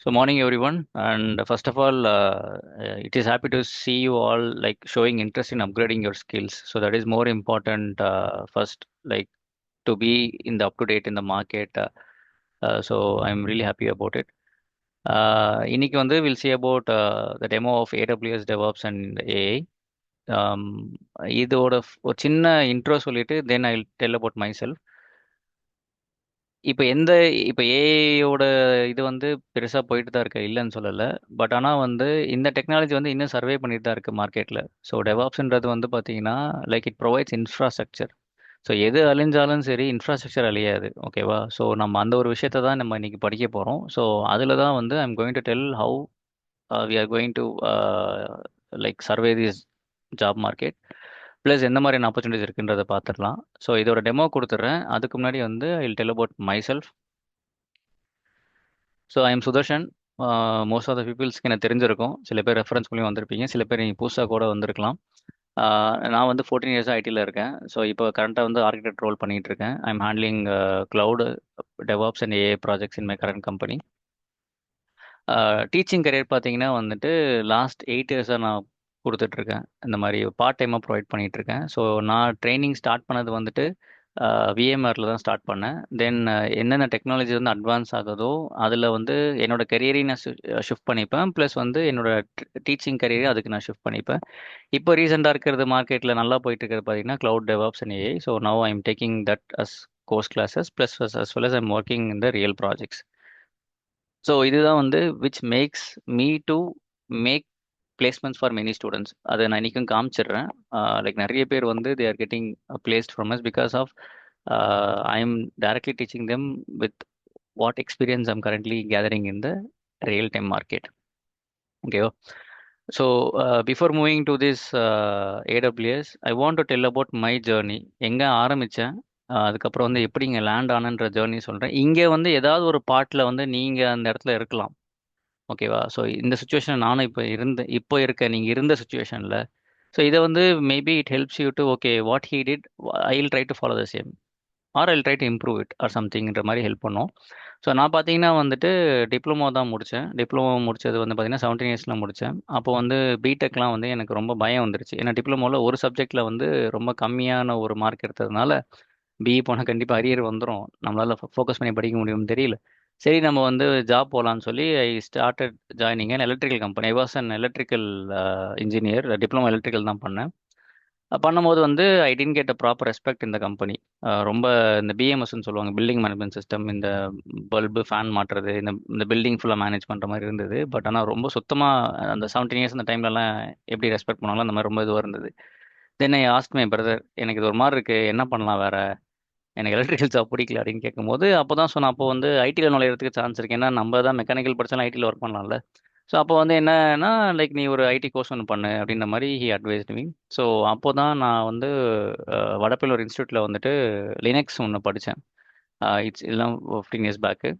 So morning everyone, and first of all, it is happy to see you all like showing interest in upgrading your skills. So that is more important. First, like to be in the up to date in the market. So I'm really happy about it. இன்னைக்கு வந்து we'll see about the demo of AWS DevOps and AI. Um, இதோட ஒரு சின்ன intro சொல்லிட்டு then I'll tell about myself. இப்போ இப்போ ஏஐயோட இது வந்து பெருசா போயிட்டு தான் இருக்கு, இல்லைன்னு சொல்லல. பட் ஆனா வந்து இந்த டெக்னாலஜி வந்து இன்னும் சர்வே பண்ணிட்டு தான் இருக்கு மார்க்கெட்ல. ஸோ டெவாப்ஸ்ன்றது வந்து பாத்தீங்கன்னா like it provides infrastructure. So எது அழிஞ்சாலும் சரி, இன்ஃப்ராஸ்ட்ரக்சர் அழியாது. ஓகேவா? ஸோ நம்ம அந்த ஒரு விஷயத்தை தான் நம்ம இன்னைக்கு படிக்க போறோம். ஸோ அதில் தான் வந்து I'm going to tell how we are going to like survive this job market, plus எந்த மாதிரியான ஆப்பர்ச்சுனிட்டிஸ் இருக்குன்றதை பார்த்துடலாம். ஸோ இதோட டெமோ கொடுத்துட்றேன். அதுக்கு முன்னாடி வந்து I will tell about myself. So I am Sudarshan. Most of the பீப்புள்ஸ்க்கு எனக்கு தெரிஞ்சிருக்கும். சில பேர் ரெஃபரன்ஸ் மூலியம் வந்திருப்பீங்க, சில பேர் நீங்கள் புதுசாக கூட வந்திருக்கலாம். நான் வந்து 14 இயர்ஸ் ஐடியில் இருக்கேன். ஸோ இப்போ கரண்ட்டாக வந்து ஆர்கிடெக்ட் ரோல் பண்ணிட்டு இருக்கேன். I am handling cloud, DevOps and AI projects in my current company. Teaching career பார்த்தீங்கன்னா வந்துட்டு லாஸ்ட் 8 இயர்ஸாக நான் கொடுத்துட்ருக்கேன். இந்த மாதிரி பார்ட் டைமாக ப்ரொவைட் பண்ணிகிட்ருக்கேன். ஸோ நான் ட்ரைனிங் ஸ்டார்ட் பண்ணது வந்துட்டு விஎம்ஆரில் தான் ஸ்டார்ட் பண்ணேன். தென் என்னென்ன டெக்னாலஜி வந்து அட்வான்ஸ் ஆகுதோ அதில் வந்து என்னோட கரியரையும் நான் ஷிஃப்ட் பண்ணிப்பேன். ப்ளஸ் வந்து என்னோட டீச்சிங் கரியரையும் அதுக்கு நான் ஷிஃப்ட் பண்ணிப்பேன். இப்போ ரீசெண்டாக இருக்கிறது மார்க்கெட்டில் நல்லா போயிட்டு இருக்கிறது பார்த்தீங்கன்னா cloud DevOps and AI. So now I am taking that as course classes plus as well as I'm working in the real projects. So இதுதான் வந்து which makes me to make placements for many students. அதை நான் இன்றைக்கும் காமிச்சிடுறேன். Like நிறைய பேர் வந்து they are getting placed from us because of I am directly teaching them with what experience I'm currently gathering in the real time market. ஓகேவா? So before moving to this AWS, I want to tell about my journey. எங்கே ஆரம்பித்தேன், அதுக்கப்புறம் வந்து எப்படி இங்கே land ஆனன்ற journey சொல்கிறேன். இங்கே வந்து ஏதாவது ஒரு பார்ட்டில் வந்து நீங்கள் அந்த இடத்துல இருக்கலாம். ஓகேவா? ஸோ இந்த சுச்சுவேஷன் நானும் இப்போ இருக்க நீங்கள் இருந்த சுச்சுவேஷனில். ஸோ இதை வந்து maybe it helps you to okay what he did, I will try to follow the same or I will try to improve it or சம்திங்ன்ற மாதிரி ஹெல்ப் பண்ணும். ஸோ நான் பார்த்தீங்கன்னா வந்துட்டு டிப்ளமோ தான் முடித்தேன். டிப்ளமோ முடிச்சது வந்து பார்த்தீங்கன்னா 17 இயர்ஸில் முடித்தேன். அப்போ வந்து பிடெக்லாம் வந்து எனக்கு ரொம்ப பயம் வந்துருச்சு. ஏன்னா டிப்ளமோவில் ஒரு சப்ஜெக்டில் வந்து ரொம்ப கம்மியான ஒரு மார்க் எடுத்ததுனால பிஇ போனால் கண்டிப்பாக அரியர் வந்துடும், நம்மளால் ஃபோக்கஸ் பண்ணி படிக்க முடியும்னு தெரியல. சரி நம்ம வந்து ஜாப் போகலான்னு சொல்லி I started joining an electrical company. I was an electrical engineer. Diploma electrical தான் பண்ணேன். பண்ணும்போது வந்து I didn't get a proper respect இந்த கம்பெனி. ரொம்ப இந்த பிஎம்எஸ்ன்னு சொல்லுவாங்க, பில்டிங் மேனேஜ்மெண்ட் சிஸ்டம், இந்த பல்பு ஃபேன் மாட்டுறது, இந்த பில்டிங் ஃபுல்லாக மேனேஜ் பண்ணுற மாதிரி இருந்தது. பட் ஆனால் ரொம்ப சுத்தமாக அந்த 17 இயர்ஸ் அந்த டைம்லலாம் எப்படி ரெஸ்பெக்ட் பண்ணாலும் அந்த மாதிரி ரொம்ப இதுவாக இருந்தது. தென் ஐ ஆஸ்க் மை பிரதர், எனக்கு இது ஒரு மாதிரி இருக்குது, என்ன பண்ணலாம் வேற, எனக்கு எலக்ட்ரிக்கல் ஜாப் பிடிக்கல அப்படின்னு கேட்கும்போது அப்போ தான் சொன்னேன், அப்போ வந்து ஐடியில் நுழையிறதுக்கு சான்ஸ் இருக்கு, ஏன்னா நம்ம தான் மெக்கானிக்கல் படிச்சாலும் ஐடியில் ஒர்க் பண்ணலாம்ல. ஸோ அப்போ வந்து என்னன்னா லைக் நீ ஒரு ஐடி கோர்ஸ் ஒன்று பண்ணு அப்படின்ற மாதிரி ஹி அட்வைஸ்டு மீ. ஸோ அப்போ தான் நான் வந்து வடப்பில் ஒரு இன்ஸ்டியூட்டில் வந்துட்டு லினக்ஸ் ஒன்று படித்தேன். இட்ஸ் இதெல்லாம் 15 இயர்ஸ் பேக்கு.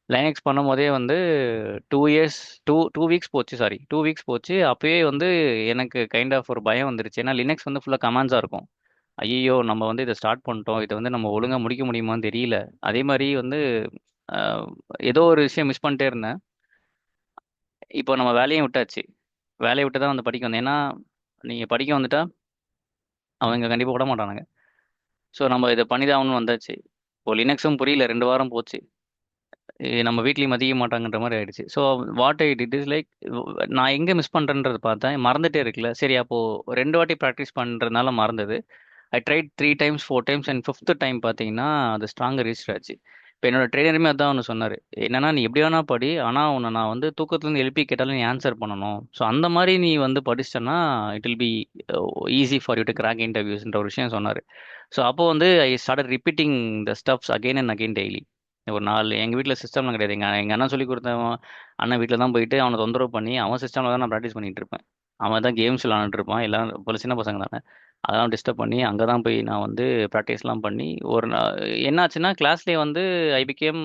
லைனக்ஸ் பண்ணும்போதே வந்து 2 இயர்ஸ், டூ வீக்ஸ் போச்சு, சாரி 2 வீக்ஸ் போச்சு. அப்போயே வந்து எனக்கு கைண்ட் ஆஃப் ஒரு பயம் வந்துருச்சு. ஏன்னா லினக்ஸ் வந்து ஃபுல்லாக கமாண்ட்ஸாக இருக்கும். ஐயோ நம்ம வந்து இதை ஸ்டார்ட் பண்ணிட்டோம், இதை வந்து நம்ம ஒழுங்காக முடிக்க முடியுமான்னு தெரியல. அதே மாதிரி வந்து அஹ், ஏதோ ஒரு விஷயம் மிஸ் பண்ணிட்டே இருந்தேன். இப்போ நம்ம வேலையும் விட்டாச்சு. வேலையை விட்டு தான் வந்து படிக்க வந்தேன். ஏன்னா நீங்கள் படிக்க வந்துட்டா அவங்க கண்டிப்பாக விட மாட்டானுங்க. ஸோ நம்ம இதை பண்ணி தான் ஆகணும்னு வந்தாச்சு. இப்போ லினக்ஸும் புரியல, 2 வாரம் போச்சு. நம்ம வீட்லேயும் மதிக்க மாட்டாங்கன்ற மாதிரி ஆயிடுச்சு. So what I did is like, நான் எங்கே மிஸ் பண்ணுறேன்றது பார்த்தேன், மறந்துட்டே இருக்குல்ல. சரி அப்போது 2 வாட்டி ப்ராக்டிஸ் பண்ணுறதுனால மறந்தது. I tried 3 times 4 times and fifth time பார்த்தீங்கன்னா அது ஸ்ட்ராங்காக ரீச் ஆச்சு. இப்போ என்னோட ட்ரெயினருமே அதான் ஒன்று சொன்னார், என்னன்னா நீ எப்படி வேணா படி, ஆனால் உன்னை நான் வந்து தூக்கத்துலேருந்து எழுப்பி கேட்டாலும் நீ ஆன்சர் பண்ணணும். ஸோ அந்த மாதிரி நீ வந்து படிச்சிட்டன்னா it will be easy for you to crack இன்டர்வியூஸ்ன்ற ஒரு விஷயம் சொன்னார். ஸோ அப்போ வந்து I start repeating the stuffs again and again daily. ஒரு நாள் எங்கள் வீட்டில் சிஸ்டம்லாம் கிடையாது. எங்கள் அண்ணன் சொல்லி கொடுத்தவன் அண்ணன் வீட்டில் தான் போயிட்டு அவனை தொந்தரவு பண்ணி அவன் சிஸ்டமில் தான் நான் ப்ராக்டிஸ் பண்ணிட்டு இருப்பேன். அவன் தான் கேம்ஸ் விளாண்டுட்டு இருப்பான், எல்லாம் போல சின்ன பசங்க தானே. அதெல்லாம் டிஸ்டர்ப் பண்ணி அங்கே தான் போய் நான் வந்து ப்ராக்டிஸ்லாம் பண்ணி ஒரு என்னாச்சுன்னா கிளாஸ்லேயே வந்து ஐ பிகேம்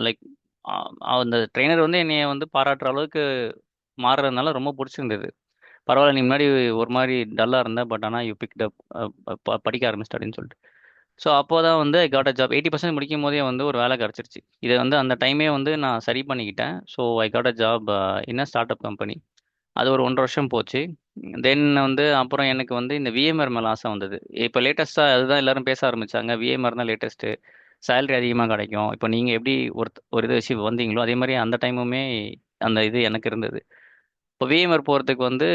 லைக், அந்த ட்ரெயினர் வந்து என்னைய வந்து பாராட்டுற அளவுக்கு மாறுறதுனால ரொம்ப பிடிச்சிருந்தது. பரவாயில்ல, நீ முன்னாடி ஒரு மாதிரி டல்லாக இருந்த, பட் ஆனால் யூ பிக்ட் அப், படிக்க ஆரம்பிச்சிட்ட அப்படின்னு சொல்லிட்டு. ஸோ அப்போ தான் வந்து ஐ காட் அ ஜாப். 80% முடிக்கும் போதே வந்து ஒரு வேலை கிடச்சிருச்சு. இதை வந்து அந்த டைமே வந்து நான் சரி பண்ணிக்கிட்டேன். So I got a job in a start up company. அது ஒரு 1.5 வருஷம் போச்சு. தென் வந்து அப்புறம் எனக்கு வந்து இந்த விஎம்ஆர் மேலே ஆசை வந்தது. இப்போ லேட்டஸ்ட்டாக அதுதான் எல்லாரும் பேச ஆரம்பிச்சாங்க. விஎம்ஆர் தான் லேட்டஸ்ட்டு, சேலரி அதிகமாக கிடைக்கும். இப்போ நீங்கள் எப்படி ஒரு இதை வச்சு வந்தீங்களோ அதே மாதிரி அந்த டைமுமே அந்த இது எனக்கு இருந்தது. இப்போ விஎம்ஆர் போகிறதுக்கு வந்து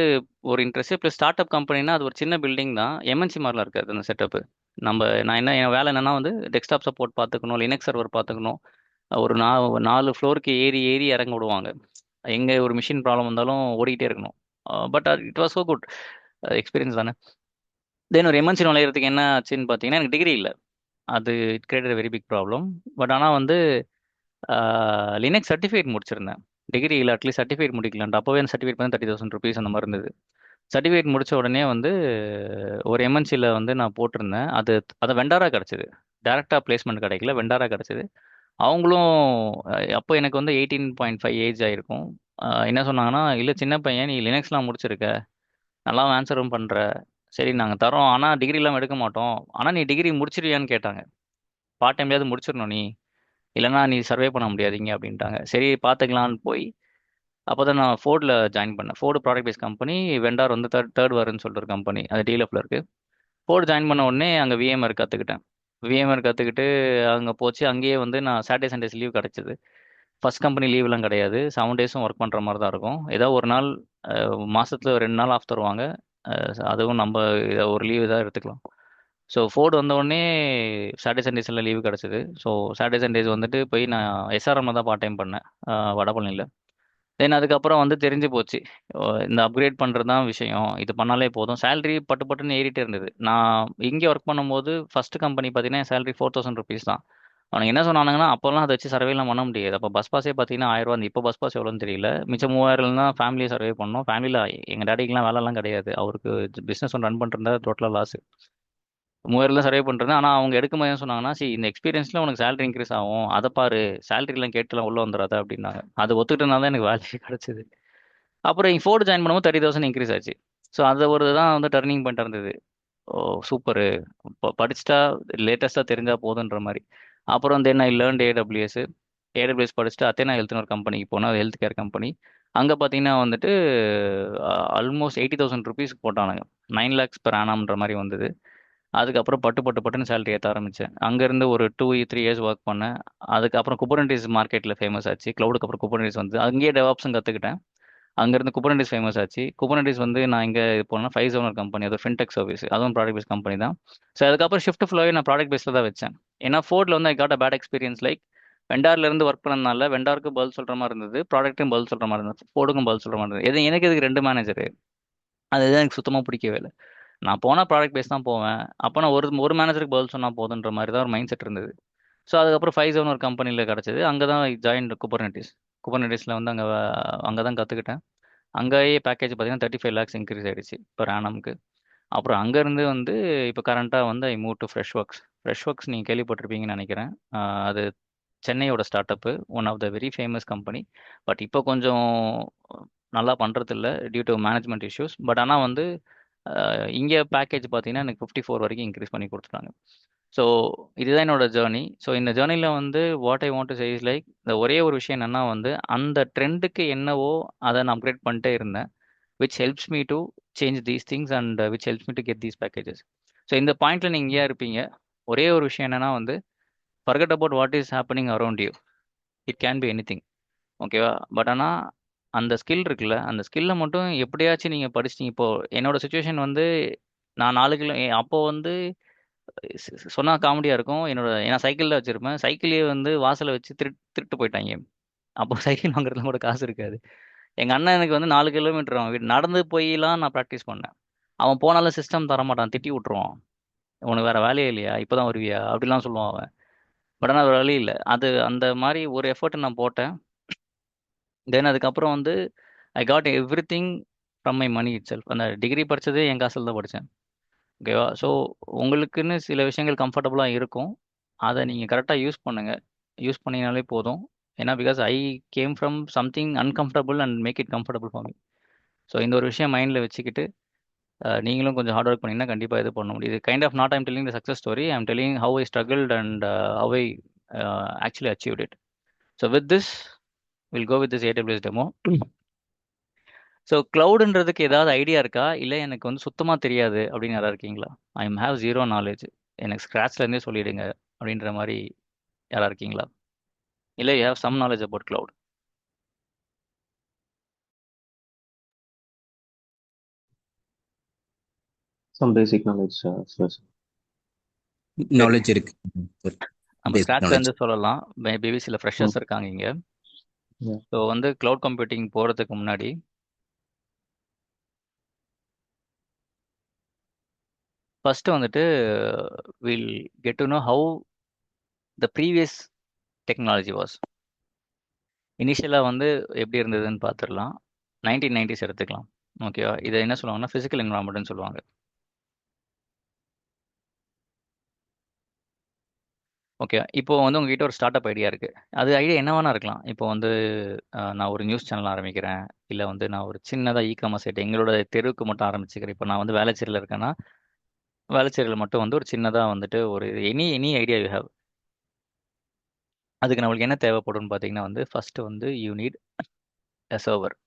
ஒரு இன்ட்ரெஸ்ட் ப்ளஸ் ஸ்டார்ட் அப் கம்பெனினா அது ஒரு சின்ன பில்டிங் தான். எம்என்சி மாதிரிலாம் இருக்காது அந்த செட்டப்பு. நான் என்ன என் வேலை என்னன்னா வந்து டெஸ்க்டாப் சப்போர்ட் பார்த்துக்கணும், லினக்ஸ் சர்வர் பார்த்துக்கணும். ஒரு 4 ஃப்ளோருக்கு ஏறி ஏறி இறங்க விடுவாங்க. எங்கே ஒரு மிஷின் ப்ராப்ளம் வந்தாலும் ஓடிக்கிட்டே இருக்கணும். But it was so good experience தானே. தென் ஒரு எம்என்சி நுழையிறதுக்கு என்ன ஆச்சுன்னு பார்த்தீங்கன்னா எனக்கு டிகிரி இல்லை. அது it created very big problem. But ஆனால் வந்து லினக்ஸ் சர்டிஃபிகேட் முடிச்சிருந்தேன். டிகிரி இல்லை, அட்லீஸ்ட் சர்டிஃபிகேட் முடிக்கலான்ட்டு. அப்போவே அந்த சர்டிஃபிகேட் வந்து 30,000 ருபீஸ் அந்த மாதிரி இருந்தது. சர்டிஃபிகேட் முடிச்ச உடனே வந்து ஒரு எம்என்சியில் வந்து நான் போட்டிருந்தேன். அதை வெண்டாராக கிடச்சிது. டேரெக்டாக பிளேஸ்மெண்ட் கிடைக்கல, வெண்டாராக கிடச்சிது. அவங்களும் அப்போ எனக்கு வந்து 18.5 ஏஜ் ஆயிருக்கும். என்ன சொன்னாங்கன்னா, இல்லை சின்ன பையன், நீ லினக்ஸ்லாம் முடிச்சிருக்க, நல்லா ஆன்சரும் பண்ணுற, சரி நாங்கள் தரோம், ஆனால் டிகிரி இல்லாமல் எடுக்க மாட்டோம். ஆனால் நீ டிகிரி முடிச்சிருவியான்னு கேட்டாங்க. பார்ட் டைம்லேயாவது முடிச்சிடணும் நீ, இல்லைன்னா நீ சர்வே பண்ண முடியாதீங்க அப்படின்ட்டாங்க. சரி பார்த்துக்கலான்னு போய் அப்போ தான் நான் ஃபோர்டில் ஜாயின் பண்ணேன். Ford product base company. Vendor வந்து தேர்ட் வருன்னு சொல்லிட்டு ஒரு கம்பெனி, அது டீலப்பில் இருக்குது. ஃபோர்டு ஜாயின் பண்ண உடனே அங்கே விஎம்ஆர் கற்றுக்கிட்டேன். விஎம்ஆர் கற்றுக்கிட்டு அங்கே போச்சு. அங்கேயே வந்து நான் சாட்டர்டே சண்டேஸ் லீவ் கிடச்சிது. ஃபர்ஸ்ட் கம்பெனி லீவ்லாம் கிடையாது. 7 டேஸும் ஒர்க் பண்ணுற மாதிரி தான் இருக்கும். ஏதோ ஒரு நாள் மாசத்துல 2 நாள் ஆஃப் தருவாங்க. அதுவும் நம்ம ஒரு லீவு தான் எடுத்துக்கலாம். ஸோ ஃபோர்டு வந்த உடனே சாட்டர்டே சண்டேஸ் எல்லாம் லீவு கிடச்சிது. ஸோ சாட்டர்டே சண்டேஸ் வந்துட்டு போய் நான் எஸ்ஆர்எம்ல தான் பார்ட் டைம் பண்ணேன், வடபழனியில். தென் அதுக்கப்புறம் வந்து தெரிஞ்சு போச்சு. இந்த அப்கிரேட் பண்ணுறது தான் விஷயம். இது பண்ணாலே போதும். சேலரி பட்டு பட்டுன்னு ஏறிட்டே இருந்தது. நான் இங்கே ஒர்க் பண்ணும்போது ஃபர்ஸ்ட் கம்பெனி பார்த்தீங்கன்னா சேலரி 4,000 ருபீஸ் தான். அவனுங்க என்ன சொன்னானுங்கன்னா, அப்போல்லாம் அதை வச்சு சர்வேலாம் பண்ண முடியாது. அப்போ பஸ் பாஸே பார்த்தீங்கன்னா 1000 ரூபா. இப்போ பஸ் பாஸ் எவ்வளோன்னு தெரியல. மிச்சம் 3000 தான் ஃபேமிலியை சர்வே பண்ணோம். ஃபேமிலியில் எங்கள் டேடிக்கெலாம் வேலைலாம் கிடையாது. அவருக்கு பிஸ்னஸ் ஒன்று ரன் பண்ணிட்டு இருந்தா டோட்டலாக லாஸ். 3000 சர்வே பண்ணுறது. ஆனால் அவங்க எடுக்கும்போது என்ன சொன்னாங்கன்னா, இந்த எக்ஸ்பீரியன்ஸில் உனக்கு சேலரி இன்க்ரீஸ் ஆகும், அதை பாரு, சேலரிலாம் கேட்டுலாம் உள்ளே வந்துடாத அப்படின்னாங்க. அது ஒத்துக்கிட்டனால தான் எனக்கு வேலையே கிடச்சிது. அப்புறம் இங்கே ஃபோர்டு ஜாயின் பண்ணும்போது 30,000 இன்க்ரீஸ் ஆச்சு. ஸோ அது ஒரு தான் வந்து டர்னிங் பாயிண்ட் இருந்தது. ஓ சூப்பரு, படிச்சுட்டா லேட்டஸ்ட்டாக தெரிஞ்சால் போதுன்ற மாதிரி. அப்புறம் தென் ஐ லேர்ன்ட் ஏடபிள்யூஎஸ். ஏடபிள்யூஎஸ் படிச்சுட்டு அத்தேனா ஹெல்த்னு ஒரு கம்பெனிக்கு போனேன். அது ஹெல்த் கேர் கம்பெனி. அங்கே பார்த்தீங்கன்னா வந்துட்டு ஆல்மோஸ்ட் 80,000 ருபீஸ்க்கு போட்டானுங்க. 9 lakhs per annumன்ற மாதிரி வந்தது. அதுக்கப்புறம் பட்டு பட்டு பட்டுன்னு சேலரி ஏற்ற ஆரம்பித்தேன். அங்கேருந்து ஒரு 2-3 இயர்ஸ் ஒர்க் பண்ணேன். அதுக்கப்புறம் குபர்னெட்டிஸ் மார்க்கெட்டில் ஃபேமஸ் ஆச்சு. க்ளவுடுக்கு அப்புறம் குபர்னெட்டிஸ் வந்து அங்கேயே டெவாப்ஸும் கற்றுக்கிட்டேன். அங்கேருந்து குபர்னெட்டிஸ் ஃபேமஸ் ஆச்சு. குபர்னெட்டிஸ் வந்து நான் இங்கே போனேன், ஃபைவ் ஒரு கம்பெனி, அது ஃபின்டெக் சர்வீஸ், அதுவும் ப்ராடக்ட் பேஸ் கம்பெனி தான். ஸோ அதுக்கப்புறம் ஷிஃப்ட் ஃபுல்லாகவே நான் ப்ராடக்ட் பேஸில் தான் வச்சேன். ஏன்னா ஃபோர்டில் வந்து I got a bad experience. Like வெண்டார்லேருந்து ஒர்க் பண்ணதுனால வெண்டாருக்கு பதில் சொல்கிற மாதிரி இருந்தது, ப்ராடக்ட்டும் பதில் சொல்கிற மாதிரி இருந்தது, ஃபோர்டுக்கும் பதில் சொல்கிற மாதிரி இருந்தது. எனக்கு இதுக்கு 2 மேனேஜர். அதுதான் எனக்கு சுத்தமாக பிடிக்கவே இல்லை. நான் போனால் ப்ராடக்ட் பேஸ் தான் போவேன். அப்போ நான் ஒரு ஒரு மேனேஜருக்கு பதில் சொன்னால் போதுன்ற மாதிரி தான் ஒரு மைண்ட் செட் இருந்தது. ஸோ அதுக்கப்புறம் ஒரு கம்பெனியில் கிடச்சிது. அங்கே தான் ஜாயின் குபர்நெட்டிஸ். குபர்நெட்டிஸில் வந்து அங்கே தான் கற்றுக்கிட்டேன். அங்கேயே பேக்கேஜ் பார்த்தீங்கன்னா 35 lakhs இன்க்ரீஸ் ஆயிடுச்சு per annumக்கு. அப்புறம் அங்கேருந்து வந்து இப்போ கரண்ட்டாக வந்து I move to Freshworks. Freshworks நீங்கள் கேள்விப்பட்டிருப்பீங்கன்னு நினைக்கிறேன். அது சென்னையோட startup, one of the very famous company. But இப்போ கொஞ்சம் நல்லா பண்ணுறதில்ல due to management issues. But ஆனால் வந்து இங்கே பேக்கேஜ் பார்த்தீங்கன்னா எனக்கு 54 வரைக்கும் இன்க்ரீஸ் பண்ணி கொடுத்துட்டாங்க. ஸோ இதுதான் என்னோட ஜேர்னி. ஸோ இந்த ஜேர்னியில் வந்து what I want to say is like, இந்த ஒரே ஒரு விஷயம் என்னன்னா வந்து அந்த ட்ரெண்டுக்கு என்னவோ அதை நான் அப்கிரேட் பண்ணிட்டே இருந்தேன். Which helps me to change these things and which helps me to get these packages. So இந்த பாயிண்ட்ல நீங்கள் இங்கேயா இருப்பீங்க. ஒரே ஒரு விஷயம் என்னன்னா வந்து forget about what is happening around you. It can be anything. ஓகேவா? பட் ஆனால் அந்த ஸ்கில் இருக்குல்ல, அந்த ஸ்கில்லை மட்டும் எப்படியாச்சும் நீங்கள் படிச்சிட்டீங்க. இப்போ என்னோட சுச்சுவேஷன் வந்து நான் 4 கிலோ அப்போ வந்து சொன்னா காமெடியா இருக்கும். நான் சைக்கிள் வச்சிருப்பேன். சைக்கிளே வந்து வாசல்ல வச்சு திருட்டு போயிட்டாங்க. அப்போ சைக்கிள் வாங்குறதுல கூட காசு இருக்காது. எங்க அண்ணன் எனக்கு வந்து 4 கிலோமீட்டர் அவன் வீடு நடந்து போயெல்லாம் நான் ப்ராக்டிஸ் பண்ணேன். அவன் போனாலும் சிஸ்டம் தரமாட்டான், திட்டி விட்டுருவான். உனக்கு வேற வேலையே இல்லையா, இப்பதான் வருவியா அப்படிலாம் சொல்லுவான் அவன். பட் ஆனால் ஒரு வழி இல்லை. அது அந்த மாதிரி ஒரு எஃபர்ட் நான் போட்டேன். தென் அதுக்கப்புறம் வந்து I got everything from my money itself. அந்த டிகிரி படிச்சதே என் காசில் தான் படித்தேன். ஓகேவா? ஸோ உங்களுக்குன்னு சில விஷயங்கள் கம்ஃபர்டபுளாக இருக்கும். அதை நீங்கள் கரெக்டாக யூஸ் பண்ணுங்க. யூஸ் பண்ணீங்கனாலே போதும். ஏன்னா because I came from something uncomfortable and make it comfortable for me. So இந்த ஒரு விஷயம் மைண்டில் வச்சுக்கிட்டு நீங்களும் கொஞ்சம் ஹார்ட் ஒர்க் பண்ணீங்கன்னா கண்டிப்பாக இது பண்ண முடியும். இது kind of not I'm telling the success story, I'm telling how I struggled and how I actually achieved it. So with this will go with this AWS demo. So க்ளவுடுன்றதுக்கு ஏதாவது idea இருக்கா? இல்லை எனக்கு வந்து சுத்தமாக தெரியாது அப்படின்னு யாராவது இருக்கீங்களா? I am have zero knowledge, எனக்கு ஸ்க்ராட்ச்லேருந்தே சொல்லிடுங்க அப்படின்ற மாதிரி யாராவது இருக்கீங்களா? இல்லை you have some knowledge about cloud? Some basic knowledge, sir. சரி, நாலேஜ் இருக்கு சார். நம்ம பேசிக் நாலேஜ். ஸ்க்ராட்ச்லேருந்து சொல்லலாம். மேபி சில Mm. ஃப்ரெஷர்ஸ் இருக்காங்க இங்கே. Yeah. ஸோ வந்து க்ளவுட் கம்ப்யூட்டிங் போகிறதுக்கு முன்னாடி ஃபர்ஸ்ட் வந்துட்டு will get to know how the previous technology was. இனிஷியலாக வந்து எப்படி இருந்ததுன்னு பார்த்துடலாம். 1990s எடுத்துக்கலாம். ஓகேவா? இதை என்ன சொல்லுவாங்கன்னா ஃபிசிக்கல் என்வரான்மெண்ட்னு சொல்லுவாங்க. ஓகே, இப்போ வந்து உங்ககிட்ட ஒரு ஸ்டார்ட் அப் ஐடியா இருக்கு. அது ஐடியா என்ன வேணா இருக்கலாம். இப்போ வந்து நான் ஒரு நியூஸ் சேனல் ஆரம்பிக்கிறேன், இல்லை வந்து நான் ஒரு சின்னதாக காமர்ஸ் சைட் எங்களோட தெருவுக்கு மட்டும் ஆரம்பிச்சுக்கிறேன். இப்போ நான் வந்து வேளச்சேரியில் இருக்கேன்னா வேளச்சேரியில் மட்டும் வந்து ஒரு சின்னதாக வந்துட்டு ஒரு எனி ஐடியா யூ ஹேவ். அதுக்கு நம்மளுக்கு என்ன தேவைப்படும்னு பார்த்தீங்கன்னா வந்து ஃபர்ஸ்ட் வந்து யூ நீட் எ சர்வர்.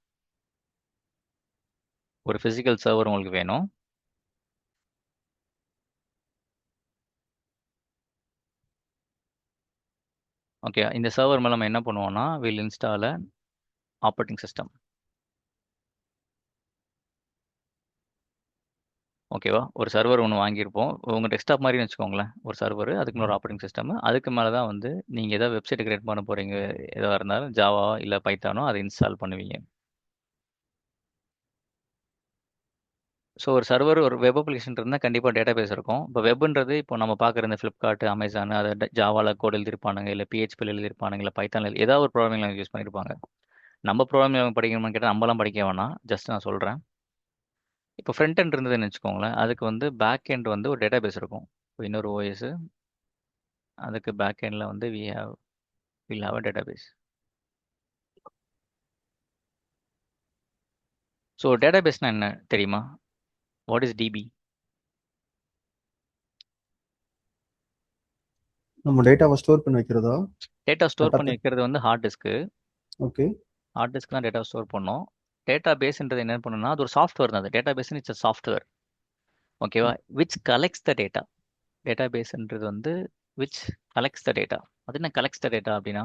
ஒரு ஃபிசிக்கல் சர்வர் உங்களுக்கு வேணும். ஓகே, இந்த சர்வர் மேலே நம்ம என்ன பண்ணுவோம்னா வில் இன்ஸ்டால் ஆப்ரேட்டிங் சிஸ்டம். ஓகேவா? ஒரு சர்வர் ஒன்று வாங்கியிருப்போம். உங்கள் டெஸ்க்டாப் மாதிரின்னு வச்சுக்கோங்களேன். ஒரு சர்வர், அதுக்குன்னு ஒரு ஆப்ரேட்டிங் சிஸ்டம். அதுக்கு மேலே தான் வந்து நீங்கள் ஏதாவது வெப்சைட் கிரியேட் பண்ண போகிறீங்க, எதாக இருந்தாலும் ஜாவா இல்லை பைத்தானோ அதை இன்ஸ்டால் பண்ணுவீங்க. ஸோ ஒரு சர்வர், ஒரு வெப் அப்ளிகேஷன் இருந்தால் கண்டிப்பாக டேட்டா பேஸ் இருக்கும். இப்போ வெப்ன்றது இப்போ நம்ம பார்க்குற இந்த ஃப்ளிப்கார்ட், அமேசான், அதை ஜாவாவில் கோட் எழுதியிருப்பானுங்க, இல்லை PHP எழுதியிருப்பானுங்க, இல்லை பைத்தானில் ஏதாவது ஒரு ப்ரோக்ராமிங் லாங்குவேஜ் யூஸ் பண்ணியிருப்பாங்க. நம்ம ப்ரோக்ராமிங் படிக்கணும்னு கேட்டால் நம்மலாம் படிக்க வேணாம், ஜஸ்ட் நான் சொல்கிறேன். இப்போ ஃப்ரண்ட் எண்ட் இருந்ததுன்னு வச்சுக்கோங்களேன், அதுக்கு வந்து பேக் எண்ட் வந்து ஒரு டேட்டா பேஸ் இருக்கும். இப்போ இன்னொரு OS, அதுக்கு பேக் எண்டில் வந்து will have a database. So டேட்டா பேஸ்னால் என்ன தெரியுமா? What is DB? நம்ம டேட்டாவை ஸ்டோர் பண்ணி வைக்கிறதா? டேட்டா ஸ்டோர் பண்ணி டேட்டா. வைக்கிறது வந்து ஹார்ட் டிஸ்க்கு. ஓகே. ஹார்ட் டிஸ்க் தான் டேட்டா ஸ்டோர் பண்ணோம். டேட்டா பேஸ்ன்றது என்ன பண்ணுன்னா அது ஒரு சாஃப்ட்வேர் தான். அது database it's a software. ஓகேவா? Which collects the data. டேட்டா பேஸ்ன்றது வந்து விச் கலெக்ட்ஸ் த டேட்டா. அது என்ன கலெக்ட்ஸ் த டேட்டா அப்படின்னா,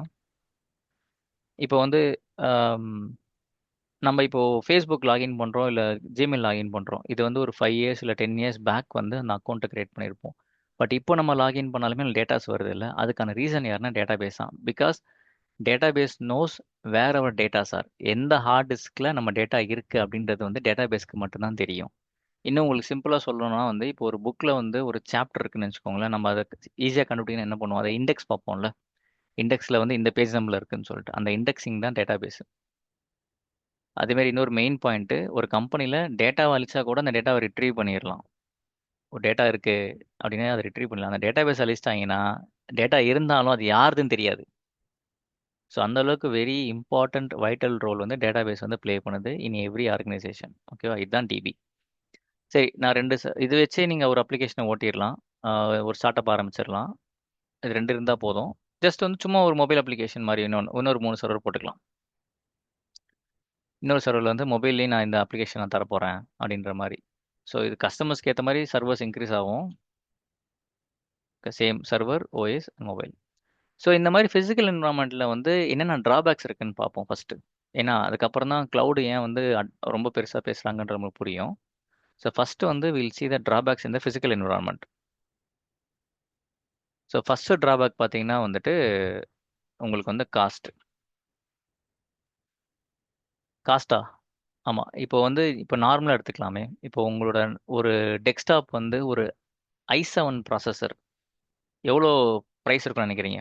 இப்போ வந்து ஆம், நம்ம இப்போ ஃபேஸ்புக் லாகின் பண்ணுறோம், இல்லை ஜிமெயில் லாகின் பண்ணுறோம். இது வந்து ஒரு 5 இயர்ஸ் இல்லை 10 இயர்ஸ் பேக் வந்து அந்த அக்கௌண்ட்டை கிரியேட் பண்ணியிருப்போம். பட் இப்போ நம்ம லாகின் பண்ணாலுமே டேட்டாஸ் வருது இல்லை, அதுக்கான ரீசன் யாருன்னா டேட்டா பேஸ் தான். Because database knows where our datas are. எந்த ஹார்ட் டிஸ்கில் நம்ம டேட்டா இருக்குது அப்படின்றது வந்து டேட்டா பேஸ்க்கு மட்டும்தான் தெரியும். இன்னும் உங்களுக்கு சிம்பிளாக சொல்லணும்னா வந்து இப்போ ஒரு புக்கில் வந்து ஒரு சாப்டர் இருக்குன்னு வச்சுக்கோங்களேன். நம்ம அதை ஈஸியாக கண்டுபிடிக்கணும் என்ன பண்ணுவோம், அதை இண்டெக்ஸ் பார்ப்போம்ல. இண்டெக்ஸில் வந்து இந்த பேஜ் நம்பரில் இருக்குன்னு சொல்லிட்டு அந்த இண்டெக்ஸிங் தான் டேட்டா பேஸ். அதேமாதிரி இன்னொரு மெயின் பாயிண்ட்டு, ஒரு கம்பெனியில் டேட்டாவை அழிச்சா கூட அந்த டேட்டாவை ரிட்ரீவ் பண்ணிடலாம். ஒரு டேட்டா இருக்குது அப்படின்னா அதை ரிட்ரீவ் பண்ணலாம். அந்த டேட்டா பேஸ் அழிச்சிட்டாங்கன்னா டேட்டா இருந்தாலும் அது யாருதுன்னு தெரியாது. ஸோ அந்த அளவுக்கு வெரி இம்பார்ட்டன்ட் வைட்டல் ரோல் வந்து டேட்டா பேஸ் வந்து ப்ளே பண்ணுது இன் எவ்ரி ஆர்கனைசேஷன். ஓகேவா? இதுதான் DB. சரி, நான் இது வச்சே நீங்கள் ஒரு அப்ளிகேஷனை ஓட்டிடலாம். ஒரு ஸ்டார்ட் அப் ஆரம்பிச்சிடலாம். இது 2 இருந்தால் போதும். ஜஸ்ட் வந்து சும்மா ஒரு மொபைல் அப்ளிகேஷன் மாதிரி இன்னொரு 3 சர்வர் போட்டுக்கலாம். இன்னொரு சர்வரில் வந்து மொபைல்லேயும் நான் இந்த அப்ளிகேஷன் நான் தரப்போகிறேன் அப்படின்ற மாதிரி. ஸோ இது கஸ்டமர்ஸ்க்கு ஏற்ற மாதிரி சர்வர்ஸ் இன்க்ரீஸ் ஆகும். Same server, OS, mobile. So இந்த மாதிரி ஃபிசிக்கல் என்வரான்மெண்ட்டில் வந்து என்னென்ன ட்ராபேக்ஸ் இருக்குன்னு பார்ப்போம் ஃபஸ்ட்டு. ஏன்னா அதுக்கப்புறம் தான் க்ளவுடு ஏன் வந்து ரொம்ப பெருசாக பேசுகிறாங்கன்ற நமக்கு புரியும். ஸோ ஃபஸ்ட்டு வந்து will see the drawbacks in the physical environment. So first drawback பார்த்தீங்கன்னா வந்துட்டு உங்களுக்கு வந்து காஸ்ட்டா. ஆமாம், இப்போ வந்து இப்போ நார்மலாக எடுத்துக்கலாமே. இப்போ உங்களோட ஒரு டெஸ்க்டாப் வந்து ஒரு i7 ப்ராசஸர் எவ்வளோ ப்ரைஸ் இருக்கும்னு நினைக்கிறீங்க?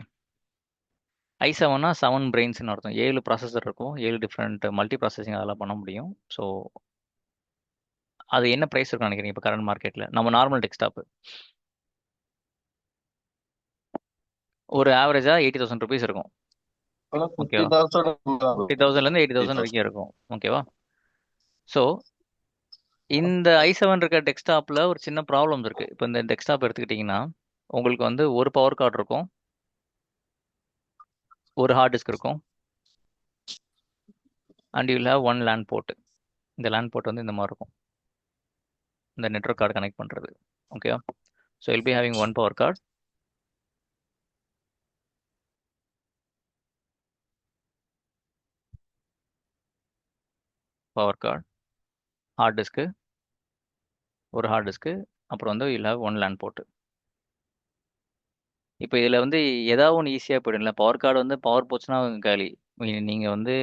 i7னா 7 பிரெயின்ஸ்னு அர்த்தம். 7 ப்ராசஸர் இருக்கும், 7 டிஃப்ரெண்ட் மல்டி ப்ராசஸிங் அதெல்லாம் பண்ண முடியும். ஸோ அது என்ன ப்ரைஸ் இருக்கும்னு நினைக்கிறீங்க இப்போ கரண்ட் மார்க்கெட்டில்? நம்ம நார்மல் டெஸ்க்டாப்பு ஒரு ஆவரேஜாக ₹80,000 இருக்கும். ஓகேவா? 50,000 50,000லேருந்து 80,000 50,000. வரைக்கும் இருக்கும். ஓகேவா? ஸோ இந்த i7 இருக்க டெஸ்க்டாப்ல ஒரு சின்ன ப்ராப்ளம் இருக்கு. இப்போ இந்த டெஸ்க்டாப் எடுத்துக்கிட்டிங்கன்னா உங்களுக்கு வந்து ஒரு பவர் கார்டு இருக்கும், ஒரு ஹார்ட் டிஸ்க் இருக்கும், and you have one LAN port. இந்த லேண்ட் போர்ட் வந்து இந்த மாதிரி இருக்கும், இந்த நெட்வொர்க் கார்டு கனெக்ட் பண்ணுறது. Okay, so will be having one power card, hard disk, ஒரு ஹார்ட் டிஸ்க்கு, அப்புறம் வந்து you have one LAN port. இப்போ இதில் வந்து ஏதாவது ஒன்று ஈஸியாக போயிடும்ல. பவர் கார்டு வந்து பவர் போச்சுன்னா காலி. நீங்கள் வந்து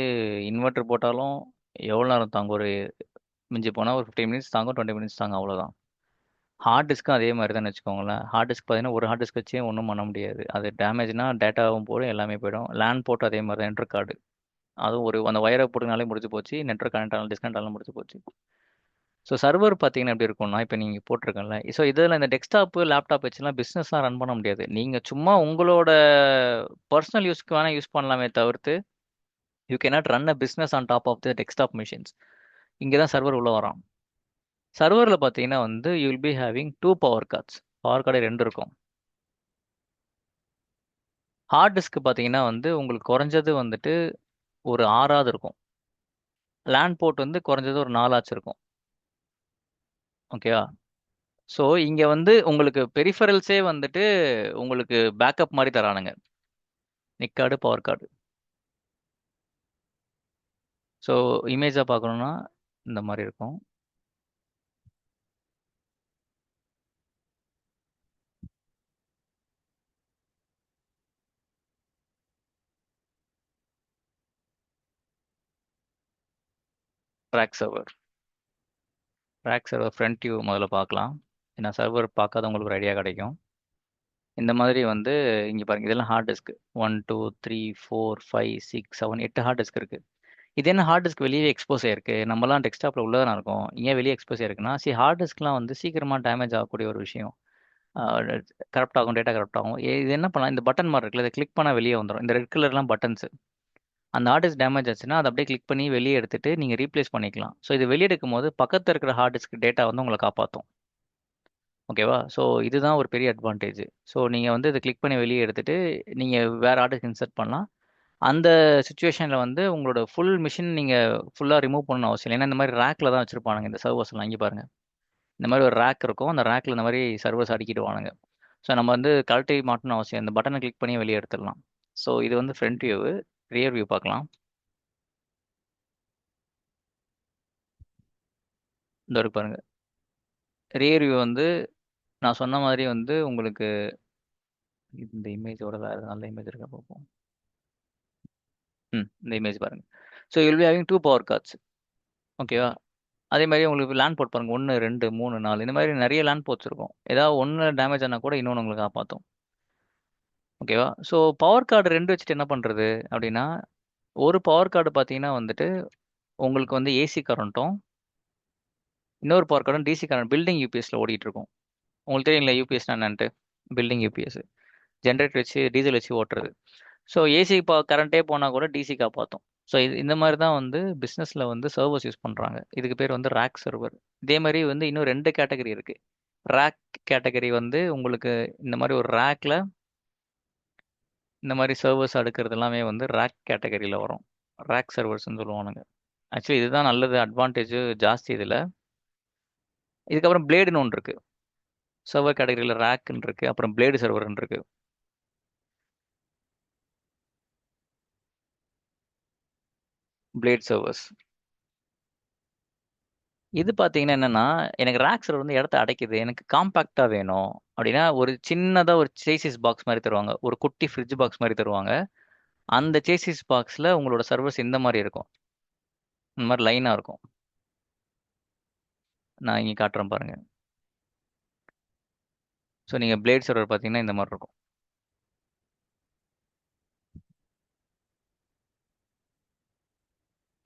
இன்வெர்ட்டர் போட்டாலும் எவ்வளோ நேரம் தாங்கும்? ஒரு மிஞ்சி போனால் ஒரு 15 மினிட்ஸ் தாங்கும், 20 மினிட்ஸ் தாங்கும், அவ்வளோதான். ஹார்ட் டிஸ்க்கும் அதே மாதிரி தான் வச்சுக்கோங்களேன். ஹார்ட் டிஸ்க் பார்த்தீங்கன்னா ஒரு ஹார்ட் டிஸ்க் வச்சே ஒன்றும் பண்ண முடியாது. அது டேமேஜ்னா டேட்டாவும் போடும், எல்லாமே போயிடும். லேண்ட் போட்டு அதே மாதிரி தான், நெட்வொர்க் கார்டு அதுவும் ஒரு அந்த வயரை போட்டுனாலே முடிஞ்சு போச்சு. நெட்வொர்க் கனெக்ட் ஆனாலும் டிஸ்கனெக்ட் ஆனாலும் முடிஞ்சு போச்சு. ஸோ சர்வர் பார்த்தீங்கன்னா எப்படி இருக்கும்னா, இப்போ நீங்கள் போட்டிருக்கல, ஸோ இதில் இந்த டெஸ்க்டாப்பு லேப்டாப் வச்சுலாம் பிஸ்னஸ்லாம் ரன் பண்ண முடியாது. நீங்கள் சும்மா உங்களோட பர்சனல் யூஸ்க்கு வேணால் யூஸ் பண்ணலாமே தவிர்த்து you cannot run a business on top of the desktop machines. இங்கே தான் சர்வர் உள்ள வரான். சர்வரில் பார்த்தீங்கன்னா வந்து you will be having two power cards. Power card ரெண்டு இருக்கும். ஹார்ட் டிஸ்க் பார்த்தீங்கன்னா வந்து உங்களுக்கு குறைஞ்சது வந்துட்டு ஒரு 6ஆவது இருக்கும். லேண்ட் போர்ட் வந்து குறைஞ்சது ஒரு 4ஆச்சும் இருக்கும். ஓகேவா? ஸோ இங்கே வந்து உங்களுக்கு பெரிஃபரல்ஸே வந்துட்டு உங்களுக்கு பேக்கப் மாதிரி தரானுங்க. நிக் கார்டு, பவர் கார்டு. ஸோ இமேஜாக பார்க்கணுன்னா இந்த மாதிரி இருக்கும். ரேக் சர்வர் ஃப்ரண்ட் வியூ முதல்ல பார்க்கலாம். ஏன்னா சர்வர் பார்க்காதவங்களுக்கு ஒரு ஐடியா கிடைக்கும். இந்த மாதிரி வந்து இங்கே பாருங்க, இதெல்லாம் ஹார்ட் டிஸ்க். 1 2 3 4 5 6 7 8 ஹார்ட் டிஸ்க் இருக்கு. இது என்ன ஹார்ட் டிஸ்க் வெளியே எக்ஸ்போஸ் ஆயிருக்கு? நம்மலாம் டெஸ்க்டாப்ல உள்ளதான இருக்கும், ஏன் வெளியே எக்ஸ்போஸ் ஆயிருக்குன்னா, ஹார்ட் டிஸ்க்லாம் வந்து சீக்கிரமா டேமேஜ் ஆகக்கூடிய ஒரு விஷயம். கரெக்ட் ஆகும், டேட்டா கரெக்ட் ஆகும். இது என்ன பண்ணலாம், இந்த பட்டன் மாதிரி இருக்குல்ல, இதை கிளிக் பண்ணால் வெளியே வந்துடும். இந்த ரெட் கலர்லாம் பட்டன்ஸ். அந்த ஹார்ட் டிஸ்க் டேமேஜ் ஆச்சுன்னா அதை அப்படியே கிளிக் பண்ணி வெளியே எடுத்துட்டு நீங்கள் ரீப்ளேஸ் பண்ணிக்கலாம். ஸோ இது வெளியே எடுக்கும் போது பக்கத்தில் இருக்கிற ஹார்ட் டிஸ்க் டேட்டா வந்து உங்களை காப்பாற்றும். ஓகேவா? ஸோ இதுதான் ஒரு பெரிய அட்வான்டேஜ். ஸோ நீங்கள் வந்து இதை கிளிக் பண்ணி வெளியே எடுத்துட்டு நீங்கள் வேறு ஹார்ட் டிஸ்க் இன்சர்ட் பண்ணலாம். அந்த சுச்சுவேஷனில் வந்து உங்களோட ஃபுல் மிஷின் நீங்கள் ஃபுல்லாக ரிமூவ் பண்ணணும் அவசியம் இல்லை. ஏன்னா இந்த மாதிரி ரேக்கில் தான் வச்சுருப்பானுங்க இந்த சர்வர்ஸ்லாம். இங்கே பாருங்கள், இந்த மாதிரி ஒரு ரேக் இருக்கும், அந்த ரேக்கில் இந்த மாதிரி சர்வர்ஸ் அடுக்கிடுவானுங்க. ஸோ நம்ம வந்து கழட்டி மாட்டணும் அவசியம், இந்த பட்டனை கிளிக் பண்ணி வெளியே எடுத்துடலாம். ஸோ இது வந்து ஃப்ரண்ட் வியூ. ரியர் வியூ பார்க்கலாம். இந்த இருக்கு பாருங்க. ரியர் வியூ வந்து நான் சொன்ன மாதிரி வந்து உங்களுக்கு இந்த இமேஜோட வேறு நல்ல இமேஜ் இருக்கா பார்ப்போம். இந்த இமேஜ் பாருங்க. So you'll be having two power cards. ஓகேவா? அதே மாதிரி உங்களுக்கு லேண்ட் போர்ட் பாருங்க, 1 2 3 4 இந்த மாதிரி நிறைய லேண்ட் போர்ட்ஸ் இருக்கும். ஏதாவது ஒன்று டேமேஜ் ஆனால் கூட இன்னொன்று உங்களுக்கு காப்பாற்றும். ஓகேவா? ஸோ பவர் கார்டு ரெண்டு வச்சுட்டு என்ன பண்ணுறது அப்படின்னா, ஒரு பவர் கார்டு பார்த்தீங்கன்னா வந்துட்டு உங்களுக்கு வந்து ஏசி கரண்ட்டும், இன்னொரு பவர் கார்டும் டிசி கரண்ட் பில்டிங் யூபிஎஸ்ல ஓடிட்டு இருக்கும். உங்களுக்கு தெரியுங்களா யூபிஎஸ்னா என்னன்ட்டு? பில்டிங் யூபிஎஸ் ஜென்ரேட்டர் வச்சு டீசல் வச்சு ஓட்டுறது. ஸோ ஏசி கரண்ட்டே போனால் கூட டிசி காப்பாற்றும். ஸோ இந்த மாதிரி தான் வந்து பிஸ்னஸில் வந்து சர்வர்ஸ் யூஸ் பண்ணுறாங்க. இதுக்கு பேர் வந்து ரேக் சர்வர். இதே மாதிரி வந்து இன்னும் ரெண்டு கேட்டகரி இருக்குது. ரேக் கேட்டகரி வந்து உங்களுக்கு இந்த மாதிரி ஒரு ரேக்கில் இந்த மாதிரி சர்வர்ஸ் அடுக்கிறது எல்லாமே வந்து ரேக் கேட்டகரியில் வரும். ரேக் சர்வர்ஸ்னு சொல்லுவானுங்க. ஆக்சுவலி இதுதான் நல்லது, அட்வான்டேஜ் ஜாஸ்தி இதில். இதுக்கப்புறம் பிளேடுன்னு ஒன்று இருக்குது. சர்வர் கேட்டகரியில் ரேக்குன்னு இருக்குது, அப்புறம் பிளேடு சர்வர்னு இருக்குது. பிளேட் சர்வர்ஸ் இது பார்த்தீங்கன்னா என்னன்னா, எனக்கு ரேக் சர்வர் வந்து இடத்த அடைக்குது, எனக்கு காம்பாக்டாக வேணும் அப்படின்னா ஒரு சின்னதாக ஒரு சேசிஸ் பாக்ஸ் மாதிரி தருவாங்க, ஒரு குட்டி ஃப்ரிட்ஜ் பாக்ஸ் மாதிரி தருவாங்க. அந்த சேசிஸ் பாக்ஸில் உங்களோட சர்வர்ஸ் இந்த மாதிரி இருக்கும், இந்த மாதிரி லைனாக இருக்கும். நான் இங்கே காட்டுறேன் பாருங்க. ஸோ நீங்கள் பிளேட் சர்வர் பார்த்தீங்கன்னா இந்த மாதிரி இருக்கும்.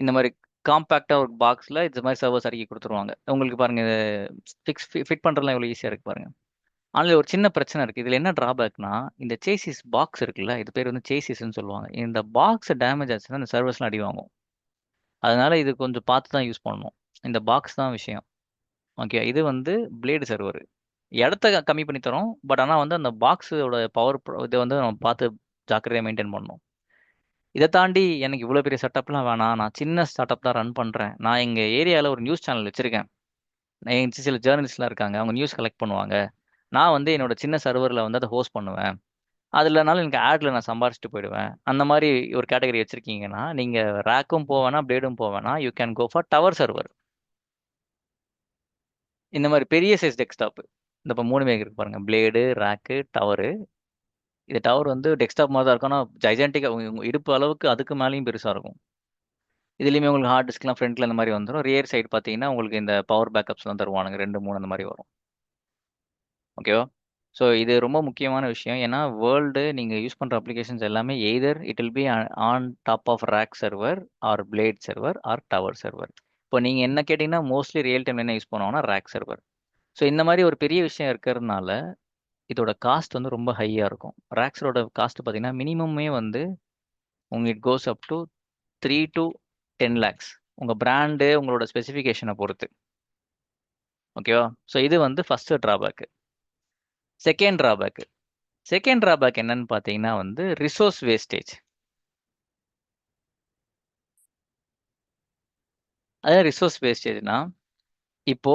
இந்த மாதிரி காம்பாக்டாக ஒரு பாக்ஸில் இந்த மாதிரி சர்வர்ஸ் அடுக்கி கொடுத்துருவாங்க உங்களுக்கு. பாருங்க, ஃபிட் பண்ணுறதுலாம் எவ்வளோ ஈஸியாக இருக்குது பாருங்க. ஆனால் ஒரு சின்ன பிரச்சனை இருக்குது. இதில் என்ன ட்ராபேக்னா, இந்த சேசிஸ் பாக்ஸ் இருக்குல்ல, இது பேர் வந்து சேசிஸ்ன்னு சொல்லுவாங்க. இந்த பாக்ஸ் டேமேஜ் ஆச்சுன்னா இந்த சர்வர்ஸ்லாம் அடி வாங்கும். அதனால இது கொஞ்சம் பார்த்து தான் யூஸ் பண்ணணும். இந்த பாக்ஸ் தான் விஷயம். ஓகே, இது வந்து பிளேடு சர்வர். இடத்த கம்மி பண்ணி தரோம், பட் ஆனால் வந்து அந்த பாக்ஸோட பவர் இதை வந்து நம்ம பார்த்து ஜாக்கிரதையாக மெயின்டைன் பண்ணணும். இதை தாண்டி எனக்கு இவ்வளோ பெரிய செட்டப்லாம் வேணாம், நான் சின்ன ஸ்டார்ட்அப் தான் ரன் பண்ணுறேன், நான் எங்கள் ஏரியாவில் ஒரு நியூஸ் சேனல் வச்சுருக்கேன், சில ஜேர்னலிஸ்ட்லாம் இருக்காங்க, அவங்க நியூஸ் கலெக்ட் பண்ணுவாங்க, நான் வந்து என்னோட சின்ன சர்வரில் வந்து அதை ஹோஸ்ட் பண்ணுவேன், அதுலனாலும் எனக்கு ஆட்ல நான் சம்பாரிச்சிட்டு போயிடுவேன், அந்த மாதிரி ஒரு கேட்டகரி வச்சிருக்கீங்கன்னா நீங்கள் ரேக்கும் போவேனா பிளேடும் போவேனா you can go for tower server. இந்த மாதிரி பெரிய சைஸ் டெஸ்க்டாப், இந்த இப்போ 3 இருக்கு பாருங்க, பிளேடு, ரேக்கு, டவரு. இது டவர் வந்து டெஸ்க்டாப் மாதிரி தான் இருக்கும், ஆனால் ஜைஜாண்டிக்காக உங்க இடுப்பு அளவுக்கு அதுக்கு மேலேயும் பெருசாக இருக்கும். இதுலேயுமே உங்களுக்கு ஹார்ட் டிஸ்க்லாம் ஃப்ரண்ட்ல இந்த மாதிரி வந்துடும். ரியர் சைடு பார்த்தீங்கன்னா உங்களுக்கு இந்த பவர் பேக்கப்ஸ்லாம் தருவானுங்க, 2 3 அந்த மாதிரி வரும். ஓகேவா? ஸோ இது ரொம்ப முக்கியமான விஷயம். ஏன்னா வேர்ல்டு நீங்கள் யூஸ் பண்ணுற அப்ளிகேஷன்ஸ் எல்லாமே either it will be on top of rack server or blade server or tower server. இப்போ நீங்கள் என்ன கேட்டிங்கன்னா மோஸ்ட்லி ரியல் டைம் என்ன யூஸ் பண்ணுவாங்கன்னா ரேக் சர்வர். ஸோ இந்த மாதிரி ஒரு பெரிய விஷயம் இருக்கிறதுனால இதோட காஸ்ட் வந்து ரொம்ப ஹையாக இருக்கும். ரேக்ஸரோட காஸ்ட் பார்த்தீங்கன்னா மினிமமே வந்து உங்களுக்கு it goes up to 3 to 10 lakhs, உங்கள் பிராண்டு உங்களோட ஸ்பெசிஃபிகேஷனை பொறுத்து. ஓகேவா? ஸோ இது வந்து first drawback. Second drawback, second drawback என்னன்னு பார்த்தீங்கன்னா வந்து ரிசோர்ஸ் வேஸ்டேஜ். அதாவது ரிசோர்ஸ் வேஸ்டேஜ்னா இப்போ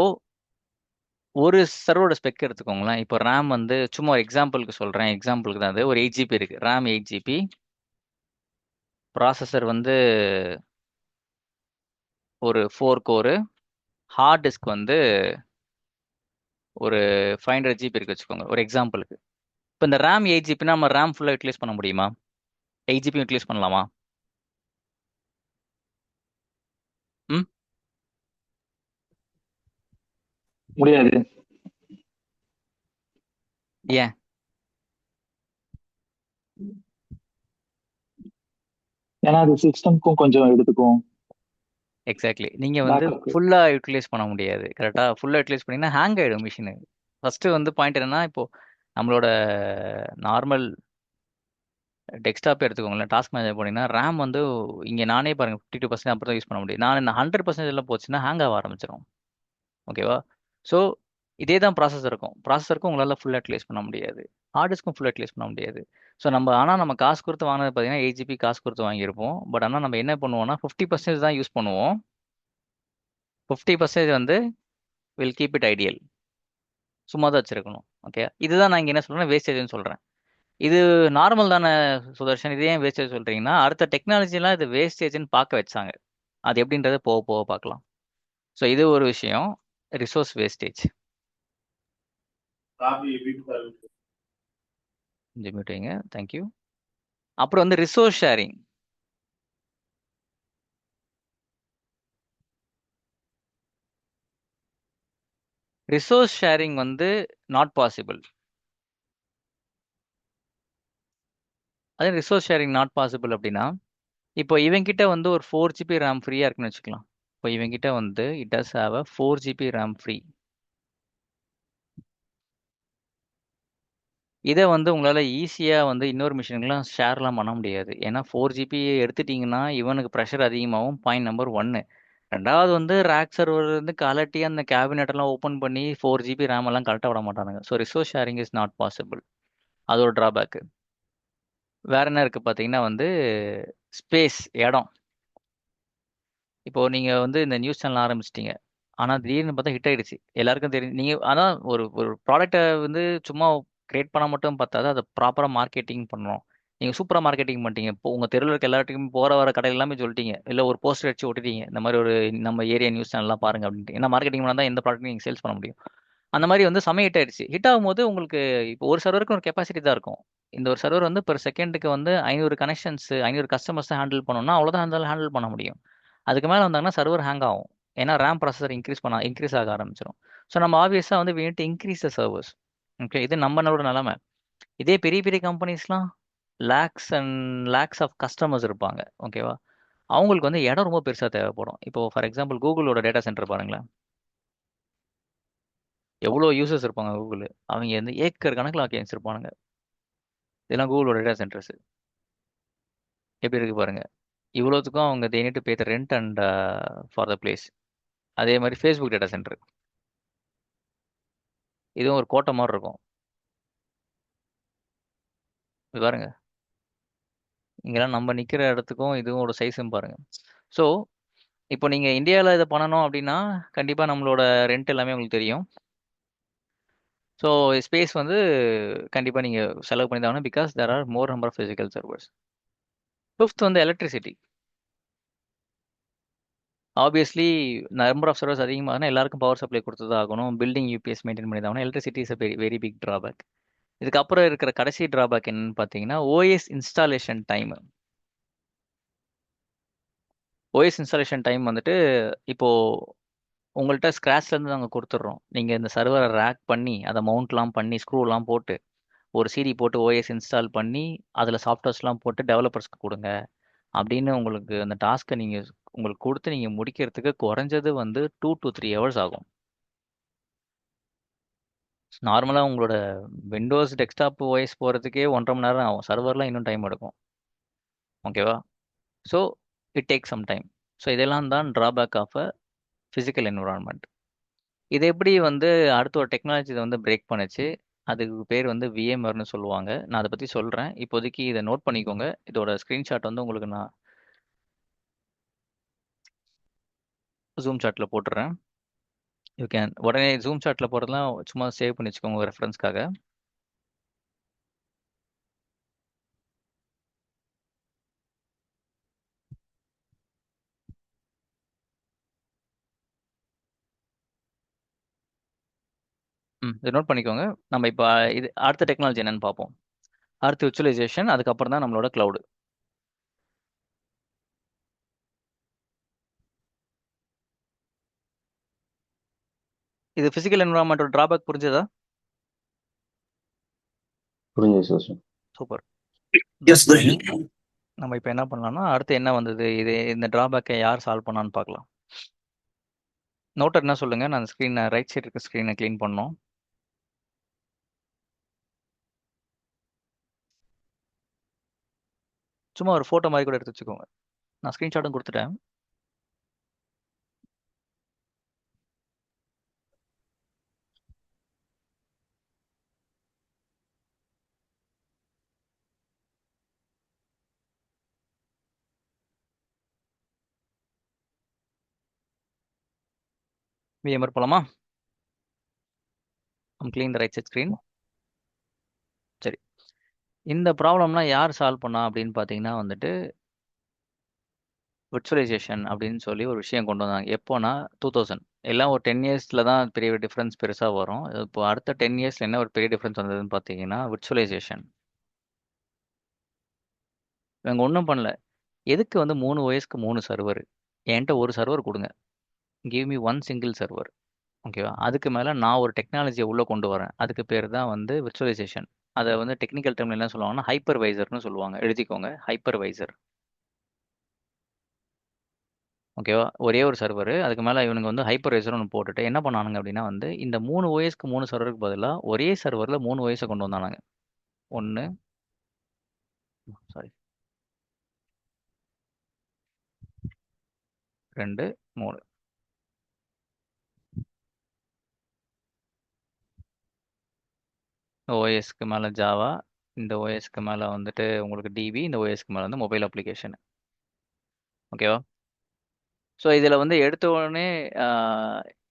ஒரு சர்வரோட ஸ்பெக் எடுத்துக்கோங்களேன். இப்போ ரேம் வந்து சும்மா ஒரு எக்ஸாம்பிளுக்கு சொல்கிறேன், எக்ஸாம்பிளுக்கு தான் அது ஒரு 8 GB இருக்குது, ரேம் 8 GB, ப்ராசஸர் வந்து ஒரு 4 கோரு, ஹார்ட் டிஸ்க் வந்து ஒரு 500 GB இருக்கு வச்சுக்கோங்க ஒரு எக்ஸாம்பிளுக்கு. இப்போ இந்த ரேம் 8 GB நம்ம ரேம் ஃபுல்லாக யூட்டிலைஸ் பண்ண முடியுமா? 8 GB யூட்டிலைஸ் பண்ணலாமா? ம். முடியாது. ஏன்? ஏன்னா அது சிஸ்டம்க்கும் கொஞ்சம் எடுத்துக்கும். எக்ஸாக்ட்லி, நீங்கள் வந்து பேக்கப். ஃபுல்லாக யூட்டிலைஸ் பண்ண முடியாது. கரெக்டாக ஃபுல்லாக யூட்டிலைஸ் பண்ணிங்கன்னா ஹேங் ஆகிடும் மிஷினு. ஃபஸ்ட்டு வந்து பாயிண்ட் என்னன்னா, இப்போ நம்மளோட நார்மல் டெஸ்க்டாப் எடுத்துக்கோங்களேன், டாஸ்க் மேனேஜர் போனீங்கன்னா ரேம் வந்து இங்கே நானே பாருங்க 52% அப்புறம் தான் யூஸ் பண்ண முடியும். நான் இந்த 100% எல்லாம் போச்சுன்னா ஹேங் ஆக ஆரம்பிச்சிடும். ஓகேவா? ஸோ இதே தான் ப்ராசஸருக்கும் உங்களால் ஃபுல்லாக யூட்டிலைஸ் பண்ண முடியாது, ஹார்ட் டிஸ்க்கும் ஃபுல்லாக யூட்டிலைஸ் பண்ண முடியாது. ஸோ நம்ம காசு கொடுத்து வாங்கினது பார்த்தீங்கன்னா 8 GB காசு கொடுத்து வாங்கியிருப்போம். பட் ஆனால் நம்ம என்ன பண்ணுவோம்னா 50% தான் யூஸ் பண்ணுவோம், 50% வந்து வில் கீப் இட் ஐடியல், சும்மா தான் வச்சிருக்கணும். ஓகே, இதுதான் நான் இங்கே என்ன சொல்கிறேன், வேஸ்டேஜ்னு சொல்கிறேன். இது நார்மல் தானே சுதர்ஷன், இது ஏன் வேஸ்டேஜ் சொல்கிறீங்கன்னா அடுத்த டெக்னாலஜிலாம் இது வேஸ்டேஜ்னு பார்க்க வச்சாங்க, அது எப்படின்றத போக போக பார்க்கலாம். ஸோ இது ஒரு விஷயம், ரிசோர்ஸ் வேஸ்டேஜ். கொஞ்சம் மியூட் வைங்க, தேங்க்யூ. அப்புறம் வந்து ரிசோர்ஸ் ஷேரிங். ரிசோர்ஸ் ஷேரிங் வந்து நாட் பாசிபிள். அதே ரிசோர்ஸ் ஷேரிங் நாட் பாசிபிள் அப்படின்னா, இப்போ இவங்கிட்ட வந்து ஒரு 4 GB ரேம் ஃப்ரீயாக இருக்குன்னு வச்சுக்கலாம். இப்போ இவங்கிட்ட வந்து it does have a 4 GB RAM free. இதை வந்து உங்களால் ஈஸியாக வந்து இன்னொரு மிஷினுக்குலாம் ஷேர்லாம் பண்ண முடியாது. ஏன்னா 4 GB எடுத்துட்டிங்கன்னா இவனுக்கு ப்ரெஷர் அதிகமாகும், பாயிண்ட் நம்பர் 1. ரெண்டாவது வந்து ரேக் சர்வர் வந்து கலட்டி அந்த கேபினெட் எல்லாம் ஓப்பன் பண்ணி 4 GB ரேம் எல்லாம் கழட்ட விட மாட்டானுங்க. So resource sharing is not possible. அது ஒரு ட்ராபேக்கு. வேற என்ன இருக்குது பார்த்தீங்கன்னா வந்து ஸ்பேஸ், இடம். இப்போ நீங்கள் வந்து இந்த நியூஸ் சேனல் ஆரம்பிச்சிட்டீங்க, ஆனால் திடீர்னு பார்த்தா ஹிட் ஆயிடுச்சு, எல்லாருக்கும் தெரியும். நீங்கள் ஆனால் ஒரு ஒரு ப்ராடக்ட்டை வந்து சும்மா கிரியேட் பண்ண மட்டும் பார்த்தாது, அதை ப்ராப்பராக மார்க்கெட்டிங் பண்ணணும். நீங்கள் சூப்பராக மார்க்கெட்டிங் பண்ணிட்டீங்க, இப்போ உங்கள் தெருவில் இருக்க எல்லாத்துக்கும் போகிற வர கடையில் எல்லாமே சொல்லிட்டீங்க, இல்லை ஒரு போஸ்டர் அடிச்சு ஒட்டிட்டீங்க, இந்த மாதிரி ஒரு நம்ம ஏரியா நியூஸ் சேனல்லாம் பாருங்க அப்படின்ட்டு. ஏன்னா மார்க்கெட்டிங் பண்ணால் தான் எந்த ப்ராடக்ட்டும் நீங்கள் சேல்ஸ் பண்ண முடியும். அந்த மாதிரி வந்து செம ஹிட் ஆயிடுச்சு. ஹிட் ஆகும்போது உங்களுக்கு இப்போ ஒரு சர்வருக்கு ஒரு கெப்பாசிட்டி தான் இருக்கும். இந்த ஒரு சர்வர் வந்து பெர் செகண்டுக்கு வந்து 500 கனெக்ஷன்ஸ் 500 கஸ்டமர்ஸ் தான் ஹேண்டில் பண்ணணும்னா அவ்வளோதான் ஹேண்டில் பண்ண முடியும். அதுக்கு மேலே வந்தாங்கன்னா சர்வர் ஹேங் ஆகும். ஏன்னா ரேம் ப்ராசஸர் இன்க்ரீஸ் ஆக ஆரம்பிச்சிடும். ஸோ நம்ம ஆப்வியஸாக வந்து we need to increase the servers. Okay, இது நம்மளோட நிலைமை. இதே பெரிய பெரிய கம்பெனிஸ்லாம் lakhs and lakhs of customers இருப்பாங்க. ஓகேவா? அவங்களுக்கு வந்து இடம் ரொம்ப பெருசாக தேவைப்படும். இப்போ ஃபார் எக்ஸாம்பிள் கூகுளோட டேட்டா சென்டர் பாருங்களேன், எவ்வளோ யூசர்ஸ் இருப்பாங்க கூகுள், அவங்க வந்து ஏக்கர் கணக்கில் ஆக்கி வச்சிருப்பானுங்க. இதெல்லாம் கூகுளோட டேட்டா சென்டர்ஸ் எப்படி இருக்கு பாருங்க. இவ்வளோத்துக்கும் அவங்க they need to pay the rent and for the place. அதே மாதிரி ஃபேஸ்புக் டேட்டா சென்டர் இதுவும் ஒரு கோட்டை மாதிரி இருக்கும். இது பாருங்க, இங்கெல்லாம் நம்ம நிக்கிற இடத்துக்கும் இதுவும் ஒரு சைஸும் பாருங்க. ஸோ இப்போ நீங்க இந்தியாவில் இதை பண்ணணும் அப்படின்னா கண்டிப்பா நம்மளோட ரெண்ட் எல்லாமே உங்களுக்கு தெரியும். ஸோ ஸ்பேஸ் வந்து கண்டிப்பா நீங்க செலவு பண்ணி தான் ஆகணும், because there are more number of physical servers. Fifth வந்து electricity. Obviously number of servers அதிகமாகனா எல்லாருக்கும் பவர் சப்ளை கொடுத்து தான் ஆகணும், பில்டிங் யூபிஎஸ் மெயின்டைன் பண்ணி தான் ஆகணும். Electricity is very very big drawback. இதுக்கப்புறம் இருக்கிற கடைசி ட்ராபேக் என்னன்னு பார்த்தீங்கன்னா OS installation time. OS installation time வந்துட்டு இப்போ உங்கள்கிட்ட ஸ்க்ராட்ச்லேருந்து நாங்கள் கொடுத்துட்றோம். நீங்கள் இந்த சர்வரை ரேக் பண்ணி அதை மவுண்ட்லாம் பண்ணி ஸ்க்ரூலாம் போட்டு ஒரு சிடி போட்டு ஓஎஸ் இன்ஸ்டால் பண்ணி அதில் சாஃப்ட்வேர்ஸ்லாம் போட்டு டெவலப்பர்ஸ்க்கு கொடுங்க அப்படின்னு உங்களுக்கு அந்த டாஸ்க்கை நீங்கள் உங்களுக்கு கொடுத்து நீங்கள் முடிக்கிறதுக்கு குறைஞ்சது வந்து 2 to 3 hours ஆகும். நார்மலாக உங்களோட விண்டோஸ் டெஸ்க்டாப் ஓஎஸ் போகிறதுக்கே 1.5 மணி நேரம் ஆகும், சர்வர்லாம் இன்னும் டைம் எடுக்கும். ஓகேவா? So it take some time. So இதெல்லாம் தான் drawback of a physical environment. இது எப்படி வந்து அடுத்த ஒரு டெக்னாலஜி இதை வந்து பிரேக் பண்ணுச்சு, அதுக்கு பேர் வந்து விஎம்ஆர்னு சொல்லுவாங்க. நான் அதை பற்றி சொல்கிறேன், இப்போதைக்கு இதை நோட் பண்ணிக்கோங்க. இதோட ஸ்க்ரீன்ஷாட் வந்து உங்களுக்கு நான் ஜூம் சாட்டில் போட்டுறேன். யூ கேன் உடனே ஜூம் சாட்டில் போகிறதுலாம் சும்மா சேவ் பண்ணி வச்சுக்கோங்க உங்கள் ரெஃபரன்ஸ்க்காக. இதை நோட் பண்ணிக்கோங்க. நம்ம இப்போ இது அடுத்த டெக்னாலஜி என்னன்னு பார்ப்போம். அடுத்து விர்ச்சுவலைசேஷன், அதுக்கப்புறம் தான் நம்மளோட க்ளவுடு. இது ஃபிசிக்கல் என்விரான்மெண்ட்டோட ட்ராபேக் புரிஞ்சதா? புரிஞ்சுது சார். சூப்பர். எஸ் நம்ம இப்போ என்ன பண்ணலாம்னா அடுத்து என்ன வந்தது, இது இந்த ட்ராபேக்கை யார் சால்வ் பண்ணான்னு பார்க்கலாம். நோட்டர் என்ன சொல்லுங்க, நான் ஸ்க்ரீனை ரைட் சைடு இருக்க ஸ்க்ரீனை க்ளீன் பண்ணோம். சும்மா ஒரு ஃபோட்டோ மாதிரி கூட எடுத்து வச்சுக்கோங்க. நான் ஸ்க்ரீன்ஷாட்டும் கொடுத்துட்டேன். விஎம்ஆர் போலாமா? Clean the right side screen. சரி, இந்த ப்ராப்ளம்லாம் யார் சால்வ் பண்ணா அப்படின்னு பார்த்தீங்கன்னா வந்துட்டு விர்ச்சுவலைசேஷன் அப்படின்னு சொல்லி ஒரு விஷயம் கொண்டு வந்தாங்க. எப்போனா 2000 எல்லாம் ஒரு 10 இயர்ஸில் தான் பெரிய டிஃப்ரென்ஸ் பெருசாக வரும். இப்போ அடுத்த 10 இயர்ஸில் என்ன ஒரு பெரிய டிஃப்ரென்ஸ் வந்ததுன்னு பார்த்தீங்கன்னா விர்ச்சுவலைசேஷன். இவங்க ஒன்றும் பண்ணல. எதுக்கு வந்து 3 OSக்கு 3 சர்வர்? என்கிட்ட ஒரு சர்வர் கொடுங்க, give me one single server. ஓகேவா? அதுக்கு மேலே நான் ஒரு டெக்னாலஜியை உள்ளே கொண்டு வரேன், அதுக்கு பேர் தான் வந்து விர்ச்சுவலைசேஷன். அதை வந்து டெக்னிக்கல் டேர்மில் என்ன சொல்லுவாங்கன்னா ஹைப்பர்வைசர்னு சொல்லுவாங்க. எழுதிக்கோங்க, ஹைப்பர்வைசர். ஓகேவா? ஒரே ஒரு சர்வர், அதுக்கு மேலே இவனுங்க வந்து ஹைப்பர்வைசர் ஒன்று போட்டுட்டு என்ன பண்ணானுங்க அப்படின்னா வந்து இந்த 3 OSக்கு 3 சர்வருக்கு பதிலாக ஒரே சர்வரில் 3 OSை கொண்டு வந்தானுங்க. 1 சாரி 2 3. ஓஎஸ்க்கு மேலே ஜாவா, இந்த ஓஎஸ்க்கு மேலே வந்துட்டு உங்களுக்கு டிபி, இந்த ஓஎஸ்க்கு மேலே வந்து மொபைல் அப்ளிகேஷன். ஓகேவா? ஸோ இதில் வந்து எடுத்த உடனே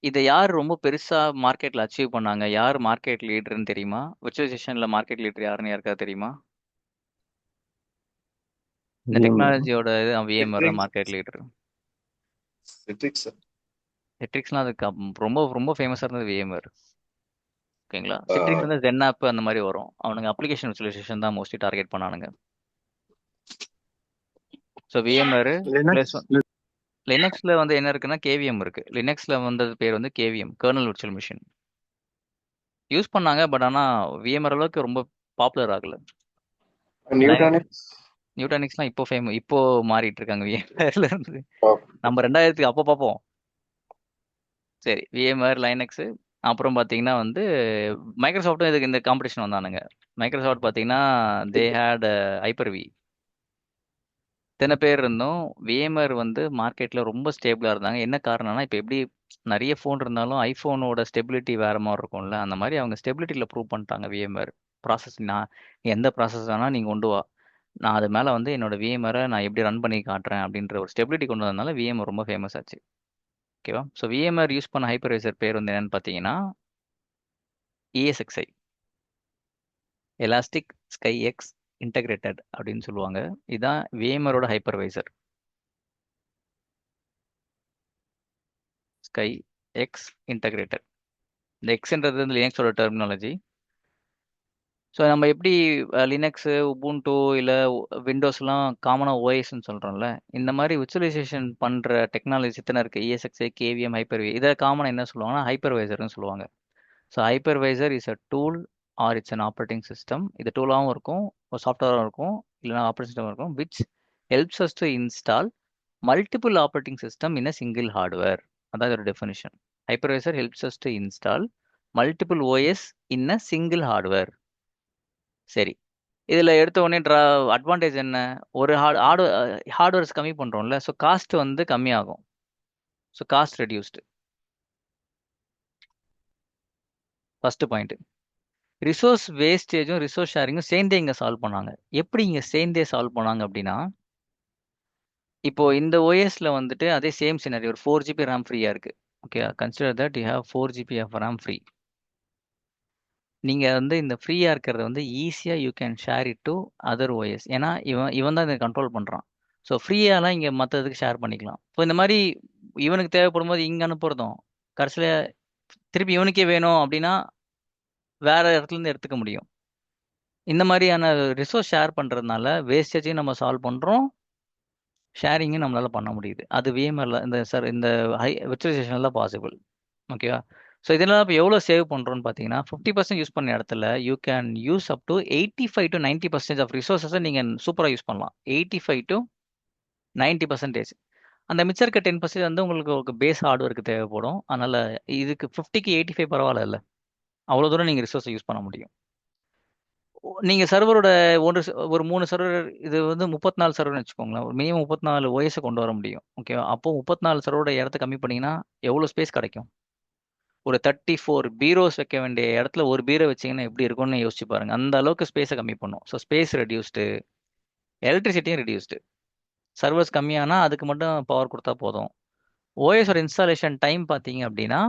இதை யார் ரொம்ப பெருசாக மார்க்கெட்டில் அச்சீவ் பண்ணாங்க, யார் மார்க்கெட் லீடர்னு தெரியுமா? விர்ச்சுவலைசேஷனில் மார்க்கெட் லீடர் யாருன்னு யாருக்காவது தெரியுமா? இந்த VMware. டெக்னாலஜியோட இது விஎம்ஆர் மார்க்கெட் லீடர். சிட்ரிக்ஸ்லாம் அதுக்கு ரொம்ப ரொம்ப ஃபேமஸாக இருந்தது விஎம்ஆர். ஓகேங்களா? சிட்ரிக்ஸ் வந்து ஜென் ஆப் அந்த மாதிரி வரும். அவனுங்க அப்ளிகேஷன் விர்ச்சுவலைசேஷன் தான் மோஸ்ட்லி டார்கெட் பண்ணானுங்க. ஸோ விஎம்ஆர் ப்ளஸ் லினக்ஸில் வந்து என்ன இருக்குன்னா கேவிஎம் இருக்கு. லினக்ஸில் வந்தது பேர் வந்து KVM, kernel virtual machine use பண்ணாங்க. பட் ஆனால் விஎம்ஆர் அளவுக்கு ரொம்ப பாப்புலர் ஆகல. நியூட்டானிக்ஸ்லாம் இப்போ மாறிட்டு இருக்காங்க விஎம்ஆர்ல இருந்து. நம்ம 2000 அப்போ பார்ப்போம். சரி, விஎம்ஆர் லைனக்ஸு. அப்புறம் பார்த்தீங்கன்னா வந்து மைக்ரோசாஃப்ட்டும் இதுக்கு இந்த காம்படிஷன் வந்தானுங்க. மைக்ரோசாஃப்ட் பார்த்தீங்கன்னா தே ஹேட் ஹைப்பர்வி. இத்தனை பேர் இருந்தும் விஎம்ஆர் வந்து மார்க்கெட்டில் ரொம்ப ஸ்டேபிளாக இருந்தாங்க. என்ன காரணம்னா இப்போ எப்படி நிறைய ஃபோன் இருந்தாலும் ஐஃபோனோட ஸ்டெபிலிட்டி வேற மாதிரி இருக்கும்ல, அந்த மாதிரி அவங்க ஸ்டெபிலிட்டியில் ப்ரூவ் பண்ணிட்டாங்க விஎம்ஆர் ப்ராசஸ். நான் எந்த ப்ராசஸ் வேணால் நீங்கள் கொண்டு வா, நான் அது மேலே வந்து என்னோட விஎம்ஆரை நான் எப்படி ரன் பண்ணி காட்டுறேன் அப்படின்ற ஒரு ஸ்டெபிலிட்டி கொண்டு வந்ததுனால விஎம்ஆர் ரொம்ப ஃபேமஸ் ஆச்சு. ஓகேவா? ஸோ விஎம்ஆர் யூஸ் பண்ண ஹைப்பர்வைசர் பேர் வந்து என்னன்னு பார்த்தீங்கன்னா ESXi, elastic sky X integrated அப்படின்னு சொல்லுவாங்க. இதுதான் விஎம்ஆரோட ஹைப்பர்வைசர், ஸ்கை எக்ஸ் இன்டகிரேட்டட். இந்த எக்ஸ்ன்றது வந்து லினக்ஸோட டெர்மினாலஜி. ஸோ நம்ம எப்படி லினக்ஸு, உபுண்டு இல்லை விண்டோஸ்லாம் காமனாக ஓஎஸ்ன்னு சொல்கிறோம்ல, இந்த மாதிரி விர்ச்சுவலைசேஷன் பண்ணுற டெக்னாலஜி எத்தனை இருக்குது, ESXi, KVM, ஹைப்பர்வே, இதை காமனாக என்ன சொல்லுவாங்கன்னா ஹைப்பர்வைசர்னு சொல்லுவாங்க. So hypervisor is a tool R it's an operating system. இது டூலாகவும் இருக்கும், ஒரு சாஃப்ட்வேராகவும் இருக்கும், இல்லைனா ஆப்ரேட்டிங் சிஸ்டம் இருக்கும், which helps us to install multiple operating system in a single hardware. அதான் இதோட definition. Hypervisor helps us to install multiple OS in a single hardware. சரி, இதில் எடுத்த உடனே அட்வான்டேஜ் என்ன? ஒரு ஹார்ட்வேர்ஸ் கம்மி பண்ணுறோம்ல, ஸோ காஸ்ட் வந்து கம்மியாகும். So cost reduced. First point. Resource வேஸ்டேஜும் ரிசோர்ஸ் ஷேரிங்கும் சேர்ந்தே இங்கே சால்வ் பண்ணாங்க. எப்படி இங்கே சேர்ந்தே சால்வ் பண்ணாங்க அப்படின்னா, இப்போ இந்த OSல வந்துட்டு அதே சேம் சினரி, ஒரு 4 GB RAM ஃப்ரீயாக இருக்குது. Okay, consider that you have 4 GB of RAM free. நீங்கள் வந்து இந்த ஃப்ரீயாக இருக்கிறத வந்து ஈஸியாக you can share it to other OS. ஏன்னா இவன் தான் இதை கண்ட்ரோல் பண்ணுறான். ஸோ ஃப்ரீயாலாம் இங்கே மற்றதுக்கு ஷேர் பண்ணிக்கலாம். ஸோ இந்த மாதிரி இவனுக்கு தேவைப்படும் போது இங்கே அனுப்புறதும், கடைசியில் திருப்பி இவனுக்கே வேணும் அப்படின்னா வேற இடத்துலேருந்து எடுத்துக்க முடியும். இந்த மாதிரியான ரிசோர்ஸ் ஷேர் பண்ணுறதுனால வேஸ்டேஜையும் நம்ம சால்வ் பண்ணுறோம், ஷேரிங்கும் நம்மளால் பண்ண முடியுது. அது விஎம்ஆரில் இந்த விர்ச்சுவலைசேஷனில் தான் பாசிபிள். ஓகேவா? ஸோ இதெல்லாம் இப்போ எவ்வளோ சேவ் பண்ணுறோன்னு பார்த்தீங்கன்னா, 50% யூஸ் பண்ண இடத்துல you can use up to 85 to 90% of ரிசோர்ஸஸை நீங்கள் சூப்பராக யூஸ் பண்ணலாம். 85 to 90%. அந்த மிச்சம் இருக்க 10% வந்து உங்களுக்கு பேஸ் ஹார்ட்வேருக்கு தேவைப்படும். அதனால் இதுக்கு 50க்கு 85 பரவாயில்ல இல்லை, அவ்வளோ தூரம் நீங்கள் ரிசோர்ஸை யூஸ் பண்ண முடியும். நீங்கள் சர்வரோட ஒரு 3 சர்வர், இது வந்து 34 சர்வர்னு வச்சுக்கோங்களேன். ஒரு மினிமம் 34 OS கொண்டு வர முடியும். ஓகேவா? அப்போ 34 சர்வரோட இடத்த கம்மி பண்ணிங்கன்னா எவ்வளோ ஸ்பேஸ் கிடைக்கும்? ஒரு 34 பீரோஸ் வைக்க வேண்டிய இடத்துல ஒரு பீரோ வச்சிங்கன்னா எப்படி இருக்கும்னு யோசிச்சு பாருங்க. அந்த அளவுக்கு ஸ்பேஸை கம்மி பண்ணும். ஸோ ஸ்பேஸ் ரெடியூஸ்டு, எலக்ட்ரிசிட்டியும் ரெடியூஸ்டு. சர்வர்ஸ் கம்மியானா அதுக்கு மட்டும் பவர் கொடுத்தா போதும். ஓஎஸோட இன்ஸ்டாலேஷன் டைம் பார்த்தீங்க அப்படின்னா,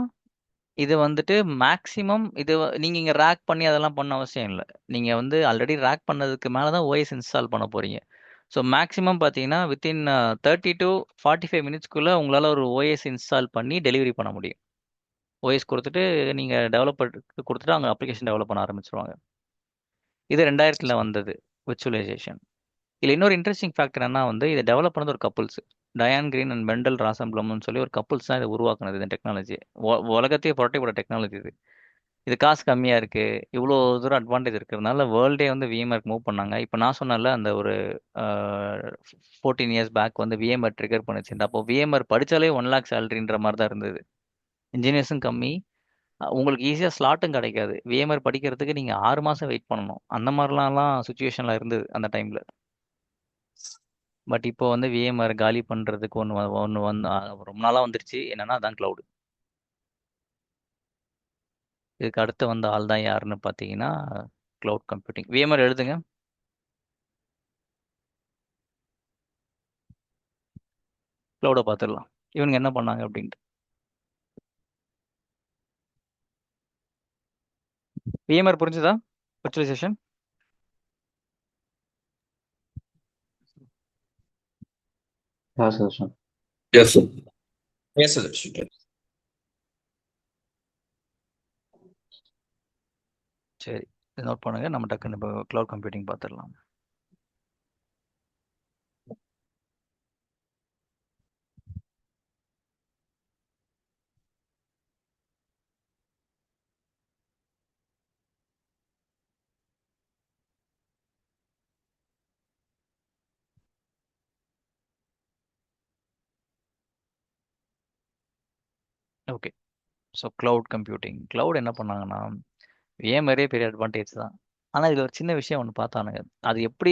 இது வந்துட்டு மேக்ஸிமம் இது நீங்கள் இங்கே ரேக் பண்ணி அதெல்லாம் பண்ண அவசியம் இல்லை. நீங்கள் வந்து ஆல்ரெடி ரேக் பண்ணதுக்கு மேலே தான் ஓஎஸ் இன்ஸ்டால் பண்ண போகிறீங்க. ஸோ மேக்ஸிமம் பார்த்தீங்கன்னா வித்தின் 30 to 45 மினிட்ஸ்க்குள்ளே உங்களால் ஒரு ஓஎஸ் இன்ஸ்டால் பண்ணி டெலிவரி பண்ண முடியும். ஓஎஸ் கொடுத்துட்டு நீங்கள் டெவலப்பருக்கு கொடுத்துட்டு அவங்க அப்ளிகேஷன் டெவலப் பண்ண ஆரம்பிச்சிருவாங்க. இது 2000 வந்தது விர்ச்சுவலைசேஷன். இதில் இன்னொரு இன்ட்ரெஸ்டிங் ஃபேக்டர் என்ன வந்து, இதை டெவலப் பண்ணது ஒரு கப்புள்ஸ், டயான் கிரீன் அண்ட் மெண்டல் ராசம்பிளம்னு சொல்லி ஒரு கப்புள்ஸ் தான் இதை உருவாக்குனது. இந்த டெக்னாலஜி உலகத்தையே புரட்டி போட டெக்னாலஜி இது. இது காசு கம்மியாக இருக்குது, இவ்வளோ தூரம் அட்வான்டேஜ் இருக்கிறதுனால வேர்ல்டே வந்து விஎம்ஆருக்கு மூவ் பண்ணாங்க. இப்போ நான் சொன்னல அந்த ஒரு 14 years பேக் வந்து விஎம்ஆர் ட்ரிகர் பண்ணுச்சு. அப்போ விஎம்ஆர் படித்தாலே 1 lakh சேலரின்ற மாதிரி தான் இருந்தது. இன்ஜினியர்ஸும் கம்மி, உங்களுக்கு ஈஸியாக ஸ்லாட்டும் கிடைக்காது. விஎம்ஆர் படிக்கிறதுக்கு நீங்கள் 6 மாதம் வெயிட் பண்ணணும். அந்த மாதிரிலாம் சுச்சுவேஷனில் இருந்தது அந்த டைமில். பட் இப்போ வந்து விஎம்ஆர் காலி பண்ணுறதுக்கு ஒன்று வந்து ரொம்ப நாளாக வந்துருச்சு. என்னன்னா அதான் க்ளவுடு. இதுக்கு அடுத்து வந்த ஆள் தான் யாருன்னு பார்த்தீங்கன்னா க்ளவுட் கம்ப்யூட்டிங். விஎம்ஆர் எழுதுங்க. க்ளவுடை பார்த்துடலாம் இவனுங்க என்ன பண்ணாங்க அப்படின்ட்டு. விஎம்ஆர் புரிஞ்சுதா? Virtualisation Yeah, sir. Yes, sir. Yes, sir. சரி, நோட் பண்ணுங்க. நம்ம டக்குன்னு இப்போ க்ளவுட் கம்ப்யூட்டிங் பார்த்துடலாம். Okay, so cloud computing. Cloud என்ன பண்ணாங்கன்னா விஎம்ஆரே பெரிய அட்வான்டேஜ் தான். ஆனால் இதில் ஒரு சின்ன விஷயம் ஒன்று பார்த்தானுங்க. அது எப்படி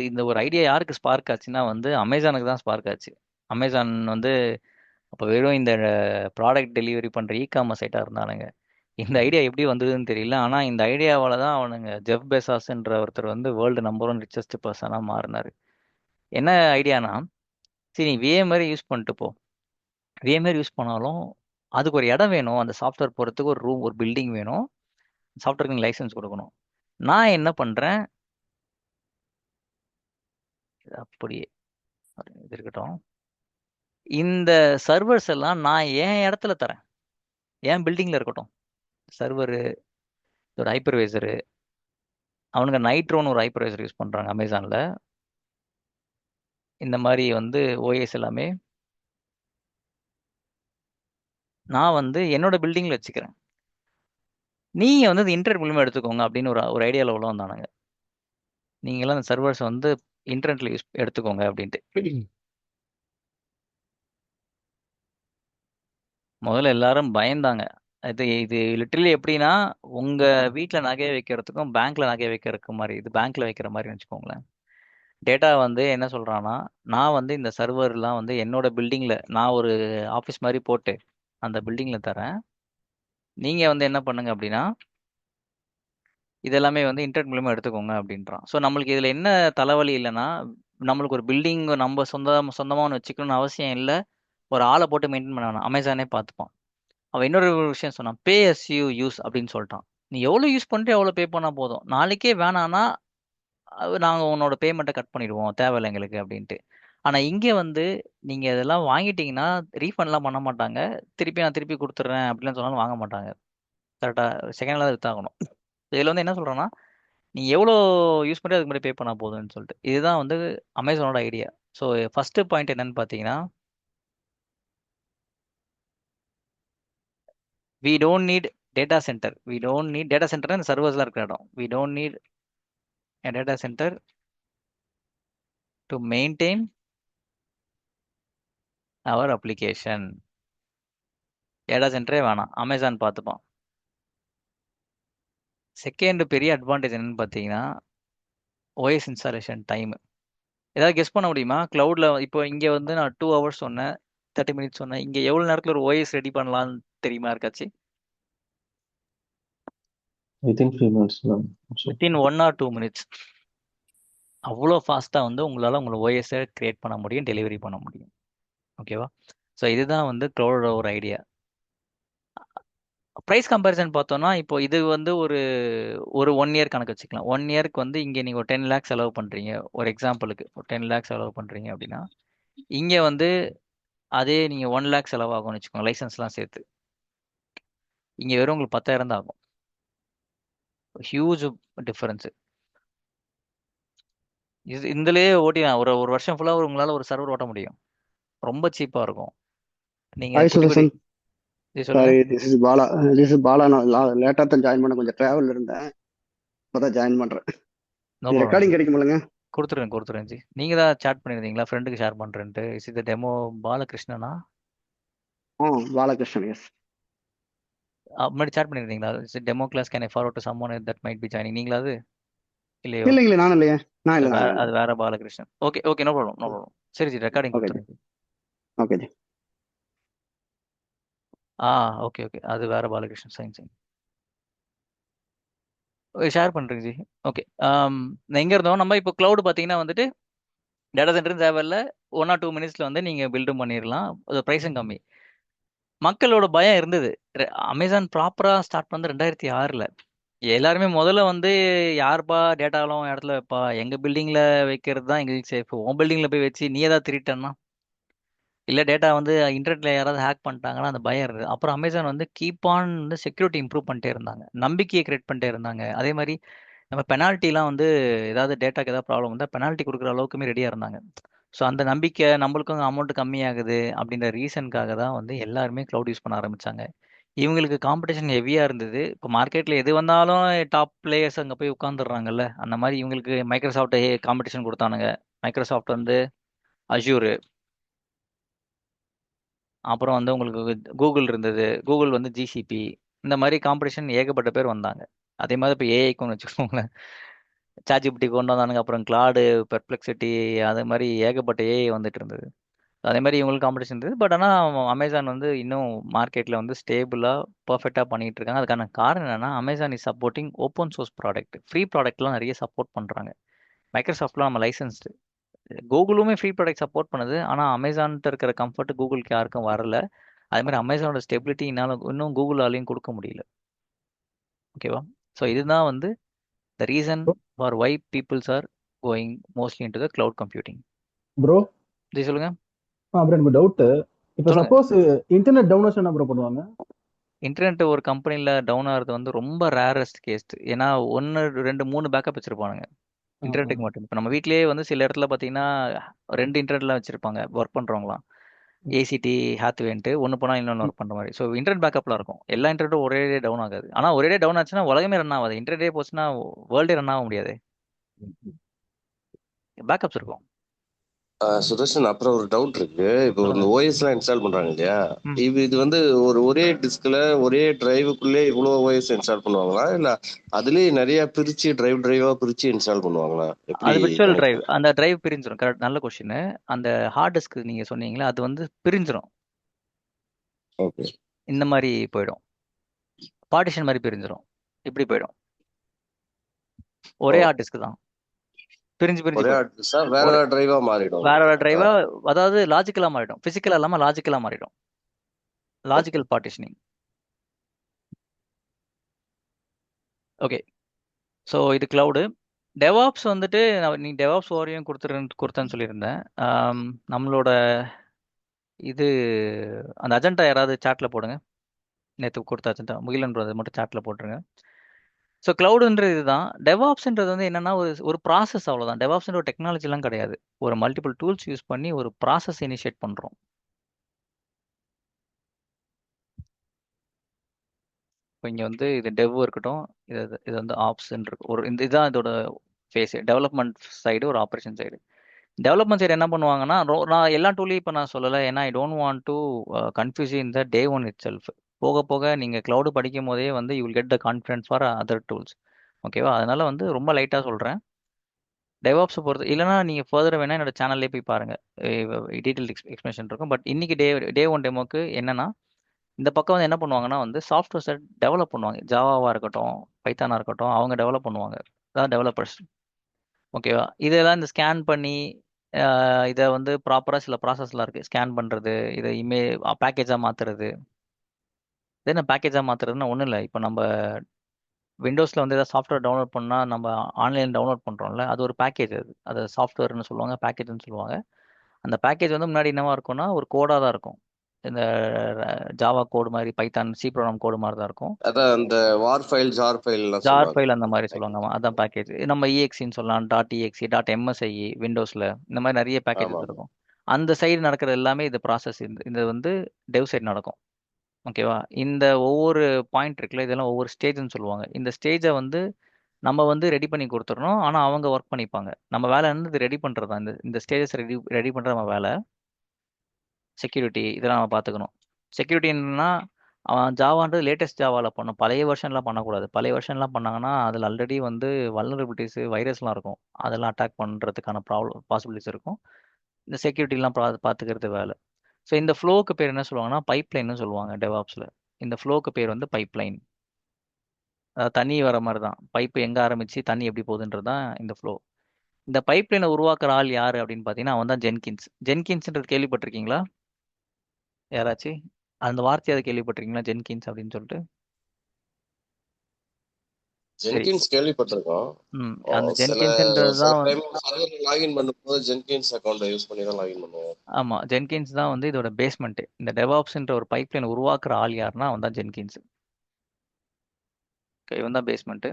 இந்த ஒரு ஐடியா யாருக்கு ஸ்பார்க் ஆச்சுன்னா வந்து அமேசானுக்கு தான் ஸ்பார்க் ஆச்சு. அமேசான் வந்து அப்போ வெறும் இந்த ப்ராடக்ட் டெலிவரி பண்ணுற காமர்ஸ் சைட்டாக இருந்தானுங்க. இந்த ஐடியா எப்படி வந்ததுன்னு தெரியல. ஆனால் இந்த ஐடியாவால தான் அவனுங்க ஜெஃப் பெசாஸ்ன்ற ஒருத்தர் வந்து வேர்ல்டு நம்பர் ஒன் ரிச்சஸ்ட் பர்சனாக மாறினார். என்ன ஐடியானா, சரி நீ VMware யூஸ் பண்ணிட்டு போ. VMware யூஸ் பண்ணாலும் அதுக்கு ஒரு இடம் வேணும். அந்த சாஃப்ட்வேர் போகிறதுக்கு ஒரு ரூம், ஒரு பில்டிங் வேணும். சாஃப்ட்வேருக்கு நீ லைசன்ஸ் கொடுக்கணும். நான் என்ன பண்ணுறேன், அப்படியே இது இருக்கட்டும். இந்த சர்வர்ஸ் எல்லாம் நான் என் இடத்துல தரேன், என் பில்டிங்கில் இருக்கட்டும். சர்வரு, ஒரு ஹைப்பர்வைசரு, அவனுங்க நைட்ரோன்னு ஒரு ஹைப்பர்வைசர் யூஸ் பண்ணுறாங்க அமேசானில். இந்த மாதிரி வந்து ஓஎஸ் எல்லாமே நான் வந்து என்னோட பில்டிங்கில் வச்சுக்கிறேன். நீங்கள் வந்து இந்த இன்டர்நெட் மூலியமாக எடுத்துக்கோங்க அப்படின்னு ஒரு ஐடியாவில் உள்ள வந்தானுங்க. நீங்களாம் அந்த சர்வர்ஸை வந்து இன்டர்நெட்டில் யூஸ் எடுத்துக்கோங்க அப்படின்ட்டு. முதல்ல எல்லாரும் பயந்தாங்க. இது இது லிட்டரலி எப்படின்னா, உங்கள் வீட்டில் நகையை வைக்கிறதுக்கும் பேங்க்கில் நகையை வைக்கிறதுக்கு மாதிரி, இது பேங்க்கில் வைக்கிற மாதிரி வச்சுக்கோங்களேன். டேட்டா வந்து என்ன சொல்கிறான்னா, நான் வந்து இந்த சர்வர்லாம் வந்து என்னோட பில்டிங்கில் நான் ஒரு ஆஃபீஸ் மாதிரி போட்டு அந்த பில்டிங்கில் தரேன். நீங்கள் வந்து என்ன பண்ணுங்க அப்படின்னா, இதெல்லாமே வந்து இன்டர்நெட் மூலியமா எடுத்துக்கோங்க அப்படின்றான். ஸோ நம்மளுக்கு இதில் என்ன தலைவலி இல்லைன்னா, நம்மளுக்கு ஒரு பில்டிங் நம்ம சொந்தமாக ஒன்று வச்சுக்கணும்னு அவசியம் இல்லை. ஒரு ஆளை போட்டு மெயின்டைன் பண்ண வேணாம், அமேசானே பார்த்துப்பான். அவன் இன்னொரு விஷயம் சொன்னான், பே எஸ் யூ யூஸ் அப்படின்னு சொல்லிட்டான். நீ எவ்வளோ யூஸ் பண்ணிட்டு எவ்வளோ பே பண்ணால் போதும், நாளைக்கே வேணான்னா நாங்கள் உன்னோட பேமெண்ட்டை கட் பண்ணிடுவோம், தேவையில்லை எங்களுக்கு அப்படின்ட்டு. ஆனால் இங்கே வந்து நீங்கள் இதெல்லாம் வாங்கிட்டீங்கன்னா ரீஃபண்ட்லாம் பண்ண மாட்டாங்க. திருப்பி கொடுத்துட்றேன் அப்படிலாம் சொன்னாலும் வாங்க மாட்டாங்க. கரெக்டாக செகண்டில் தான் வித்தாகணும். இதில் வந்து என்ன சொல்கிறேன்னா, நீ எவ்வளோ யூஸ் பண்ணி அதுக்கு முன்னாடி பே பண்ணால் போதும்னு சொல்லிட்டு. இதுதான் வந்து அமேசானோட ஐடியா. ஸோ ஃபஸ்ட்டு பாயிண்ட் என்னன்னு பார்த்தீங்கன்னா, we don't need data centre. We don't need data centre, இந்த சர்வர்ஸ்லாம் இருக்கிற இடம். We don't need a data center to maintain our application. டேட்டா சென்டரே வேணாம், அமேசான் பார்த்துப்பான். செகண்ட் பெரிய அட்வான்டேஜ் என்னன்னு பார்த்தீங்கன்னா, OS இன்ஸ்டாலேஷன் டைம். ஏதாவது கெஸ் பண்ண முடியுமா? க்ளவுடில் இப்போ இங்கே வந்து நான் 2 hours சொன்னேன், 30 minutes சொன்னேன். இங்கே எவ்வளோ நேரத்தில் ஒரு OS ரெடி பண்ணலான்னு தெரியுமா இருக்காச்சு? Within 3 minutes. Within 1 or 2 minutes. அவ்வளோ ஃபாஸ்ட்டாக வந்து உங்களால் உங்களை ஓஎஸை கிரியேட் பண்ண முடியும், டெலிவரி பண்ண முடியும். ஓகேவா? ஸோ இதுதான் வந்து க்ளவுடோட ஒரு ஐடியா. ப்ரைஸ் கம்பேரிசன் பார்த்தோன்னா, இப்போ இது வந்து ஒரு ஒரு 1 இயர் கணக்கு வச்சுக்கலாம். 1 இயருக்கு வந்து இங்கே நீங்கள் ஒரு 10 lakhs செலவு பண்ணுறீங்க, ஒரு எக்ஸாம்பிளுக்கு ஒரு 10 lakhs செலவு பண்ணுறீங்க அப்படின்னா, இங்கே வந்து அதே நீங்கள் 1 lakh செலவாகும்னு வச்சுக்கோங்க, லைசன்ஸ்லாம் சேர்த்து. இங்கே வெறும் உங்களுக்கு 10,000 தான் ஆகும். Huge difference. இது இதுலேயே ஓட்டிடலாம். ஒரு ஒரு வருஷம் ஃபுல்லாக உங்களால் ஒரு சர்வர் ஓட்ட முடியும். ரொம்ப சீப்பாக இருக்கும். Hi நீங்கள் குட்டி குட்டி Sudarshan. இது சொல்லுங்க. Sorry, this is Bala. This is Bala. நான் லேட்டாக தான் ஜாயின் பண்ண, கொஞ்சம் ட்ராவல் இருந்தேன், இப்போ தான் ஜாயின் பண்ணுறேன். நோ இது ப்ராப்ளம். ரெக்கார்டிங் கிடைக்குமில்லங்க? கொடுத்துருங்க ஜி. நீங்கள் தான் சேட் பண்ணியிருந்தீங்களா ஃப்ரெண்டுக்கு ஷேர் பண்ணுறேன்ட்டு? இஸ் இது டெமோ பாலகிருஷ்ணனா? பாலகிருஷ்ணன், எஸ். முன்னாடி சேட் பண்ணியிருந்தீங்களா? Is demo class can I forward to someone that might be joining? நீங்களா அது இல்லையோ? இல்லைங்களே, நானும் இல்லையே. நான் அது இல்லை, வேற, நான் அது வேற Balakrishnan. Okay okay, no problem. சரி ஜி, ரெக்கார்டிங் ஓகே ஜி, கொடுத்துருங்க. ஓகே ஜி. ஆ ஓகே அது வேற பாலகிருஷ்ணன். சைன் ஷேர் பண்ணுறேங்க ஜி. ஓகே. நான் எங்கே இருந்தோம்? நம்ம இப்போ க்ளவுடு பார்த்தீங்கன்னா வந்துட்டு டேட்டா சென்டரும் தேவையில்ல, 1 or 2 minutesல வந்து நீங்கள் பில்டும் பண்ணிடலாம். அது ப்ரைஸும் கம்மி. மக்களோட பயம் இருந்தது. அமேசான் ப்ராப்பராக ஸ்டார்ட் பண்ணது 2006ல். எல்லாருமே முதல்ல வந்து யாருப்பா டேட்டாலாம் இடத்துல வைப்பா, எங்கள் பில்டிங்கில் வைக்கிறது தான் எங்களுக்கு சேஃப். உன் பில்டிங்கில் போய் வச்சு நீ ஏதாவது திருட்டன்னா, இல்லை டேட்டா வந்து இன்டர்நெட்டில் யாராவது ஹேக் பண்ணிட்டாங்கன்னா அந்த பயம் இருந்தது. அப்புறம் அமேசான் வந்து கீப் ஆன் வந்து செக்யூரிட்டி இம்ப்ரூவ் பண்ணிட்டே இருந்தாங்க, நம்பிக்கையை கிரியேட் பண்ணிட்டே இருந்தாங்க. அதே மாதிரி நம்ம பெனால்ட்டிலாம் வந்து ஏதாவது டேட்டாக்கு ஏதாவது ப்ராப்ளம் வந்தால் பெனால்ட்டி கொடுக்குற அளவுக்குமே ரெடியாக இருந்தாங்க. ஸோ அந்த நம்பிக்கை, நம்மளுக்கும் அமௌண்ட் கம்மியாகுது அப்படின்ற ரீசனுக்காக தான் வந்து எல்லாருமே க்ளவுட் யூஸ் பண்ண ஆரம்பித்தாங்க. இவங்களுக்கு காம்படிஷன் ஹெவியாக இருந்தது. இப்போ மார்க்கெட்டில் எது வந்தாலும் டாப் பிளேயர்ஸ் அங்கே போய் உட்காந்துடுறாங்கல்ல, அந்த மாதிரி இவங்களுக்கு மைக்ரோசாஃப்ட் காம்படிஷன் கொடுத்தானுங்க. மைக்ரோசாஃப்ட் வந்து அஷ்யூரு, அப்புறம் வந்து உங்களுக்கு கூகுள் இருந்தது, கூகுள் வந்து GCP. இந்த மாதிரி காம்படிஷன் ஏகப்பட்ட பேர் வந்தாங்க. அதே மாதிரி இப்போ ஏஐக்குன்னு வச்சுக்கோங்களேன், ChatGPT கொண்டு வந்தானுங்க, அப்புறம் கிளாடு, பெர்ப்ளெக்சிட்டி, அது மாதிரி ஏகப்பட்ட ஏஐ வந்துட்டு இருந்தது. அதே மாதிரி இவங்களுக்கு காம்படிஷன் இருக்குது. பட் ஆனால் அமேசான் வந்து இன்னும் மார்க்கெட்டில் வந்து ஸ்டேபிளாக பர்ஃபெக்டாக பண்ணிட்டு இருக்காங்க. அதுக்கான காரணம் என்னன்னா, Amazon is supporting open source product. Free ப்ராடக்ட்லாம் நிறைய சப்போர்ட் பண்ணுறாங்க. மைக்ரோசாஃப்ட்லாம் நம்ம லைசன்ஸ்டு. கூகுளுமே ஃப்ரீ ப்ராடக்ட் சப்போர்ட் பண்ணுது. ஆனால் அமேசான்ட்டு இருக்கிற கம்ஃபர்ட் கூகுளுக்கு யாருக்கும் வரல. அதே மாதிரி அமேசானோட ஸ்டெபிலிட்டி இன்னும் கூகுளாலையும் கொடுக்க முடியல. ஓகேவா? ஸோ இதுதான் வந்து the reason for why peoples are going mostly into the cloud computing. Bro ji சொல்லுங்க. அப்புறம் எனக்கு டவுட். இப்போ சொல்லுங்க. சப்போஸ் இன்டர்நெட் டவுன் ஆச்சுன்னா என்ன ப்ரோ பண்ணுவாங்க? இன்டர்நெட் ஒரு கம்பெனியில் டவுன் ஆகிறது வந்து ரொம்ப ரேரஸ்ட் கேஸ். ஏன்னா 1 2 3 பேக்கப் வச்சிருப்பானுங்க இன்டர்நெட்டுக்கு மட்டும். இப்போ நம்ம வீட்லயே வந்து சில இடத்துல பார்த்தீங்கன்னா 2 இன்டர்நெட்லாம் வச்சிருப்பாங்க ஒர்க் பண்ணுறவங்களாம். ஏசிடி ஹாத்வேன்ட்டு ஒன்று போனால் இன்னொன்று ஒர்க் பண்ணுற மாதிரி. ஸோ இன்டர்நெட் பேக்கப்லாம் இருக்கும். எல்லா இன்டர்நெட்டும் ஒரே டவுன் ஆகாது. ஆனால் ஒரே டவுன் ஆச்சுன்னா உலகமே ரன் ஆகாது. இன்டர்நெட்டே போச்சுன்னா வேர்ல்டே ரன் ஆக முடியாது. பேக்கப்ஸ் இருக்கும். சுதர்ஷன், அப்புறம் ஒரு டவுட் இருக்கு. இப்போ இந்த சொல்லுங்க. ஓஎஸ் எல்லாம் இன்ஸ்டால் பண்றாங்க இல்லையா, ம். இது வந்து ஒரே டிஸ்க்ல ஒரே டிரைவுக்குள்ளே இவ்வளவு ஓஎஸ் இன்ஸ்டால் பண்ணுவாங்களா, இல்ல அதுலயே நிறைய பிரிச்சு டிரைவா பிரிச்சு இன்ஸ்டால் பண்ணுவாங்களா? எப்படி அது விர்ச்சுவல் டிரைவ். கனெக்ட்? அந்த டிரைவ் பிரிஞ்சிடும். கரெக்ட், நல்ல கொஸ்டின். அந்த ஹார்ட் டிஸ்க் நீங்க சொன்னீங்களா, அது வந்து பிரிஞ்சிடும். ஓகே. இந்த மாதிரி போயிடும். பார்ட்டிஷன் மாதிரி பிரிஞ்சிடும். இப்படி போயிடும். ஒரே ஹார்ட் டிஸ்க் தான். பிரிஞ்சு பிரிஞ்சு ஒரே போயிடும். டிஸ்கா வேற வேற டிரைவா மாறிடும். வேற வேற டிரைவா, அதாவது லாஜிக்கலா மாறிடும். பிசிக்கலா இல்லாம லாஜிக்கலா மாறிடும். Logical partitioning. ஓகே. ஸோ இது கிளவுடு. டெவாப்ஸ் வந்துட்டு நீ டெவாப்ஸ் ஓவரையும் கொடுத்தேன்னு சொல்லியிருந்தேன். நம்மளோட இது அந்த அஜெண்டா யாராவது சாட்ல போடுங்க. நேற்று கொடுத்த அஜெண்டா முகிலன் பிரதர் மட்டும் சாட்ல போட்டுருங்க. ஸோ கிளவுடுன்றது இதுதான். டெவாப்ஸ்ன்றது வந்து என்னன்னா ஒரு ப்ராசஸ், அவ்வளோதான். டெவாப்ஸ்ன்ற ஒரு டெக்னாலஜிலாம் கிடையாது. ஒரு மல்டிபிள் டூல்ஸ் யூஸ் பண்ணி ஒரு ப்ராசஸ் இனிஷியேட் பண்ணுறோம். இப்போ இங்கே வந்து இது டெவ் இருக்கட்டும், இது இது வந்து ஆப்ஸ்ன்னு இருக்கு. இதுதான் இதோட ஃபேஸ். டெவலப்மெண்ட் சைடு, ஒரு ஆப்ரேஷன் சைடு. டெவலப்மெண்ட் சைடு என்ன பண்ணுவாங்கன்னா, நான் எல்லா டூலையும் இப்போ நான் சொல்லலை. ஏன்னா I don't want to confuse in the day one it self. போக போக நீங்கள் க்ளவுடு படிக்கும் போதே வந்து you will get the confidence for other tools. ஓகேவா? அதனால வந்து ரொம்ப லைட்டாக சொல்கிறேன். டெவாப்ஸை பொறுத்து இல்லைனா நீங்கள் ஃபர்தர் வேணால் என்னோட சேனல்லே போய் பாருங்கள். டீட்டெயில் எக்ஸ்பிளேஷன் இருக்கும். பட் இன்னைக்கு டே ஒன் டெமோக்கு என்னன்னா, இந்த பக்கம் வந்து என்ன பண்ணுவாங்கன்னா வந்து சாஃப்ட்வேர்ஸை டெவலப் பண்ணுவாங்க. ஜாவாவாக இருக்கட்டும், பைத்தானாக இருக்கட்டும், அவங்க டெவலப் பண்ணுவாங்க. அதான் டெவலப்பர்ஸ். ஓகேவா? இதெல்லாம் இந்த ஸ்கேன் பண்ணி இதை வந்து ப்ராப்பராக சில ப்ராசஸ்லாம் இருக்குது. ஸ்கேன் பண்ணுறது, இதை பேக்கேஜாக மாற்றுறது. இது என்ன பேக்கேஜாக மாற்றுறதுன்னா ஒன்றும் இல்லை. இப்போ நம்ம விண்டோஸில் வந்து ஏதாவது சாஃப்ட்வேர் டவுன்லோட் பண்ணால் நம்ம ஆன்லைனில் டவுன்லோட் பண்ணுறோம்ல, அது ஒரு பேக்கேஜ். அது சாஃப்ட்வேர்னு சொல்லுவாங்க, பேக்கேஜ்னு சொல்லுவாங்க. அந்த பேக்கேஜ் வந்து முன்னாடி என்னவா இருக்கும்னா ஒரு கோடாக தான் இருக்கும். இந்த ஜாவா கோடு மாதிரி, பைத்தான் சி ப்ரோக்ராம் கோடு மாதிரி தான் இருக்கும். அதான் அந்த வார் ஃபைல் ஜார் ஃபைல்லாம் ஜார் சொல்லுவாங்க. ஃபைல் அந்த மாதிரி சொல்லுவாங்க. அதான் பேக்கேஜ். நம்ம இஎக்ஸின்னு சொல்லலாம், .exe, .msi விண்டோஸில், இந்த மாதிரி நிறைய ஆமா. பேக்கேஜஸ் இருக்கும். அந்த சைடு நடக்கிறது எல்லாமே இது ப்ராசஸ். இது வந்து டெவ் சைடு நடக்கும். ஓகேவா? இந்த ஒவ்வொரு பாயிண்ட் இருக்குல்ல, இதெல்லாம் ஒவ்வொரு ஸ்டேஜ்னு சொல்லுவாங்க. இந்த ஸ்டேஜை வந்து நம்ம வந்து ரெடி பண்ணி கொடுத்துடணும். ஆனால் அவங்க ஒர்க் பண்ணிப்பாங்க. நம்ம வேலை வந்து இது ரெடி பண்ணுறது தான். இந்த ஸ்டேஜஸ் ரெடி பண்ணுறது நம்ம வேலை. செக்யூரிட்டி இதெல்லாம் நம்ம பார்த்துக்கணும். செக்யூரிட்டி என்னன்னா, அவன் ஜாவான்றது லேட்டஸ்ட் ஜாவாவில் பண்ணணும். பழைய வெர்ஷன்லாம் பண்ணக்கூடாது. பழைய வெர்ஷன்லாம் பண்ணாங்கன்னா அதில் ஆல்ரெடி வந்து வல்னரபிலிட்டிஸ், வைரஸ்லாம் இருக்கும். அதெல்லாம் அட்டாக் பண்ணுறதுக்கான பாசிபிலிட்டிஸ் இருக்கும். இந்த செக்யூரிட்டிலாம் பார்த்துக்கிறது வேலை. ஸோ இந்த ஃப்ளோக்கு பேர் என்ன சொல்லுவாங்கன்னா பைப்லைன்னு சொல்லுவாங்க டெவாப்ஸில். இந்த ஃப்ளோக்கு பேர் வந்து பைப்லைன். அதாவது தண்ணி வர மாதிரி தான். பைப்பு எங்கே ஆரம்பித்து தண்ணி எப்படி போகுதுன்றது தான் இந்த ஃப்ளோ. இந்த பைப்லைனை உருவாக்குற ஆள் யார் அப்படின்னு பார்த்தீங்கன்னா அவன் தான் ஜென்கின்ஸ். ஜென்கின்ஸ்ன்றது கேள்விப்பட்டிருக்கீங்களா யாராச்சும்? அந்த வார்த்தையை அதை கேள்விப்பட்டிருக்கீங்களா, ஜென்கின்ஸ் அப்படின்னு சொல்லிட்டு? சரி. ஜென்கின்ஸ் கேள்விப்பட்டிருக்கோம். அந்த சில ஜென்கின்ஸ்ன்றது தான் டைம் சர்வர்ல லாகின் பண்ணும்போது ஜென்கின்ஸ் அக்கௌண்ட்டை யூஸ் பண்ணி தான் லாகின் பண்ணுவோம். ஆமாம், ஜென்கின்ஸ் தான் வந்து இதோட பேஸ்மெண்ட். இந்த டெவாப்ஸ்ன்ற ஒரு பைப்லைன் உருவாக்குற ஆள் யாருன்னா அவன் தான் ஜென்கின்ஸ். இவன் தான் பேஸ்மெண்ட்டு.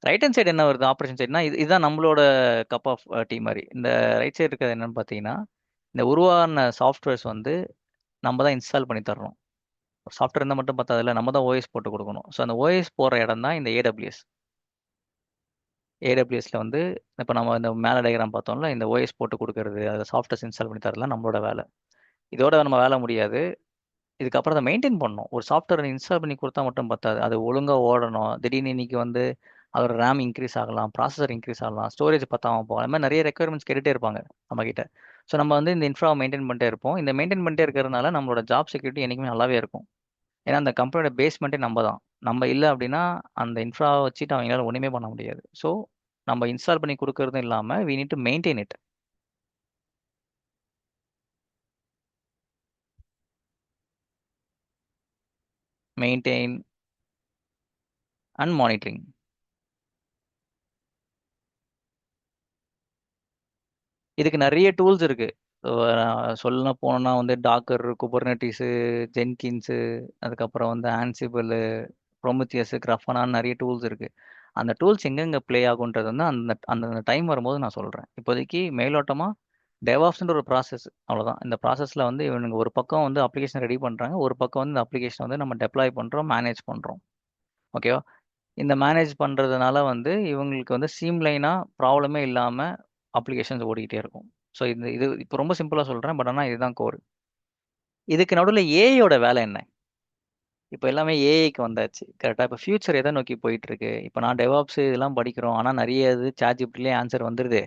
ரைட் ஹேண்ட் சைடு என்ன வருது, ஆப்ரேஷன் சைடுனா இதுதான் நம்மளோட கப் ஆஃப் டீ மாதிரி. இந்த ரைட் சைடு இருக்கிறது என்னன்னு பார்த்தீங்கன்னா, இந்த உருவான சாஃப்ட்வேர்ஸ் வந்து நம்ம தான் இன்ஸ்டால் பண்ணி தரணும். சாஃப்ட்வேர் இருந்தால் மட்டும் பார்த்ததில்ல, நம்ம தான் ஓஎஸ் போட்டு கொடுக்கணும். ஸோ அந்த ஓஎஸ் போகிற இடம் தான் இந்த ஏடபிள்யூஎஸ். ஏடபிள்யூஎஸ்ல வந்து இப்போ நம்ம இந்த மேலே டயக்ராம் பார்த்தோம்ல, இந்த ஓஎஸ் போட்டு கொடுக்கறது, அதை சாஃப்ட்வேர்ஸ் இன்ஸ்டால் பண்ணி தரலாம் நம்மளோட வேலை. இதோட நம்ம வேலை முடியாது. இதுக்கப்புறம் அதை மெயின்டைன் பண்ணணும். ஒரு சாஃப்ட்வேர் இன்ஸ்டால் பண்ணி கொடுத்தா மட்டும் பத்தாது, அது ஒழுங்காக ஓடணும். திடீர்னு இன்னைக்கு வந்து அதோட ரேம் இன்க்ரீஸ் ஆகலாம், ப்ராசஸர் இன்க்ரீஸ் ஆகலாம், ஸ்டோரேஜ் பத்தாமல் போகலாம். அது மாதிரி நிறைய ரெக்குயர்மெண்ட்ஸ் கேட்டுகிட்டே இருப்பாங்க நம்மக்கிட்ட. ஸோ நம்ம வந்து இந்த இன்ஃப்ராவை மெயின்டைன் பண்ணிட்டே இருப்போம். இந்த மெயின்டைன் பண்ணிட்டே இருக்கிறதுனால நம்மளோட ஜாப் செக்யூரிட்டி என்றைக்குமே நல்லாவே இருக்கும். ஏன்னா அந்த கம்பெனியோட பேஸ்மெண்ட்டே நம்ம தான். நம்ம இல்லை அப்படின்னா அந்த இன்ஃப்ராவை வச்சுட்டு அவங்களால ஒன்றுமே பண்ண முடியாது. ஸோ நம்ம இன்ஸ்டால் பண்ணி கொடுக்கறதும் இல்லாமல் we need to maintain it. Maintain and monitoring. இதுக்கு நிறைய டூல்ஸ் இருக்கு. சொல்ல போனோம்னா வந்து டாக்கர், குபர்னட்டிஸு, ஜென்கின்ஸு, அதுக்கப்புறம் வந்து ஆன்சிபிள், ப்ரொமித்தியஸ், கிரஃபனான்னு நிறைய டூல்ஸ் இருக்கு. அந்த டூல்ஸ் எங்கெங்க ப்ளே ஆகுன்றது வந்து அந்த அந்த டைம் வரும்போது நான் சொல்றேன். இப்போதைக்கு மேலோட்டமா டெவாப்ஸ்ன்ற ஒரு ப்ராசஸ் அவ்வளோதான். இந்த ப்ராசஸ்ல வந்து இவனுங்க ஒரு பக்கம் வந்து அப்ளிகேஷன் ரெடி பண்றாங்க, ஒரு பக்கம் வந்து இந்த அப்ளிகேஷன் வந்து நம்ம டெப்ளாய் பண்றோம், மேனேஜ் பண்றோம். ஓகேவா? இந்த மேனேஜ் பண்றதுனால வந்து இவங்களுக்கு வந்து சீம்லைனா ப்ராப்ளமே இல்லாம அப்ளிகேஷன்ஸ் ஓடிக்கிட்டே இருக்கும். ஸோ இது இது இப்போ ரொம்ப சிம்பிளா சொல்றேன். பட் ஆனால் இதுதான் கோர். இதுக்கு நடுவில் ஏஐயோட வேலை என்ன? இப்போ எல்லாமே ஏஐக்கு வந்தாச்சு கரெக்டாக. இப்போ ஃபியூச்சர் எதை நோக்கி போயிட்டு இருக்கு? இப்போ நான் டெவாப்ஸ் இதெல்லாம் படிக்கிறோம், ஆனால் நிறைய இது சாட்ஜிபிட்டிலே ஆன்சர் வந்துடுது,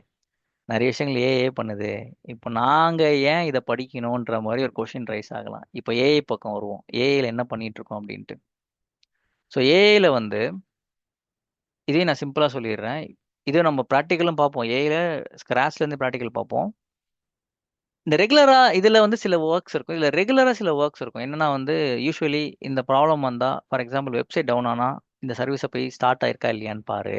நிறைய விஷயங்கள் ஏஐ பண்ணுது. இப்போ நாங்கள் ஏன் இதை படிக்கணுன்ற மாதிரி ஒரு கொஷின் ரைஸ் ஆகலாம். இப்போ ஏஐ பக்கம் வருவோம். ஏஐல என்ன பண்ணிட்டு இருக்கோம் அப்படின்ட்டு. ஸோ ஏஐல வந்து இதே நான் சிம்பிளாக சொல்லிடுறேன். இது நம்ம ப்ராக்டிக்கலும் பார்ப்போம். ஏஐல ஸ்க்ராட்ச்லேருந்து ப்ராக்டிக்கல் பார்ப்போம். இந்த ரெகுலரா இதுல வந்து சில ஒர்க்ஸ் இருக்கும். இதுல ரெகுலரா சில ஒர்க்ஸ் இருக்கும். என்னன்னா வந்து யூசுவலி இந்த ப்ராப்ளம் வந்தா, ஃபார் எக்ஸாம்பிள் வெப்சைட் டவுன் ஆனா இந்த சர்வீஸை போய் ஸ்டார்ட் ஆயிருக்கா இல்லையான்னு பாரு.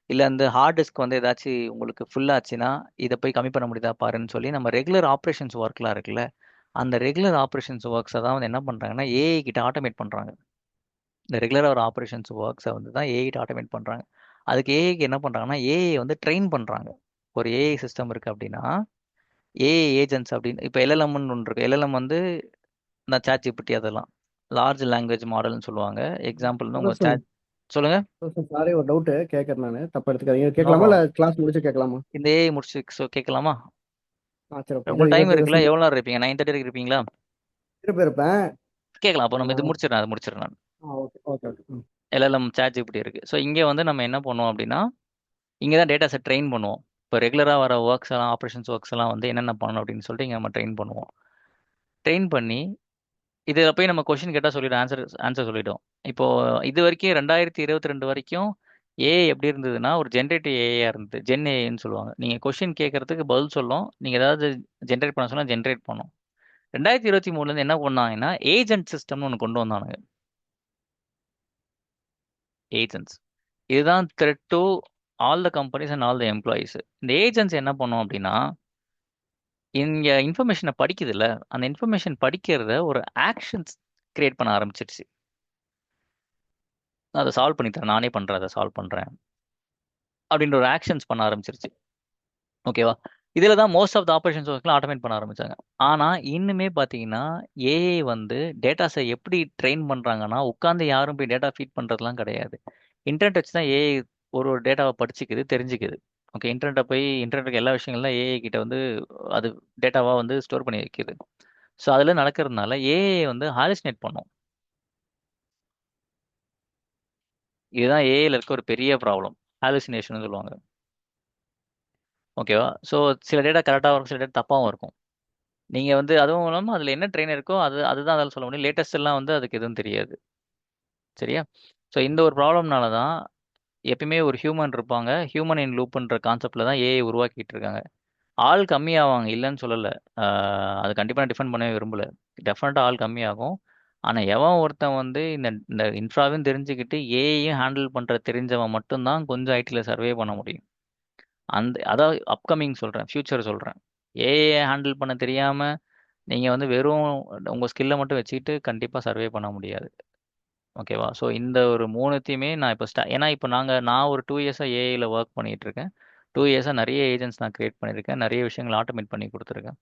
இல்ல இந்த ஹார்ட் டிஸ்க் வந்து ஏதாச்சும் உங்களுக்கு ஃபுல் ஆச்சுன்னா இதை போய் கம்மி பண்ண முடியுதா பாருன்னு சொல்லி நம்ம ரெகுலர் ஆப்ரேஷன்ஸ் ஒர்க்லாம் இருக்குல்ல, அந்த ரெகுலர் ஆப்ரேஷன்ஸ் ஒர்க்ஸை தான் வந்து என்ன பண்றாங்கன்னா ஏஐ கிட்ட ஆட்டோமேட் பண்றாங்க. இந்த ரெகுலர் ஒரு ஆப்ரேஷன்ஸ் ஒர்க்ஸை வந்து தான் ஏஐ கிட்ட ஆட்டோமேட் பண்றாங்க. அதுக்கு ஏஐக்கு என்ன பண்றாங்கன்னா ஏஐ வந்து ட்ரெயின் பண்றாங்க. ஒரு ஏஐ சிஸ்டம் இருக்கு அப்படின்னா ஏஐ ஏஜென்ட்ஸ் அப்படின்னு இப்போ எல்எல்எம்னு ஒன்று இருக்கு. எல்எல்எம் வந்து இந்த சாட் ஜிபிடி அதெல்லாம் லார்ஜ் லாங்குவேஜ் மாடல்னு சொல்லுவாங்க. எக்ஸாம்பிள் உங்க ப்ரொஃபசர் சாட் சொல்லுங்க. சாரி, ஒரு டவுட் கேட்கறேன் நான், தப்பா எடுத்துக்காதீங்க. நோ கேட்கலாமா இல்ல ப்ராப்ளம். கிளாஸ் முடிச்சு கேட்கலாமா? இந்த ஏஐ முடிச்சு கேட்கலாமா? சரி, ஓகே. உங்களுக்கு டைம் இதை இருக்குல்ல, எவ்வளோ நேரம் இருப்பீங்க? 9:30 வரைக்கும் இருப்பீங்களா? திருப்பி இருப்பேன். கேட்கலாம். அப்போ நம்ம இது முடிச்சிடறேன், அது முடிச்சிடறேன் நான். Okay okay okay. LLM ChatGPT இருக்கு. ஸோ இங்கே வந்து நம்ம என்ன பண்ணுவோம் அப்படின்னா, இங்கே தான் டேட்டாஸை ட்ரெயின் பண்ணுவோம். இப்போ ரெகுலராக வர ஒர்க்ஸ் எல்லாம், ஆப்ரேஷன்ஸ் ஒர்க்ஸ் எல்லாம் வந்து என்னென்ன பண்ணணும் அப்படின்னு சொல்லிட்டு இங்கே நம்ம ட்ரெயின் பண்ணுவோம். ட்ரெயின் பண்ணி இதில் போய் நம்ம கொஷின் கேட்டால் சொல்லிடும், ஆன்சர் சொல்லிடும். இப்போ இது வரைக்கும் 2022 வரைக்கும் ஏஐ எப்படி இருந்ததுன்னா ஒரு ஜென்ரேட்டிவ் ஏஐயா இருந்தது. ஜென் ஏஐன்னு சொல்லுவாங்க. நீங்கள் கொஷின் கேட்கறதுக்கு பதில் சொல்லும், நீங்கள் ஏதாவது ஜென்ரேட் பண்ண சொன்னால் ஜென்ரேட் பண்ணும். 2023 என்ன பண்ணாங்கன்னா ஏஜென்ட் சிஸ்டம்னு ஒன்று கொண்டு வந்தானுங்க. ஏஜென்ட்ஸ் இதுதான் thread to all the companies and all the employees. இந்த ஏஜென்ட்ஸ் என்ன பண்ணும் அப்படின்னா இங்கே இன்ஃபர்மேஷனை படிக்குது இல்லை, அந்த இன்ஃபர்மேஷன் படிக்கிறத ஒரு ஆக்ஷன்ஸ் கிரியேட் பண்ண ஆரம்பிச்சிடுச்சு. நான் அதை சால்வ் பண்ணித்தரேன், நானே பண்ணுறேன், அதை சால்வ் பண்ணுறேன் அப்படின்ற ஒரு ஆக்ஷன்ஸ் பண்ண ஆரம்பிச்சிருச்சு. ஓகேவா? இதில் தான் மோஸ்ட் ஆஃப் த ஆப்ரேஷன்ஸ் ஒர்க்லாம் ஆட்டோமேட் பண்ண ஆரம்பிச்சாங்க. ஆனால் இன்னுமே பார்த்தீங்கன்னா ஏஐ வந்து டேட்டாஸை எப்படி ட்ரெயின் பண்ணுறாங்கன்னா உட்காந்து யாரும் போய் டேட்டா ஃபீட் பண்ணுறதுலாம் கிடையாது. இன்டர்நெட் வச்சு தான் ஏஐ ஒரு டேட்டாவை படிச்சுக்குது, தெரிஞ்சுக்குது. ஓகே, இன்டர்நெட்டை போய் இன்டர்நெட்டுக்கு எல்லா விஷயங்கள்லாம் ஏஐ கிட்ட வந்து அது டேட்டாவாக வந்து ஸ்டோர் பண்ணி வைக்குது. ஸோ அதில் நடக்கிறதுனால ஏஐ வந்து ஹாலிசினேட் பண்ணும். இதுதான் ஏஐல இருக்க ஒரு பெரிய ப்ராப்ளம், ஹாலுசினேஷன் சொல்லுவாங்க. ஓகேவா? ஸோ சில டேட்டா கரெக்டாக இருக்கும், சில டேட்டா தப்பாகவும் இருக்கும். நீங்கள் வந்து அதுவும் இல்லாமல் அதில் என்ன ட்ரெயின் இருக்கோ அதுதான் அதில் சொல்ல முடியும். லேட்டஸ்ட் எல்லாம் வந்து அதுக்கு எதுவும் தெரியாது. சரியா? ஸோ இந்த ஒரு ப்ராப்ளம்னால தான் எப்பயுமே ஒரு ஹியூமன் இருப்பாங்க. ஹியூமன் இன் லூப்ன்ற கான்செப்டில் தான் ஏஐ உருவாக்கிட்டு இருக்காங்க. ஆள் கம்மியாவாங்க, இல்லைன்னு சொல்லலை. அது கண்டிப்பாக நான் டிஃபெண்ட் பண்ணவே விரும்பல. டெஃபினட்டாக ஆள் கம்மியாகும். ஆனால் எவன் ஒருத்தன் வந்து இந்த இந்த இன்ஃப்ராவையும் தெரிஞ்சுக்கிட்டு ஏஐயும் ஹேண்டில் பண்ணுற தெரிஞ்சவன் மட்டும்தான் கொஞ்சம் ஐடியில் சர்வே பண்ண முடியும். அதாவது அப்கமிங் சொல்கிறேன், ஃப்யூச்சர் சொல்கிறேன். ஏஐ ஹேண்டில் பண்ண தெரியாமல் நீங்கள் வந்து வெறும் உங்கள் ஸ்கில்லை மட்டும் வச்சுக்கிட்டு கண்டிப்பாக சர்வே பண்ண முடியாது. ஓகேவா? ஸோ இந்த ஒரு மூணுத்தையுமே நான் இப்போ ஏன்னா இப்போ நான் ஒரு 2 இயர்ஸாக ஏஐயில் ஒர்க் பண்ணிகிட்டு இருக்கேன். 2 இயர்ஸாக நிறைய ஏஜென்ட்ஸ் நான் கிரியேட் பண்ணியிருக்கேன், நிறைய விஷயங்கள் ஆட்டோமேட் பண்ணி கொடுத்துருக்கேன்.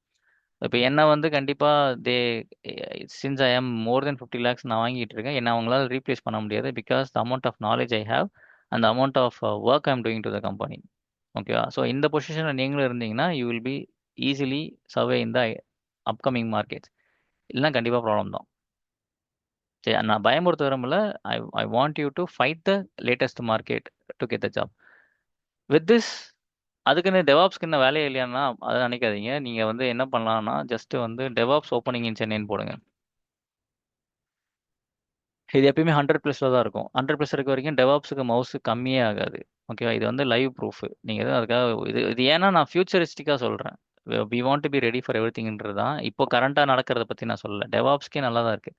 இப்போ என்ன வந்து கண்டிப்பாக சின்ஸ் ஐ ஆம் மோர் தென் 50 lakhs நான் வாங்கிட்டு இருக்கேன். என்ன அவங்களால ரீப்ளேஸ் பண்ண முடியாது. Because the amount of knowledge I have and amount of work I am doing to the company. ஓகேவா? ஸோ இந்த பொசிஷனில் நீங்களும் இருந்தீங்கன்னா you will be easily survive in the upcoming markets. இல்லைன்னா கண்டிப்பாக ப்ராப்ளம் தான். சரி, நான் பயமுறுத்த விரும்பல. I want you to fight the latest market to get the job. With this அதுக்குன்னு டெவாப்ஸ்க்கு என்ன வேலையே இல்லையான்னா அதை நினைக்காதீங்க. நீங்கள் வந்து என்ன பண்ணலாம்னா ஜஸ்ட் வந்து டெவாப்ஸ் ஓப்பனிங் இன் சென்னைன்னு போடுங்க. இது எப்பயுமே 100+ தான் இருக்கும். 100+ இருக்க வரைக்கும் டெவாப்ஸுக்கு மவுஸ் கம்மியே ஆகாது. ஓகேவா? இது வந்து லைவ் ப்ரூஃப். நீங்கள் எதுவும் அதுக்காக இது ஏன்னா நான் ஃபியூச்சரிஸ்டிக்காக சொல்கிறேன். We want to be ready for எவ்ரிதிங்ன்றது தான். இப்போ கரண்ட்டாக நடக்கிறத பற்றி நான் சொல்லல. டெவாப்ஸ்க்கே நல்லா தான் இருக்குது.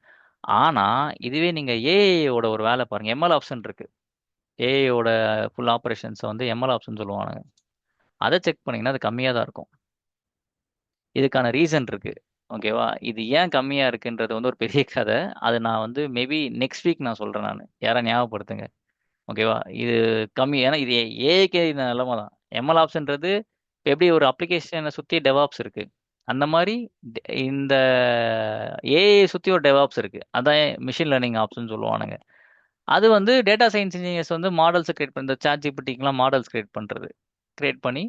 ஆனால் இதுவே நீங்கள் ஏஐயோட ஒரு வேலை பாருங்கள். எம்எல் ஆப்ஷன் இருக்குது. ஏஐயோட ஃபுல் ஆப்ரேஷன்ஸை வந்து எம்எல் ஆப்ஷன் சொல்லுவாங்க. அதை செக் பண்ணிங்கன்னா அது கம்மியாக தான் இருக்கும். இதுக்கான ரீசன் இருக்கு. ஓகேவா? இது ஏன் கம்மியா இருக்குன்றது வந்து ஒரு பெரிய கதை. அது நான் வந்து மேபி நெக்ஸ்ட் வீக் நான் சொல்றேன் நானு. யாரா ஞாபகப்படுத்துங்க. ஓகேவா? இது கம்மி. ஏன்னா இது ஏஐக்கே இந்த நிலைமை தான். எம்எல் ஆப்ஸ்ன்றது இப்ப எப்படி ஒரு அப்ளிகேஷனை சுத்தி டெவாப்ஸ் இருக்கு. அந்த மாதிரி இந்த ஏஐ சுத்தி ஒரு டெவாப்ஸ் இருக்கு. அதான் மிஷின் லேர்னிங் ஆப்ஸ்ன்னு சொல்லுவானுங்க. அது வந்து டேட்டா சயின்ஸ் இன்ஜினியர்ஸ் வந்து மாடல்ஸ் கிரியேட் பண்ண இந்த சாட் ஜிபிடிக்கெலாம் மாடல்ஸ் கிரியேட் பண்ணுறது. கிரியேட் பண்ணி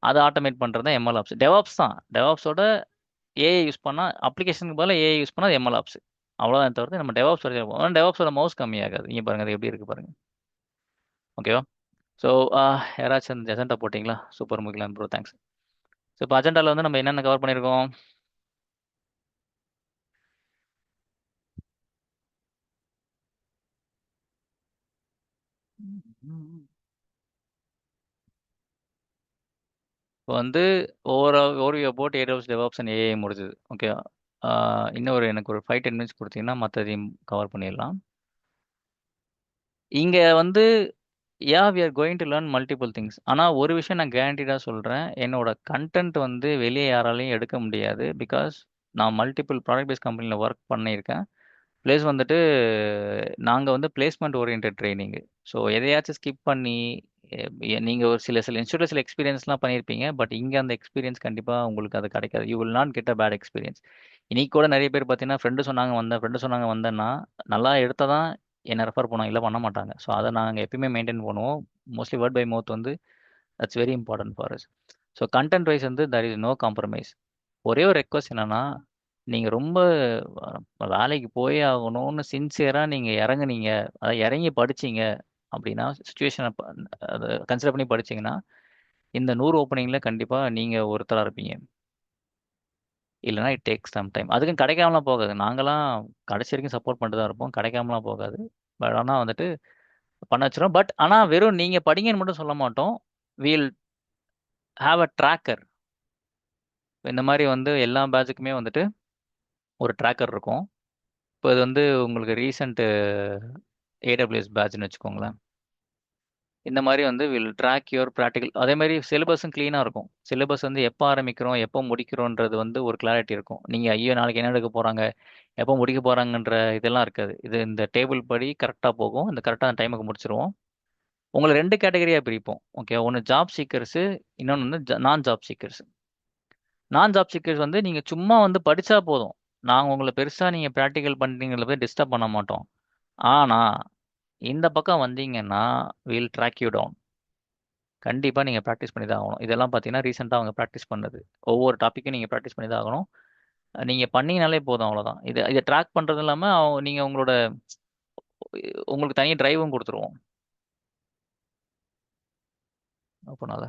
அதை ஆட்டோமேட் பண்ணுறது தான் எம்எல் ஆப்ஸ். டெவாப்ஸ் தான். டெவாப்ஸோட ஏஐ யூஸ் பண்ணால் அப்ளிகேஷனுக்கு பதிலாக ஏஐ யூஸ் பண்ணால் எம்எல் ஆப்ஸ். அவ்வளோதான் தவிர்த்து நம்ம டெவாப்ஸ் வரைக்கும் ஆனால் டெவாப்ஸோட மவுஸ் கம்மியாகாது. இங்கே பாருங்கள் அது எப்படி இருக்குது பாருங்கள். ஓகேவா? ஸோ யாராச்சும் அந்த அஜெண்டா போட்டிங்களா? Super Mukilan bro, thanks. So இப்போ அஜெண்டாவில் வந்து நம்ம என்னென்ன கவர் பண்ணியிருக்கோம்? இப்போ வந்து over about AWS DevOps and AI முடிஞ்சது. ஓகே. இன்னும் எனக்கு ஒரு 5-10 மினிட்ஸ் கொடுத்தீங்கன்னா மற்றதையும் கவர் பண்ணிடலாம். இங்கே வந்து we are going to learn multiple things. ஆனால் ஒரு விஷயம் நான் கேரண்டீடாக சொல்கிறேன். என்னோட கண்டென்ட் வந்து வெளியே யாராலையும் எடுக்க முடியாது. பிகாஸ் நான் மல்டிபிள் ப்ராடக்ட் பேஸ்ட் கம்பெனியில் ஒர்க் பண்ணியிருக்கேன். ப்ளஸ் வந்துட்டு நாங்கள் வந்து பிளேஸ்மெண்ட் ஓரியன்ட் ட்ரைனிங்கு. ஸோ எதையாச்சும் ஸ்கிப் பண்ணி நீங்கள் ஒரு சில இன்ஸ்டியூட்டில் சில எக்ஸ்பீரியன்ஸ்லாம் பண்ணியிருப்பீங்க. பட் இங்கே அந்த எக்ஸ்பீரியன்ஸ் கண்டிப்பாக உங்களுக்கு அது கிடைக்காது. You will not get a bad experience. இன்னைக்கு கூட நிறைய பேர் பார்த்தீங்கன்னா ஃப்ரெண்டு சொன்னாங்க வந்தேன்னா நல்லா எடுத்தால் தான் என்னை ரெஃபர் பண்ணுவாங்க, இல்லை பண்ண மாட்டாங்க. ஸோ அதை நாங்கள் எப்பயுமே மெயின்டைன் பண்ணுவோம். மோஸ்ட்லி வேர்ட் பை மவுத் வந்து that's very important for us. So content wise வந்து தர் இஸ் நோ காம்ப்ரமைஸ். ஒரே ஒரு ரெக்வஸ்ட் என்னன்னா, நீங்கள் ரொம்ப வேலைக்கு போயே ஆகணும்னு சின்சியராக நீங்கள் இறங்குனீங்க, அதாவது இறங்கி படிச்சீங்க அப்படின்னா, சுச்சுவேஷனை அதை கன்சிடர் பண்ணி படிச்சீங்கன்னா இந்த 100 ஓப்பனிங்கில் கண்டிப்பாக நீங்கள் ஒருத்தராக இருப்பீங்க. இல்லைனா இட் டேக்ஸ் சம் டைம். அதுக்கும் கிடைக்காமலாம் போகாது. நாங்களாம் கடைசி வரைக்கும் சப்போர்ட் பண்ணிட்டு தான் இருப்போம். கிடைக்காமலாம் போகாது. பட் ஆனால் வந்துட்டு பண்ண வச்சிரும். பட் ஆனால் வெறும் நீங்கள் படிங்கன்னு மட்டும் சொல்ல மாட்டோம். We'll have a tracker. இந்த மாதிரி வந்து எல்லா பேட்சுக்குமே வந்துட்டு ஒரு ட்ராக்கர் இருக்கும். இப்போ இது வந்து உங்களுக்கு ரீசெண்ட் ஏடபிள்யூஎஸ் பேட்ச்னு வச்சுக்கோங்களேன். இந்த மாதிரி வந்து வில் ட்ராக் யுவர் ப்ராக்டிக்கல். அதே மாதிரி சிலபஸும் க்ளீனாக இருக்கும். சிலபஸ் வந்து எப்போ ஆரம்பிக்கிறோம் எப்போ முடிக்கிறோன்றது வந்து ஒரு கிளாரிட்டி இருக்கும். நீங்கள் ஐயோ நாளைக்கு என்ன எடுக்க போகிறாங்க, எப்போ முடிக்க போகிறாங்கன்ற இதெல்லாம் இருக்காது. இது இந்த டேபிள் படி கரெக்டாக போகும். இந்த கரெக்டாக டைமுக்கு முடிச்சிருவோம். உங்களை 2 கேட்டகரியாக பிரிப்போம். ஓகே, ஒன்று ஜாப் சீக்கர்ஸு, இன்னொன்று வந்து நான் ஜாப் சீக்கர்ஸ். நான் ஜாப் சீக்கர்ஸ் வந்து நீங்கள் சும்மா வந்து படித்தா போதும். நாங்கள் உங்களை பெருசாக நீங்கள் ப்ராக்டிக்கல் பண்ணுறீங்கள போய் டிஸ்டர்ப் பண்ண மாட்டோம். ஆனால் இந்த பக்கம் வந்தீங்கன்னா வில் ட்ராக் யூ டவுன். கண்டிப்பாக நீங்கள் ப்ராக்டிஸ் பண்ணி தான் ஆகணும். இதெல்லாம் பார்த்தீங்கன்னா ரீசெண்டாக அவங்க ப்ராக்டிஸ் பண்ணது. ஒவ்வொரு டாப்பிக்கும் நீங்கள் ப்ராக்டிஸ் பண்ணி தான் ஆகணும். நீங்கள் பண்ணீங்கனாலே போதும், அவ்வளோதான். இதை ட்ராக் பண்ணுறது இல்லாமல் நீங்கள் உங்களுக்கு தனி டிரைவும் கொடுத்துருவோம். அப்போனால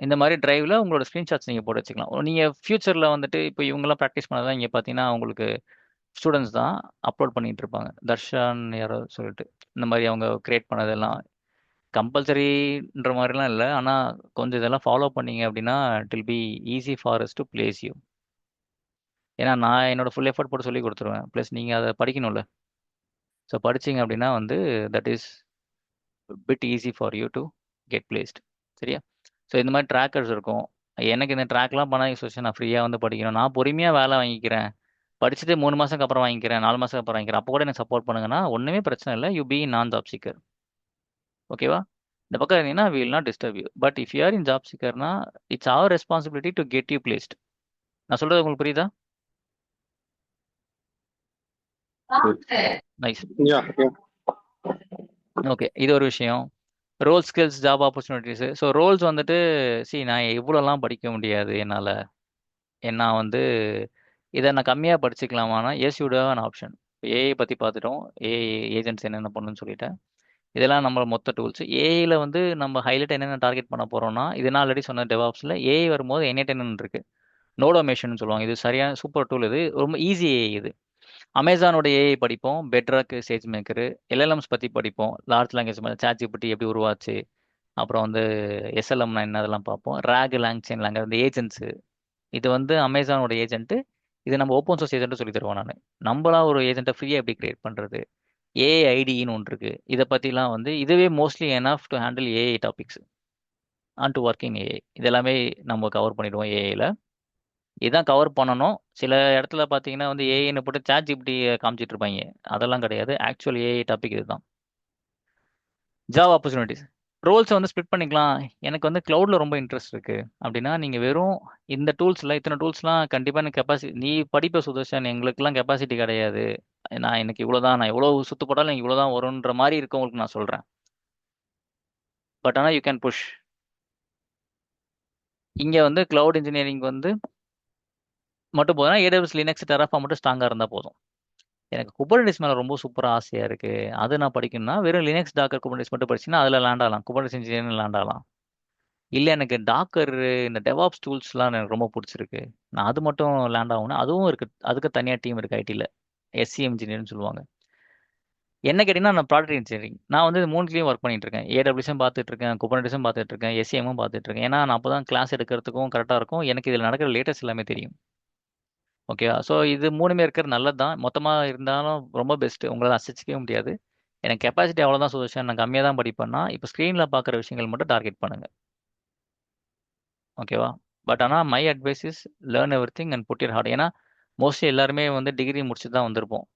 இந்த மாதிரி டிரைவில் உங்களோட ஸ்க்ரீன்ஷாட்ஸ் நீங்கள் போட்டு வச்சுக்கலாம். நீங்கள் ஃப்யூச்சரில் வந்துட்டு இப்போ இவங்கெல்லாம் ப்ராக்டிஸ் பண்ணதான் இங்கே பார்த்தீங்கன்னா உங்களுக்கு ஸ்டூடெண்ட்ஸ் தான் அப்லோட் பண்ணிகிட்டு இருப்பாங்க. தர்ஷன் யாரோ சொல்லிட்டு இந்த மாதிரி அவங்க கிரியேட் பண்ணதெல்லாம் கம்பல்சரின்ற மாதிரிலாம் இல்லை. ஆனால் கொஞ்சம் இதெல்லாம் ஃபாலோ பண்ணீங்க அப்படின்னா it will be easy for us to place you. ஏன்னா நான் என்னோட ஃபுல் எஃபர்ட் போட்டு சொல்லி கொடுத்துருவேன். ப்ளஸ் நீங்கள் அதை படிக்கணும்ல. ஸோ படிச்சிங்க அப்படின்னா வந்து that is bit easy for you to get placed. சரியா? ஸோ இந்த மாதிரி ட்ராக்கர்ஸ் இருக்கும். எனக்கு இந்த ட்ராக்லாம் பண்ண யூஸ் நான் ஃப்ரீயாக வந்து படிக்கணும், நான் பொறுமையாக வேலை வாங்கிக்கிறேன், படிச்சுட்டு 3 மாதத்துக்கு அப்புறம் வாங்கிக்கிறேன், 4 மாதத்துக்கு அப்புறம் வாங்கிக்கிறேன், அப்போ கூட எனக்கு சப்போர்ட் பண்ணுங்கன்னா ஒன்றுமே பிரச்சனை இல்லை. யூ பி நான் ஜாப் சீக்கர். ஓகேவா? இந்த பக்கம் இருந்தீங்கன்னா we will not disturb you. But if you are in job சீக்கர்னா it's our responsibility to get you placed. நான் சொல்கிறது உங்களுக்கு புரியுதா? நைஸ். ஓகே, இது ஒரு விஷயம். Role skills, job opportunities. So roles வந்துட்டு நான் இவ்வளோலாம் படிக்க முடியாது என்னால். ஏன்னா வந்து இதை நான் கம்மியாக படிச்சுக்கலாமான்னா yes you have an option. AI பற்றி பார்த்துட்டோம். ஏஐ ஏஜென்ட்ஸ் என்னென்ன பண்ணணும்னு சொல்லிட்டேன். இதெல்லாம் நம்ம மொத்த டூல்ஸ். ஏஐல வந்து நம்ம ஹைலைட் என்னென்ன டார்கெட் பண்ண போறோம்னா, இது நான் ஆல்ரெடி சொன்ன டெவாப்ஸில் ஏஐ வரும்போது N8N இருக்கு. நோடோமேஷன் சொல்லுவாங்க. இது சரியான சூப்பர் டூல். இது ரொம்ப ஈஸி ஏஐ இது. அமேசானோட ஏஐ படிப்போம், பெட்ராக், சேஜ் மேக்கரு, எல்எல்எம்ஸ் பற்றி படிப்போம், லார்ஜ் லாங்குவேஜ் சாட்ஜிபிடி எப்படி உருவாச்சு, அப்புறம் வந்து எஸ்எல்எம்னா என்ன அதெல்லாம் பார்ப்போம், ராக் லாங்செயின் லாங்க இந்த ஏஜென்ட்ஸு. இது வந்து அமேசானோட ஏஜென்ட்டு. இது நம்ம ஓப்பன் சோர்ஸ் ஏஜென்ட் சொல்லி தருவோம் நான். நம்மளா ஒரு ஏஜென்ட்டை ஃப்ரீயாக எப்படி கிரியேட் பண்ணுறது, ஏஐடின்னு ஒன்று இருக்குது. இதை பற்றிலாம் வந்து இதுவே mostly enough to handle AI topics and to working AI. இதெல்லாமே நம்ம கவர் பண்ணிடுவோம் ஏஐயில். இதான் கவர் பண்ணணும். சில இடத்துல பார்த்தீங்கன்னா வந்து ஏஐன்னு போட்டு சாட் ஜிபிடி காமிச்சிட்டு இருப்பாங்க. அதெல்லாம் கிடையாது. ஆக்சுவல் ஏஐ டாபிக் இதுதான். ஜாப் ஆப்பர்ச்சுனிட்டிஸ் ரோல்ஸை வந்து ஸ்ப்ளிட் பண்ணிக்கலாம். எனக்கு வந்து க்ளவுடில் ரொம்ப இன்ட்ரெஸ்ட் இருக்குது அப்படின்னா, நீங்கள் வெறும் இந்த டூல்ஸில் இத்தனை டூல்ஸ்லாம் கண்டிப்பாக எனக்கு கெப்பாசிட்டி, நீ படிப்பை சுதர்ஷன், எங்களுக்கெல்லாம் கெப்பாசிட்டி கிடையாது, நான் எனக்கு இவ்வளோதான், நான் எவ்வளோ சுத்து போட்டாலும் எனக்கு இவ்வளோ தான் வரும்ன்ற மாதிரி இருக்கவங்களுக்கு நான் சொல்கிறேன். பட் ஆனால் யூ கேன் புஷ். இங்கே வந்து கிளவுட் இன்ஜினியரிங் வந்து மட்டும் போதும்னா ஏடபிள்யூஎஸ் லினக்ஸ் டெராஃபார்ம் மட்டும் ஸ்ட்ராங்காக இருந்தால் போதும். எனக்கு குபர்னெட்டிஸ் மேலே ரொம்ப சூப்பராக ஆசையாக இருக்குது. அது நான் படிக்கணும்னா வெறும் லினக்ஸ் டாக்கர் குபர்னெட்டிஸ் மட்டும் படிச்சுன்னா அதில் லேண்ட் ஆகலாம், குபர்னெட்டிஸ் இன்ஜினியரிங் லேண்ட் ஆகலாம். இல்லை எனக்கு டாக்கர் இந்த டெவாப்ஸ் டூல்ஸ்லாம் எனக்கு ரொம்ப பிடிச்சிருக்கு, நான் அது மட்டும் லேண்ட் ஆகும்னா அதுவும் இருக்குது. அதுக்கு தனியாக டீம் இருக்குது ஐடியில், எஸ்சிஎம் இன்ஜினியர்னு சொல்லுவாங்க. என்ன கேட்டிங்கன்னா நான் ப்ராடக்ட் இன்ஜினியரிங், நான் வந்து இது மூணுலேயும் ஒர்க் பண்ணிட்டு இருக்கேன். ஏடபிள்யூஸும் பார்த்துட்டு இருக்கேன், குபர்னெட்டிஸும் பார்த்துட்டு இருக்கேன், எஸ்சிஎம்மும் பார்த்துட்டு இருக்கேன். ஏன்னா நான் அப்போ தான் கிளாஸ் எடுக்கிறதுக்கும் கரெக்டாக இருக்கும், எனக்கு இதில் நடக்கிற லேட்டஸ்ட் எல்லாமே தெரியும். ஓகேவா? ஸோ இது மூணுமே இருக்கிறது நல்லது தான். மொத்தமாக இருந்தாலும் ரொம்ப பெஸ்ட்டு, உங்களால் அசைச்சிக்கவே முடியாது. எனக்கு கெப்பாசிட்டி அவ்வளோதான் சுதர்ஷன், நான் கம்மியாக தான் படிப்பேன்னா இப்போ ஸ்க்ரீனில் பார்க்குற விஷயங்கள் மட்டும் டார்கெட் பண்ணுங்கள். ஓகேவா? பட் ஆனால் my advice is learn everything and put your heart. ஏன்னா மோஸ்ட்லி எல்லாருமே வந்து டிகிரி முடிச்சுட்டு தான் வந்திருப்போம்,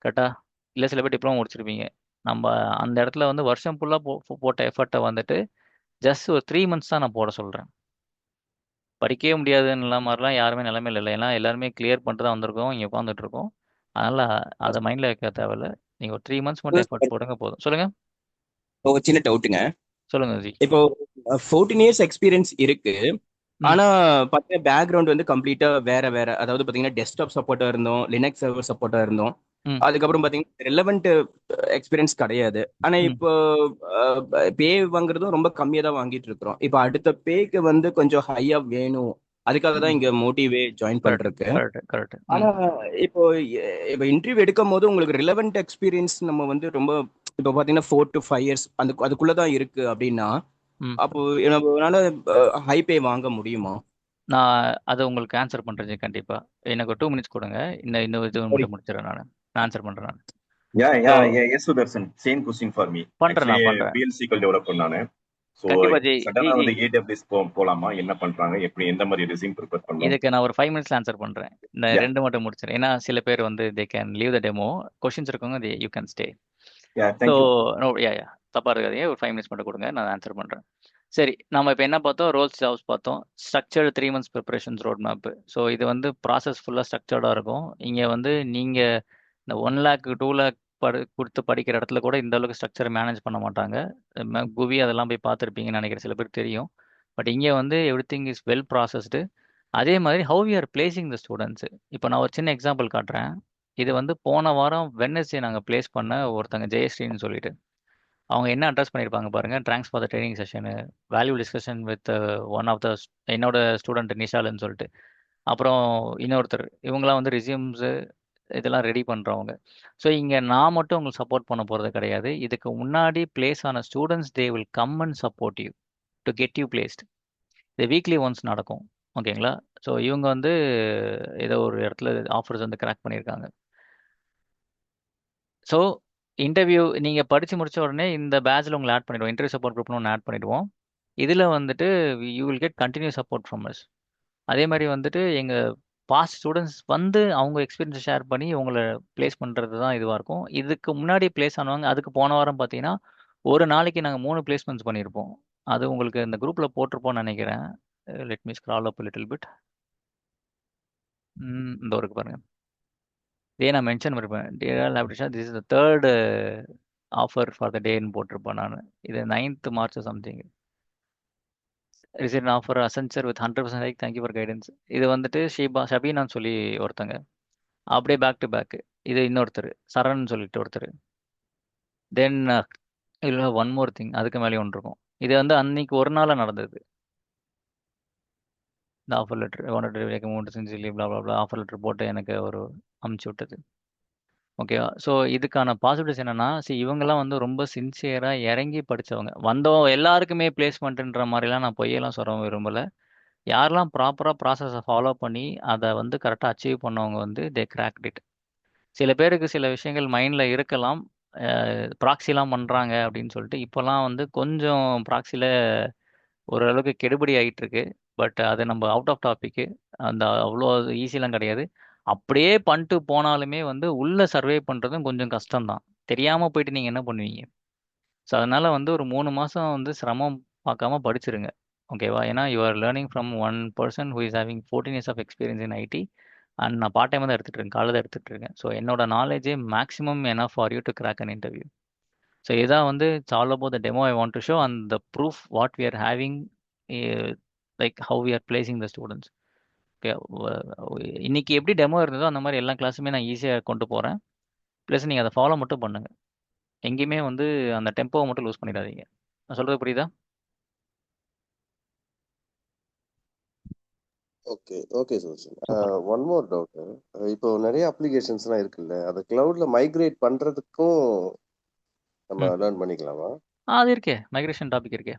கரெக்டா? இல்லை சில பேர் டிப்ளமோ முடிச்சிருப்பீங்க. நம்ம அந்த இடத்துல வந்து வருஷம் ஃபுல்லாக போட்ட எஃபர்ட்டை வந்துட்டு ஜஸ்ட் ஒரு 3 months தான் நான் போட சொல்கிறேன். படிக்கவே முடியாதுன்னு மாதிரிலாம் யாருமே நிலைமையில் இல்லை. ஏன்னா எல்லாருமே கிளியர் பண்ணிட்டு தான் வந்திருக்கோம், இங்கே உட்காந்துட்டு இருக்கோம். அதனால் அதை மைண்டில் வைக்க தேவையில்ல. நீங்கள் ஒரு 3 months மட்டும் எஃபர்ட் போடுங்க போதும். சொல்லுங்கள். ஒரு சின்ன டவுட்டுங்க. சொல்லுங்கள் ஜி. இப்போ 14 years எக்ஸ்பீரியன்ஸ் இருக்கு, ம். ஆனா பாத்தீங்கன்னா பேக்ரவுண்ட் வந்து கம்ப்ளீட்டா வேற வேற. அதாவது பாத்தீங்கன்னா டெஸ்க்டாப் சப்போர்ட்டா இருந்தோம், லினக்ஸ் சர்வர் சப்போர்ட்டா இருந்தோம். ம். அதுக்கப்புறம் பாத்தீங்கன்னா ரெலவெண்ட் எக்ஸ்பீரியன்ஸ் கிடையாது. ஆனா ம். இப்போ பே வாங்குறதும் ரொம்ப கம்மியா தான் வாங்கிட்டு இருக்கிறோம். இப்போ அடுத்த பேக்கு வந்து கொஞ்சம் ஹையா வேணும், அதுக்காக தான் ம். இங்க மோட்டிவே ஜாயின் கரெக்ட் பண்றதுக்கு. Correct correct. ஆனா இப்போ இப்போ இன்டர்வியூ எடுக்கும் போது உங்களுக்கு ரிலவெண்ட் எக்ஸ்பீரியன்ஸ் நம்ம வந்து ரொம்ப இப்போ பாத்தீங்கன்னா 4 to 5 years அதுக்குள்ளதான் இருக்கு அப்படின்னா, ம். அப்போ நம்மளால ஹை பே வாங்க முடியுமா? நான் அதை உங்களுக்கு ஆன்சர் பண்ணுறேன் ஜி, கண்டிப்பாக. எனக்கு ஒரு 2 minutes கொடுங்க. இன்னும் இது சரி. மட்டும் முடிச்சிடறேன். நான் ஆன்சர் பண்ணுறேன். நான் Yeah, so yes, Sudarshan. Same question for me. பண்ணுறேன், Actually, நான் பண்ணுறேன் PL SQL developer நானு. So, கண்டிப்பாக ஜி. சடனா ஜி வந்து AWS போலாமா? என்ன பண்றாங்க? எப்படி எந்த மாதிரி ரெஸ்யூம் ப்ரிப்பேர் பண்ணணும்? இதுக்கு நான் ஒரு 5 minutes ஆன்சர் பண்ணுறேன். இந்த Yeah, 2 மட்டும் முடிச்சிடறேன். ஏன்னா சில பேர் வந்து they can leave the demo. Questions இருக்கவங்க you can stay. yeah, so thank you. No யா தப்பாக இருக்காதீங்க. ஒரு 5 minutes மட்டும் கொடுங்க, நான் ஆன்சர் பண்ணுறேன். சரி, நம்ம இப்போ என்ன பார்த்தோம்? ரோல்ஸ் ஜாப்ஸ் பார்த்தோம். Structured 3 months preparations road map. So இது வந்து ப்ராசஸ் ஃபுல்லாக ஸ்ட்ரக்சர்டாக இருக்கும். இங்கே வந்து நீங்கள் இந்த 1 lakh 2 lakh கொடுத்து படிக்கிற இடத்துல கூட இந்த அளவுக்கு ஸ்ட்ரக்சர் மேனேஜ் பண்ண மாட்டாங்க. குவி அதெல்லாம் போய் பார்த்துருப்பீங்கன்னு நினைக்கிறேன், சில பேர் தெரியும். பட் இங்கே வந்து everything is well processed. அதே மாதிரி how we are placing the students. இப்போ நான் ஒரு சின்ன எக்ஸாம்பிள் காட்டுறேன். இது வந்து போன வாரம் வெட்னஸ்டே நாங்கள் பிளேஸ் பண்ண ஒருத்தங்க ஜெயஸ்ரீன்னு சொல்லிட்டு, அவங்க என்ன அட்ரஸ் பண்ணியிருப்பாங்க பாருங்கள். Thanks for the training session, value discussion with one of the என்னோட ஸ்டூடெண்ட் நிஷாலுன்னு சொல்லிட்டு, அப்புறம் இன்னொருத்தர், இவங்களாம் வந்து ரிசியூம்ஸு இதெல்லாம் ரெடி பண்ணுறவங்க. ஸோ இங்கே நான் மட்டும் உங்களுக்கு சப்போர்ட் பண்ண போகிறது கிடையாது. இதுக்கு முன்னாடி பிளேஸ் ஆன students they will come and support you to get you placed. இது வீக்லி ஒன்ஸ் நடக்கும், ஓகேங்களா? ஸோ இவங்க வந்து ஏதோ ஒரு இடத்துல ஆஃபர்ஸ் வந்து கிராக் பண்ணியிருக்காங்க. ஸோ இன்டர்வியூ நீங்கள் படித்து முடிச்ச உடனே இந்த பேட்சில் உங்களை ஆட் பண்ணிடுவோம். இன்டர்வியூ சப்போர்ட் குரூப்னு ஒன்று ஆட் பண்ணிடுவோம். இதில் வந்துட்டு you will get continue support from us. அதே மாதிரி வந்துட்டு எங்கள் பாஸ்ட் ஸ்டூடெண்ட்ஸ் வந்து அவங்க எக்ஸ்பீரியன்ஸை ஷேர் பண்ணி உங்களை ப்ளேஸ் பண்ணுறது தான் இதுவாக இருக்கும். இதுக்கு முன்னாடி ப்ளேஸ் ஆனவங்க, அதுக்கு போன வாரம் பார்த்தீங்கன்னா ஒரு நாளைக்கு நாங்கள் 3 பிளேஸ்மெண்ட்ஸ் பண்ணியிருப்போம். அது உங்களுக்கு இந்த குரூப்பில் போட்டிருப்போம்னு நினைக்கிறேன். Let me scroll up little bit. இந்த ஒருக்கு பாருங்கள், இதே நான் மென்ஷன் பண்ணிருப்பேன். டியர் லேப்டிஷா, this is the 3rd offer for the டேன்னு போட்டிருப்பேன் நான். இது 9th March something. Receive offer Accenture with 100% thank you for guidance. இது வந்துட்டு ஷபீனான்னு சொல்லி ஒருத்தங்க. அப்படியே பேக் டு பேக் இது இன்னொருத்தர் சரண் சொல்லிட்டு ஒருத்தர். தென் இல்லை ஒன் மோர் திங், அதுக்கு மேலேயும் ஒன்று இருக்கும். இது வந்து அன்னைக்கு ஒரு நாளாக நடந்தது. இந்த offer letter wanted amount sincerely blah blah blah offer letter போட்டு எனக்கு ஒரு அமுச்சு விட்டது. ஓகேவா? ஸோ இதுக்கான பாசிபிலிட்டிஸ் என்னன்னா, இவங்கெல்லாம் வந்து ரொம்ப சின்சியராக இறங்கி படித்தவங்க. வந்தோம் எல்லாருக்குமே பிளேஸ்மெண்ட்டுன்ற மாதிரிலாம் நான் பொய்யெல்லாம் சொல்ல விரும்பலை. யாரெல்லாம் ப்ராப்பராக ப்ராசஸை ஃபாலோ பண்ணி அதை வந்து கரெக்டாக அச்சீவ் பண்ணவங்க வந்து தே கிராக்ட் இட். சில பேருக்கு சில விஷயங்கள் மைண்டில் இருக்கலாம், ப்ராக்சிலாம் பண்ணுறாங்க அப்படின்னு சொல்லிட்டு. இப்போல்லாம் வந்து கொஞ்சம் ப்ராக்சியில் ஓரளவுக்கு கெடுபடி ஆகிட்டு இருக்கு. பட் அது நம்ம அவுட் ஆஃப் டாபிக்கு. அந்த அவ்வளோ ஈஸிலாம் கிடையாது. அப்படியே பண்ணிட்டு போனாலுமே வந்து உள்ள சர்வே பண்ணுறதும் கொஞ்சம் கஷ்டம்தான். தெரியாமல் போயிட்டு நீங்கள் என்ன பண்ணுவீங்க? ஸோ அதனால வந்து ஒரு 3 மாதம் வந்து சிரமம் பார்க்காம படிச்சிருங்க. ஓகேவா? ஏன்னா you are learning from one person who is having 14 years of experience in IT. And நான் பார்ட் டைமாக தான் எடுத்துகிட்டு இருக்கேன், காலையில் தான் எடுத்துகிட்டு இருக்கேன். ஸோ என்னோட நாலேஜே maximum enough for you to crack an interview. So இதான் வந்து it's all about the demo I want to show and the proof what we are having, like how we are placing the students. Okay, இன்னைக்கு எப்படி demo இருந்ததோ அந்த மாதிரி எல்லா கிளாஸுமே நான் ஈஸியாக கொண்டு போகிறேன். ப்ளஸ் நீங்கள் அதை ஃபாலோ மட்டும் பண்ணுங்க. எங்கேயுமே வந்து அந்த டெம்போவை மட்டும் லூஸ் பண்ணிடாதீங்க. நான் சொல்கிறது புரியுதா? Okay okay Sudarshan. Super. One more doubt. இப்போ நிறைய அப்ளிகேஷன்ஸ்லாம் இருக்குல்ல, அதை கிளவுட்ல மைக்ரேட் பண்றதுக்கும் நம்ம ம் லேர்ன் பண்ணிக்கலாமா? அது இருக்கே, மைக்ரேஷன் டாபிக் இருக்கே.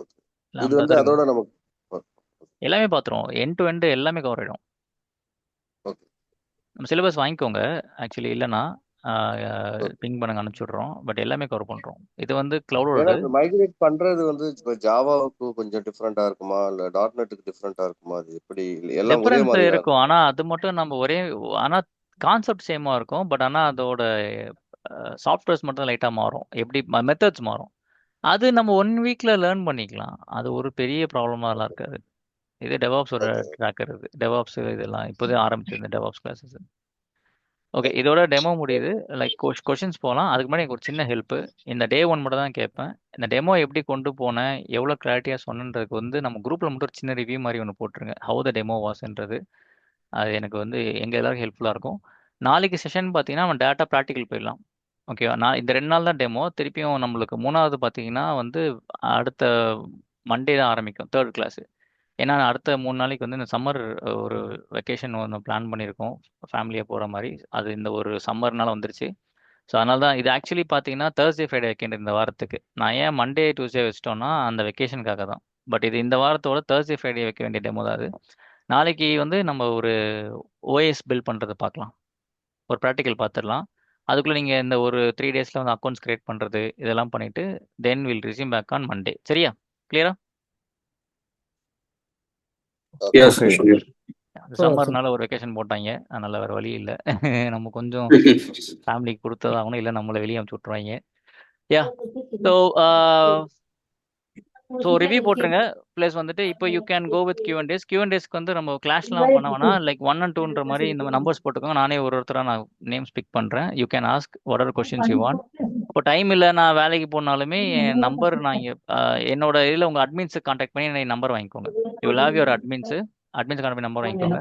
ஓகே. இல்லை இது அந்த வந்து அது அதோட நமக்கு எல்லாமே பார்த்துருவோம். எண்ட் டு எண்டு எல்லாமே கவர் ஆகிடும். ஓகே நம்ம சிலபஸ் வாங்கிக்கோங்க. ஆக்சுவலி இல்லைன்னா ஓகே. பிங் பண்ணுங்க, அனுப்பிச்சி விட்றோம். பட் எல்லாமே கவர் பண்ணுறோம். இது வந்து ஏன்னா க்ளவுடோடது. இப்போ மைக்ரேட் பண்றது வந்து இப்போ ஜாவாவுக்கு கொஞ்சம் டிஃப்ரெண்டா இருக்குமா, இல்ல .NETக்கு டிஃப்ரெண்டா இருக்குமா? அது எப்படி எல்லாம் ஒரே டிஃப்ரென்ஸ் மாதிரி தான் இருக்கும். ஆனால் அது மட்டும் நம்ம ஒரே, ஆனால் கான்செப்ட் சேமாக இருக்கும். பட் ஆனால் அதோட சாஃப்ட்வேர்ஸ் மட்டும் லைட்டாக மாறும். எப்படி மெத்தட்ஸ் மாறும். அது நம்ம 1 வீக்கில் லேர்ன் பண்ணிக்கலாம். அது ஒரு பெரிய ப்ராப்ளமாலாம் இருக்காது. இது டெவாப்ஸோட ஓகே ட்ராக்கர். இது டெவாப்ஸ் இதெல்லாம் இப்போதே ஆரம்பிச்சது இந்த டெவாப்ஸ் கிளாஸஸ். ஓகே, ஓகே இதோட டெமோ முடியுது. லைக் கொஷின்ஸ் போகலாம். அதுக்கு முன்னாடி எனக்கு ஒரு சின்ன ஹெல்ப்பு. இந்த டே 1 மட்டும் தான் கேட்பேன். இந்த டெமோ எப்படி கொண்டு போனேன், எவ்வளோ கிளாரிட்டியாக சொன்னன்றதுக்கு வந்து நம்ம குரூப்பில் மட்டும் ஒரு சின்ன ரிவ்யூ மாதிரி ஒன்று போட்டுருங்க. ஹவு த டெமோ வாஸ்ன்றது. அது எனக்கு வந்து எங்கள் எல்லாருக்கும் ஹெல்ப்ஃபுல்லாக இருக்கும். நாளைக்கு செஷன் பார்த்தீங்கன்னா நம்ம டேட்டா ப்ராக்டிக்கல் போயிடலாம். ஓகேவா? நான் இந்த 2 நாள் தான் டெமோ. திருப்பியும் நம்மளுக்கு 3வது பார்த்தீங்கன்னா வந்து அடுத்த மண்டே தான் ஆரம்பிக்கும் 3rd கிளாஸ். ஏன்னா அடுத்த 3 நாளைக்கு வந்து இந்த சம்மர் ஒரு வெக்கேஷன் ஒன்று பிளான் பண்ணியிருக்கோம், ஃபேமிலியாக போகிற மாதிரி. அது இந்த ஒரு சம்மர்னால வந்துருச்சு. ஸோ அதனால தான் இது ஆக்சுவலி பார்த்தீங்கன்னா Thursday Friday வைக்க இந்த வாரத்துக்கு. நான் ஏன் மண்டே டியூஸ்டே வச்சிட்டோன்னா அந்த வெக்கேஷனுக்காக தான். பட் இது இந்த வாரத்தோட Thursday Friday வைக்க வேண்டிய டெமோ தான் அது. நாளைக்கு வந்து நம்ம ஒரு ஓஎஸ் பில்ட் பண்ணுறதை பார்க்கலாம். ஒரு ப்ராக்டிக்கல் பார்த்துடலாம். அதுக்குள்ளே நீங்கள் இந்த ஒரு 3 டேஸில் வந்து அக்கௌண்ட்ஸ் கிரியேட் பண்ணுறது இதெல்லாம் பண்ணிவிட்டு then will receive back on Monday. சரியா? கிளியரா? Okay Yes, okay. sure. சம்மர்னால ஒரு வெக்கேஷன் போட்டாங்க. அதனால வேறு வழி இல்லை. நம்ம கொஞ்சம் ஃபேமிலிக்கு கொடுத்ததாகணும், இல்லை நம்மளை வெளியே அனுப்பிச்சி விட்ருவாங்க. யா. ஸோ ரிவ்யூ போட்டுருங்க. ப்ளஸ் வந்துட்டு இப்போ you can go with Q&As. Q&Asக்கு வந்து நம்ம கிளாஷ்லாம் பண்ண வேணா. லைக் 1 and 2ன்ற மாதிரி இந்த நம்பர்ஸ் போட்டுக்கோங்க. நானே ஒருத்தராக நான் நேம்ஸ் பிக் பண்ணுறேன். You can ask what are questions you want. இப்போ டைம் இல்லை, நான் வேலைக்கு போனாலுமே என் நம்பர் நான் இங்கே என்னோட இதில் உங்கள் அட்மின்ஸை காண்டாக்ட் பண்ணி என் நம்பர் வாங்கிக்கோங்க. You will have your admins contact பண்ணி நம்பர் வாங்கிக்கோங்க.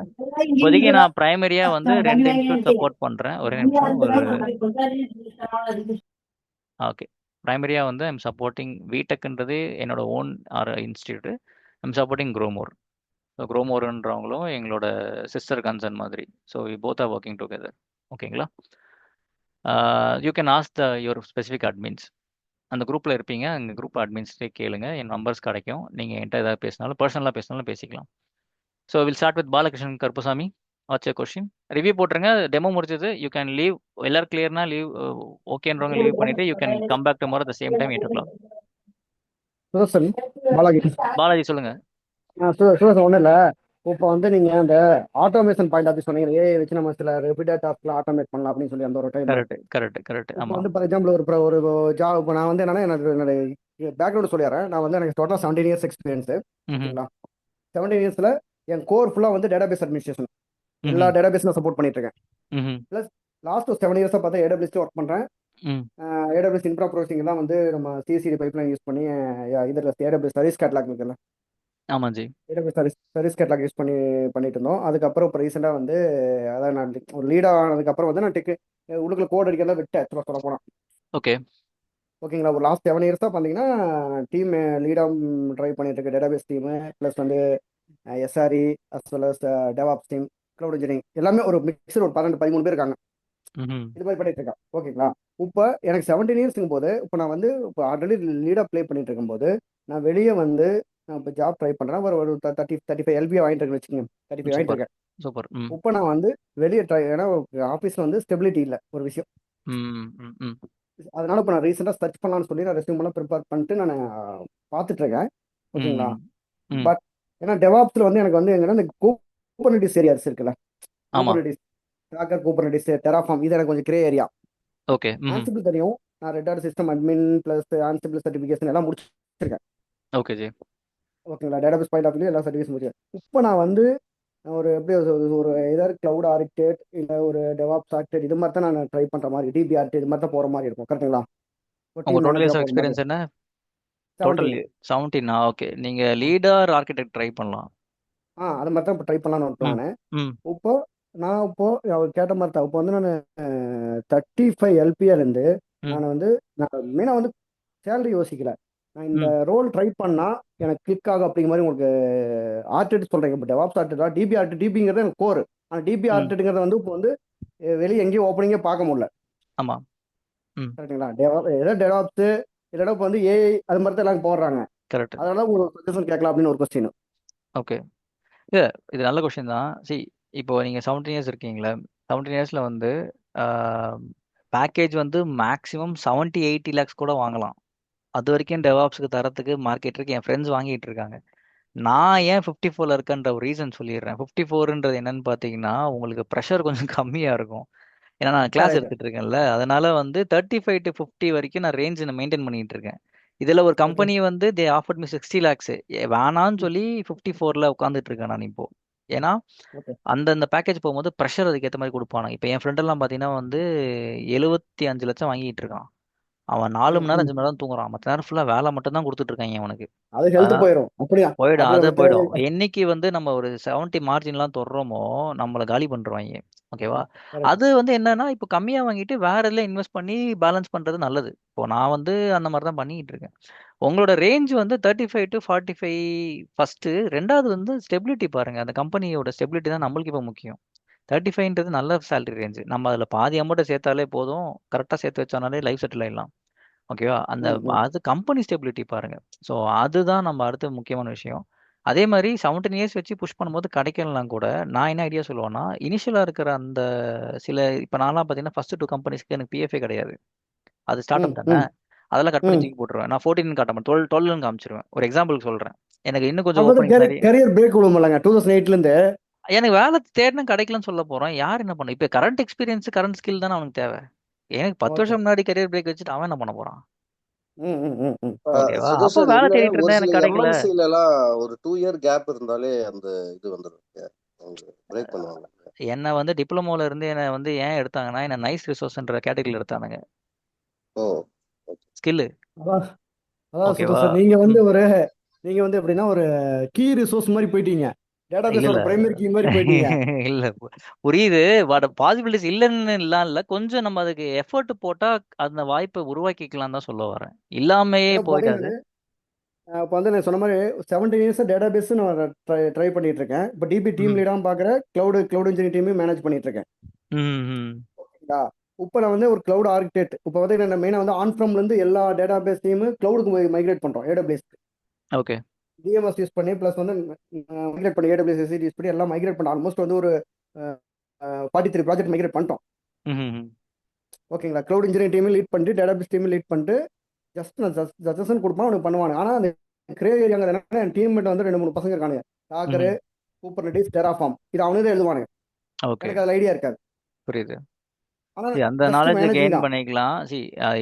இப்போதைக்கு நான் ப்ரைமரியாக வந்து 2 இன்ஸ்டியூட் சப்போர்ட் பண்ணுறேன். ஒரே நிமிஷம். ஓகே, ப்ரைமரியாக வந்து ஐம் சப்போர்ட்டிங் விடெக்ன்றது என்னோட own institute. I'm supporting Growmore. So க்ரோமோர்ன்றவங்களும் எங்களோட சிஸ்டர் கன்சர்ன் மாதிரி. So we both are working together. ஓகேங்களா? You can ask your specific admins. அந்த குரூப்பில் இருப்பீங்க, அந்த குரூப் அட்மின்ஸ்டே கேளுங்க. என் நம்பர்ஸ் கிடைக்கும். நீங்கள் என்கிட்ட ஏதாவது பேசினாலும், பர்சனலாக பேசினாலும் பேசிக்கலாம். So will start with Balakrishnan Karuppusamy. What's your question? Review போட்டுருங்க. டெமோ முடிச்சது. You can leave. எல்லாரும் கிளியர்னா லீவ், ஓகேன்றவங்க லீவ் பண்ணிவிட்டு you can come back tomorrow at the same time 8 o'clock. Sudarsan Balaji. Balaji சொல்லுங்க. சுதர்சன் ஒன்றும் இல்லை. இப்போ வந்து நீங்கள் அந்த ஆட்டோமேஷன் பாயிண்ட் ஆஃப் சொன்னீங்க, ஏஐ வச்சு நம்ம சில ரிப்பீட்டட் டாஸ்க்லாம் ஆட்டோமேட் பண்ணலாம் அப்படின்னு சொல்லி அந்த ஒரு டைம். கரெக்ட். இப்போ ஆமாம். வந்து ஃபார் எக்ஸாம்பிள் ஒரு ஜாப். இப்போ நான் வந்து என்னன்னா என்னோட பேக்ரவுண்ட் சொல்லிடுறேன். நான் வந்து எனக்கு டோட்டலாக 17 இயர்ஸ் எக்ஸ்பீரியன்ஸு. ஓகேங்களா? 17 இயர்ஸில் என் கோர் ஃபுல்லாக வந்து டேட்டாபேஸ் அட்மினிஸ்ட்ரேஷன். எல்லா டேட்டாபேஸும் நான் சப்போர்ட் பண்ணிட்டு இருக்கேன். ப்ளஸ் லாஸ்ட் 7 இயர்ஸாக பார்த்தா AWS ஒர்க் பண்ணுறேன். AWS இன்ஃப்ரா ப்ரோசிங் தான் வந்து நம்ம CI/CD பைப்லைன் யூஸ் பண்ணி இதில் AWS சர்வீஸ் கேட்லாக் இருக்குல்ல, ஆமா G. Database service catalogue use பண்ணிட்டு இருந்தோம். அதுக்கப்புறம் இப்போ ரீசெண்டாக வந்து அதான் நான் ஒரு லீடாக ஆனதுக்கப்புறம் வந்து நான் உள்ளுக்குள்ள கோட் அடிக்கிறதா விட்டேன் சொல்ல போனால். ஓகே. ஓகேங்களா, ஒரு லாஸ்ட் 7 இயர்ஸாக பார்த்தீங்கன்னா டீம் லீடாக ட்ரைவ் பண்ணிட்டு இருக்க டேட்டாபேஸ் டீமு ப்ளஸ் வந்து SRE as well as DevOps team cloud engineering எல்லாமே ஒரு மிக்சர் ஒரு 12-13 பேர் இருக்காங்க. இது மாதிரி பண்ணிட்டு இருக்கேன். ஓகேங்களா, இப்போ எனக்கு 17 இயர்ஸுங்கும் போது இப்போ நான் வந்து இப்போ ஆல்ரெடி லீடாக ப்ளே பண்ணிட்டு இருக்கும்போது நான் வெளியே வந்து நான் இப்போ ஜாப் ட்ரை பண்ணுறேன். ஒரு 35 எல்பிஏ வாங்கிட்டு இருக்கேன்னு வச்சுக்கோங்க. 35 வாங்கிட்டு சூப்பர் இருக்கேன். சூப்பர். ம் இப்போ நான் வந்து வெளியே ஏன்னா ஆஃபீஸில் வந்து ஸ்டெபிலிட்டி இல்லை ஒரு விஷயம். ம் ம் ம் அதனால இப்போ நான் ரீசெண்டாக சர்ச் பண்ணலாம்னு சொல்லி நான் ரெஸ்யூம் எல்லாம் ப்ரிப்பேர் பண்ணிட்டு நான் பார்த்துட்டு இருக்கேன். ஓகேங்களா, ம் ம். பட் ஏன்னா டெவாப்ஸில் வந்து எனக்கு வந்து எங்கன்னா இந்த கூபர்நெட்டிஸ் ஏரியாஸ் இருக்குல்ல, ஆமா. கூபர்நெட்டிஸ் ட்ராக்கர், கூபர்நெட்டிஸ், டெராஃபார்ம், இது எனக்கு கொஞ்சம் கிரே ஏரியா. ஓகே. ம் ஆன்சிபிள் தெரியும். நான் red hot system admin plus Ansible certification எல்லாம் முடிச்சிருக்கேன். Okay G. ஓகேங்களா, டேட்டாபேஸ் பாயிண்ட் ஆஃப் வியூ எல்லா சர்டிஃபிகேஷன் முடிச்சிருக்கேன். இப்போ நான் வந்து ஒரு எப்படி ஒரு ஏதாவது கிளவுட் ஆர்கிடெக்ட் இல்லை ஒரு டெவாப்ஸ் ஆர்கிடெக்ட் இது மாதிரி தான் நான் ட்ரை பண்ணுற மாதிரி, டிபி ஆர்கிடெக்ட் இது மாதிரி தான் போகிற மாதிரி இருக்கும். கரெக்டுங்களா, ஒரு உங்க டீம் டோட்டல் இயர்ஸ் மேனேஜராக ஆஃப் போகிற மாதிரி எக்ஸ்பீரியன்ஸ் இருக்கும். என்ன? டோட்டல் 17. 17. ஓகே. நீங்க லீடர் ஆர்கிடெக்ட் ட்ரை பண்ணலாம். அது மாதிரி தான் இப்போ ட்ரை பண்ணலான்னு ஒரு ம் பிளானு. ம் இப்போ நான் அவர் கேட்ட மாதிரி தான் இப்போ வந்து நான் 35 எல்பிஆர் ம் நான் வந்து நான் மெயினாக வந்து சேலரி யோசிக்கல. நான் இந்த ம் ரோல் ட்ரை பண்ணா எனக்கு கிளிக் ஆகும் அப்படிங்கிற மாதிரி உங்களுக்கு ஆர்டிட் சொல்றீங்க. இப்போ டெவாப்ஸ் ஆர்டிட்டா டிபி ஆர்டிட், டிபிங்கிறது எனக்கு கோர். ஆனால் டிபி ம். ஆர்டிட்டுங்கிறது வந்து இப்போ வந்து வெளியே எங்கேயும் ஓப்பனிங்கே பார்க்க முடியல. ஆமா. ம் கரெக்டுங்களா, ஏதோ டெவாப்ஸு இல்லைனா இப்போ வந்து ஏஐ அது மாதிரி தான் எல்லாம் போடுறாங்க. கரெக்ட். அதனால ஒரு சஜஷன் கேட்கலாம் அப்படின்னு ஒரு கொஸ்டின். ஓகே. இல்ல இது நல்ல கொஸ்டின் தான். இப்போ நீங்க 17 இயர்ஸ் இருக்கீங்களா, 17 இயர்ஸ்ல வந்து பேக்கேஜ் வந்து மேக்ஸிமம் 70-80 லேக்ஸ் கூட வாங்கலாம். அது வரைக்கும் டெவாப்ஸ்க்கு தரத்துக்கு மார்க்கெட் இருக்கு. என் ஃப்ரெண்ட்ஸ் வாங்கிட்டு இருக்காங்க. நான் ஏன் 54ல இருக்கேன்ற ஒரு ரீசன் சொல்லிடுறேன். 54ன்றது என்னன்னு பார்த்தீங்கன்னா உங்களுக்கு ப்ரெஷர் கொஞ்சம் கம்மியா இருக்கும். ஏன்னா நான் கிளாஸ் கரெக்ட். எடுத்துட்டு இருக்கேன்ல, அதனால வந்து 35 to 50 வரைக்கும் நான் ரேஞ்ச் மெயின்டைன் பண்ணிட்டு இருக்கேன். இதுல ஒரு ஓகே கம்பெனி வந்து தே ஆஃபர்ட் மீ 60 லேக்ஸ் வேணான்னு சொல்லி 54ல உட்காந்துட்டு இருக்கேன் நான் இப்போ. ஏன்னா ஓகே அந்த பேக்கேஜ் போகும்போது ப்ரெஷர் அதுக்கேற்ற மாதிரி கொடுப்பானுங்க. இப்போ என் ஃப்ரெண்ட் எல்லாம் பார்த்தீங்கன்னா வந்து 75 லட்சம் வாங்கிட்டு இருக்கான். அவன் 4 மணி நேரம் 5 மணி நேரம் தூங்குறான். மற்ற நேரம் ஃபுல்லா வேலை மட்டும் தான் கொடுத்துட்டு இருக்காங்க அவனுக்கு. அது ஹெல்த் அதான் போயிடும். அப்படியா? போயிடும். அப்படி அது நமக்கு போயிடும். தேவையில்லை. என்னைக்கு வந்து நம்ம ஒரு 70 மார்ஜின்லாம் தொடுறோமோ நம்மள காலி பண்ருவாங்க. ஓகேவா? கரெக்ட். அது வந்து என்னன்னா இப்போ கம்மியா வாங்கிட்டு வேற இதுல இன்வெஸ்ட் பண்ணி பேலன்ஸ் பண்றது நல்லது. இப்போ நான் வந்து அந்த மாதிரி தான் பண்ணிட்டு இருக்கேன். உங்களோட ரேஞ்ச் வந்து 35 to 45 ஃபர்ஸ்ட். ரெண்டாவது வந்து ஸ்டெபிலிட்டி பாருங்க. அந்த கம்பெனியோட ஸ்டெபிலிட்டி தான் நம்மளுக்கு இப்போ முக்கியம். 35ன்றது நல்ல சேலரி ரேஞ்ச். நம்ம அதுல பாதி அமௌண்ட்டை சேர்த்தாலே போதும். கரெக்டா சேர்த்து வச்சோம்னாலே லைஃப் செட்டில் ஆயிடலாம். ஓகேவா? அது கம்பெனி ஸ்டெபிலிட்டி பாருங்க. ஸோ அதுதான் நம்ம அடுத்த முக்கியமான விஷயம். அதே மாதிரி 17 இயர்ஸ் வச்சு புஷ் பண்ணும்போது கிடைக்கலனா கூட நான் என்ன ஐடியா சொல்லுவேன்னா, இனிஷியலா இருக்கிற அந்த சில இப்போ நான்லாம் பார்த்தீங்கன்னா ஃபர்ஸ்ட் 2 கம்பெனிஸ்க்கு எனக்கு பிஎஃப்ஏ கிடையாது. அது ஸ்டார்ட் ம் அப் தானே. ம் அதெல்லாம் கட் பண்ணி ம் தூக்கி போட்டுருவேன். நான் 14 காட்ட மாட்டேன். 12 காமிச்சிருவேன். ஒரு எக்ஸாம்பிளுக்கு சொல்றேன். எனக்கு இன்னும் கொஞ்சம் அப்போ வந்து ஓப்பனிங்ஸ் நிறைய. கரியர் பிரேக் விழுமில்லங்க 2008லேருந்து. எனக்கு வேலை தேடினா கிடைக்கலன்னு சொல்ல போறோம். யார் என்ன பண்ண? இப்போ கரண்ட் எக்ஸ்பீரியன்ஸ், கரண்ட் ஸ்கில் தானே அவனுக்கு தேவை. எனக்கு 10 ஓகே. வருஷம் முன்னாடி கரியர் பிரேக் வச்சுட்டு அவன் என்ன பண்ண போறான்? ம் ம் ம் ம் ஓகேவா? அப்போ சஜஷன் வேலை இல்ல, தேடிட்டு ஒரு இருந்தேன் சில எனக்கு கிடைக்கல. எம்என்சில எல்லாம் ஒரு 2 இயர் கேப் இருந்தாலே அந்த இது வந்துடும், அவங்க பிரேக் பண்ணுவாங்க. என்ன வந்து டிப்ளமோல இருந்து என்ன வந்து ஏன் எடுத்தாங்கன்னா என்ன நைஸ் ரிசோர்ஸ்ன்ற கேட்டகரியில் எடுத்தானுங்க. ஓ, ஸ்கில்லு. அதான் அதான் ஓகேவா? சுத்தம் சார். நீங்க வந்து ம். நீங்க வந்து எப்படின்னா ஒரு கீ ரிசோர்ஸ் மாதிரி போயிட்டீங்க. டேட்டாபேஸோட இல்ல பிரைமரி கீ மாதிரி போயிட்டீங்க. இல்ல புரியுது. பட் பாசிபிலிட்டிஸ் இல்லைன்னு இல்ல. கொஞ்சம் நம்ம அதுக்கு எஃபர்ட் போட்டா அந்த வாய்ப்பை உருவாக்கிக்கலாம் தான் சொல்ல வரேன். இல்லாமையே ஏன்னா இப்போ போயிடாது. பார்த்தீங்கன்னா இப்போ வந்து நான் சொன்ன மாதிரி 17 இயர்ஸ் டேட்டாபேஸ் நான் ட்ரை பண்ணிட்டு இருக்கேன். இப்போ டிபி டீம் ம் லீடாகவும் பார்க்குறேன். கிளவுட் இன்ஜினியரிங் டீமையும் மேனேஜ் பண்ணிட்டு இருக்கேன். ம் ம். ஓகேங்களா, இப்போ நான் வந்து ஒரு கிளவுட் ஆர்கிடெக்ட். இப்போ வந்து நான் மெயினாக வந்து ஆன்ஃப்ரம்லேருந்து எல்லா டேட்டாபேஸ் டீமும் கிளவுடுக்கு மைக்ரேட் பண்ணுறோம். AWS okay. டிஎம்எஸ் யூஸ் பண்ணி ப்ளஸ் வந்து மைக்ரேட் பண்ணி AWS SCD யூஸ் பண்ணி எல்லாம் மைக்ரேட் பண்ண ஆல்மோஸ்ட் வந்து ஒரு 43 ப்ராஜெக்ட் மைக்ரேட் பண்ணிட்டோம். ம் ஓகேங்களா, கிளவுட் இன்ஜினியரிங் டீமையும் லீட் பண்ணிட்டு டேட்டாபேஸ் டீமையும் லீட் பண்ணிட்டு ஜஸ்ட் நான் சஜஷன் கொடுப்பான் அவனுக்கு பண்ணுவாங்க. ஆனால் அந்த கிரே ஏரியாங்க என்னன்னா என் டீம்மேட் வந்து 2-3 பசங்க இருக்கானுங்க. டாக்கரு, ம். கூப்பர்நெட்டிஸ், டெராஃபார்ம் இது அவனே தான் எழுதுவானுங்க. ஓகே. எனக்கு அதில் ஐடியா இருக்காது. புரியுது. ஆனால் அந்த ஜஸ்ட் நாலேஜை மேனேஜிங் கெயின் தான். பண்ணிக்கலாம்.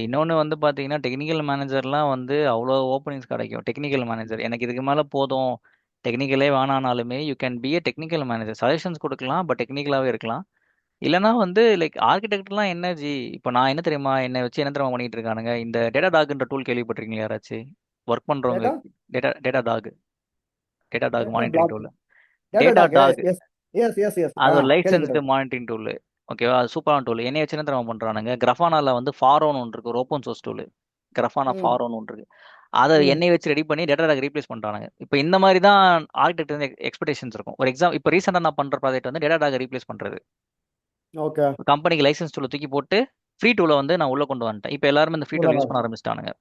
இன்னொன்று வந்து பார்த்தீங்கன்னா டெக்னிக்கல் மேனேஜர்லாம் வந்து அவ்வளோ ஓப்பனிங்ஸ் கிடைக்கும். டெக்னிக்கல் மேனேஜர் எனக்கு இதுக்கு மேலே போதும், டெக்னிக்கலே வேணானாலுமே you can be a technical manager. Suggestions கொடுக்கலாம், பட் டெக்னிக்கலாகவே இருக்கலாம். இல்லைனா வந்து லைக் ஆர்கிடெக்ட்லாம் என்ன இப்போ நான் என்ன தெரியுமா என்னை வச்சு என்ன தெரியுமா பண்ணிட்டு இருக்கானுங்க, இந்த டேட்டா டாக்ன்ற டூல் கேள்விப்பட்டிருக்கீங்களா யாராச்சும்? ஒர்க் டேட்டா பண்ணுறவங்களுக்கு Datadog Datadog monitoring பிளாக் tool. Data Datadog. Dog yes yes yes yes அது ஒரு லைசன்ஸ்டு கேள்விப்பட்டேன். Monitoring tool. ஓகேவா, அது சூப்பரான டூல். என்னைய வச்சு என்ன தெரியுமா பண்றானுங்க, கிரஃபானால வந்து ஃபாரோன்னு ஒன்று இருக்கு, ஒரு ஓப்பன் சோர்ஸ் டூல். கிரஃபானா ம் ஃபாரோன்னு ஒன்று இருக்கு. அதை ம் என்னை வச்சு ரெடி பண்ணி டேட்டா டாக் ரீப்ளேஸ் பண்றானுங்க. இப்போ இந்த மாதிரி தான் ஆர்கிடெக்ட் வந்து எக்ஸ்பெக்டேஷன்ஸ் இருக்கும். ஒரு எக்ஸாம் இப்போ ரீசெண்டாக நான் பண்ற ப்ராஜெக்ட் வந்து டேட்டா டாக் ரீப்ளேஸ் பண்றது. ஓகே. கம்பெனிக்கு லைசன்ஸ் டூலை தூக்கி போட்டு ஃப்ரீ டூலை வந்து நான் உள்ள கொண்டு வந்துட்டேன். இப்போ எல்லாருமே இந்த ஃப்ரீ டூல் யூஸ் பண்ண ஆரம்பிச்சிட்டானுங்க.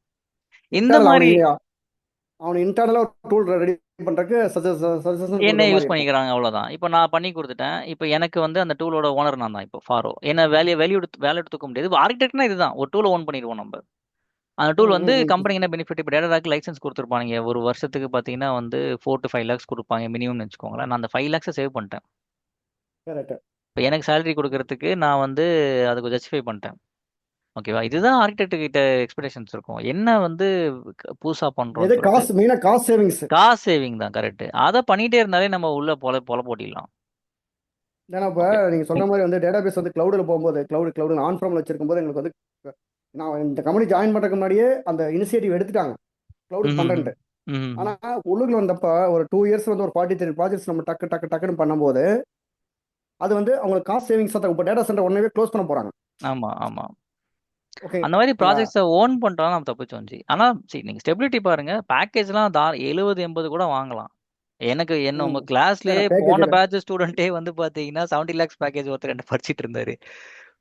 இந்த இன்டர்னல் மாதிரி அவனு இன்டர்னலா ஒரு டூல் ரெடி பண்றதுக்கு சஜஷன் என்ன கொடுக்குற யூஸ் மாதிரி இருக்கும். பண்ணிக்கிறாங்க, அவ்வளவுதான். இப்போ நான் பண்ணி கொடுத்துட்டேன். இப்போ எனக்கு வந்து அந்த டூலோட ஓனர் நான் தான். இப்போ ஃபாரோ என்ன வேலை எடுத்துக்க முடியாது. ஆர்கிடெக்ட்னா இதுதான், ஒரு டூலை ஓன் பண்ணிடுவோம் நம்ம. அந்த டூல் ம் வந்து ம் ம் கம்பெனிக்கு என்ன பெனிஃபிட், இப்போ டேட்டாக்கு லைசன்ஸ் கொடுத்துருப்பாங்க. ஒரு வருஷத்துக்கு பார்த்தீங்கன்னா வந்து 4 to 5 lakhs கொடுப்பாங்க மினிமம்னு வச்சுக்கோங்களேன். நான் அந்த 5 lakhs சேவ் பண்ணிட்டேன். கரெக்ட். இப்போ எனக்கு சேலரி கொடுக்கறதுக்கு நான் வந்து அதுக்கு ஜஸ்டிஃபை பண்ணிட்டேன். ஓகேவா, இதுதான் ஆர்கிடெக்ட் கிட்ட எக்ஸ்பெக்டேஷன்ஸ் இருக்கும். என்ன வந்து புதுசா பண்றோம்னு எது சொல்லிட்டு காஸ்ட் மெயினா காஸ்ட் சேவிங்ஸ். காசு சேவிங் தான். கரெக்ட். அதை பண்ணிட்டே இருந்தாலே நம்ம உள்ள பொல போட்டிடலாம். ஏன்னா இப்போ ஓகே. நீங்க சொன்ன மாதிரி வந்து டேட்டாபேஸ் வந்து கிளவுடில் போகும்போது கிளவுடு ஆன் ஃப்ரம்ல வச்சிருக்கும் போது எங்களுக்கு வந்து நான் இந்த கம்பெனி ஜாயின் பண்றதுக்கு முன்னாடியே அந்த இனிஷியேட்டிவ் எடுத்துட்டாங்க கிளவுட் ம். பண்றேன்ட்டு. ம். ஆனா உள்ளுக்குள்ள வந்தப்ப ஒரு 2 years வந்து ஒரு 43 ப்ராஜெக்ட்ஸ் நம்ம டக்கு டக்கு டக்குன்னு பண்ணும்போது அது வந்து அவங்களுக்கு காஸ்ட் சேவிங்ஸ் தான். இப்போ டேட்டா சென்டர் ஒன்னே க்ளோஸ் பண்ண போறாங்க. ஆமா, ஆமா. ஓகே. அந்த மாதிரி ப்ராஜெக்ட்ஸை ஓன் பண்ணிட்டா நம்ம தப்பிச்சோம். ஆனா சரி, நீங்க ஸ்டெபிலிட்டி பாருங்க. பேக்கேஜ்லாம் 70-80 கூட வாங்கலாம். எனக்கு என்ன உங்க கிளாஸ்லயே பேக்கேஜ் போன பேட்ச் ஸ்டூடெண்ட்டே வந்து பாத்தீங்கன்னா 70 lakhs பேக்கேஜ் ஒருத்தர் என்ன படிச்சிட்டு இருந்தாரு.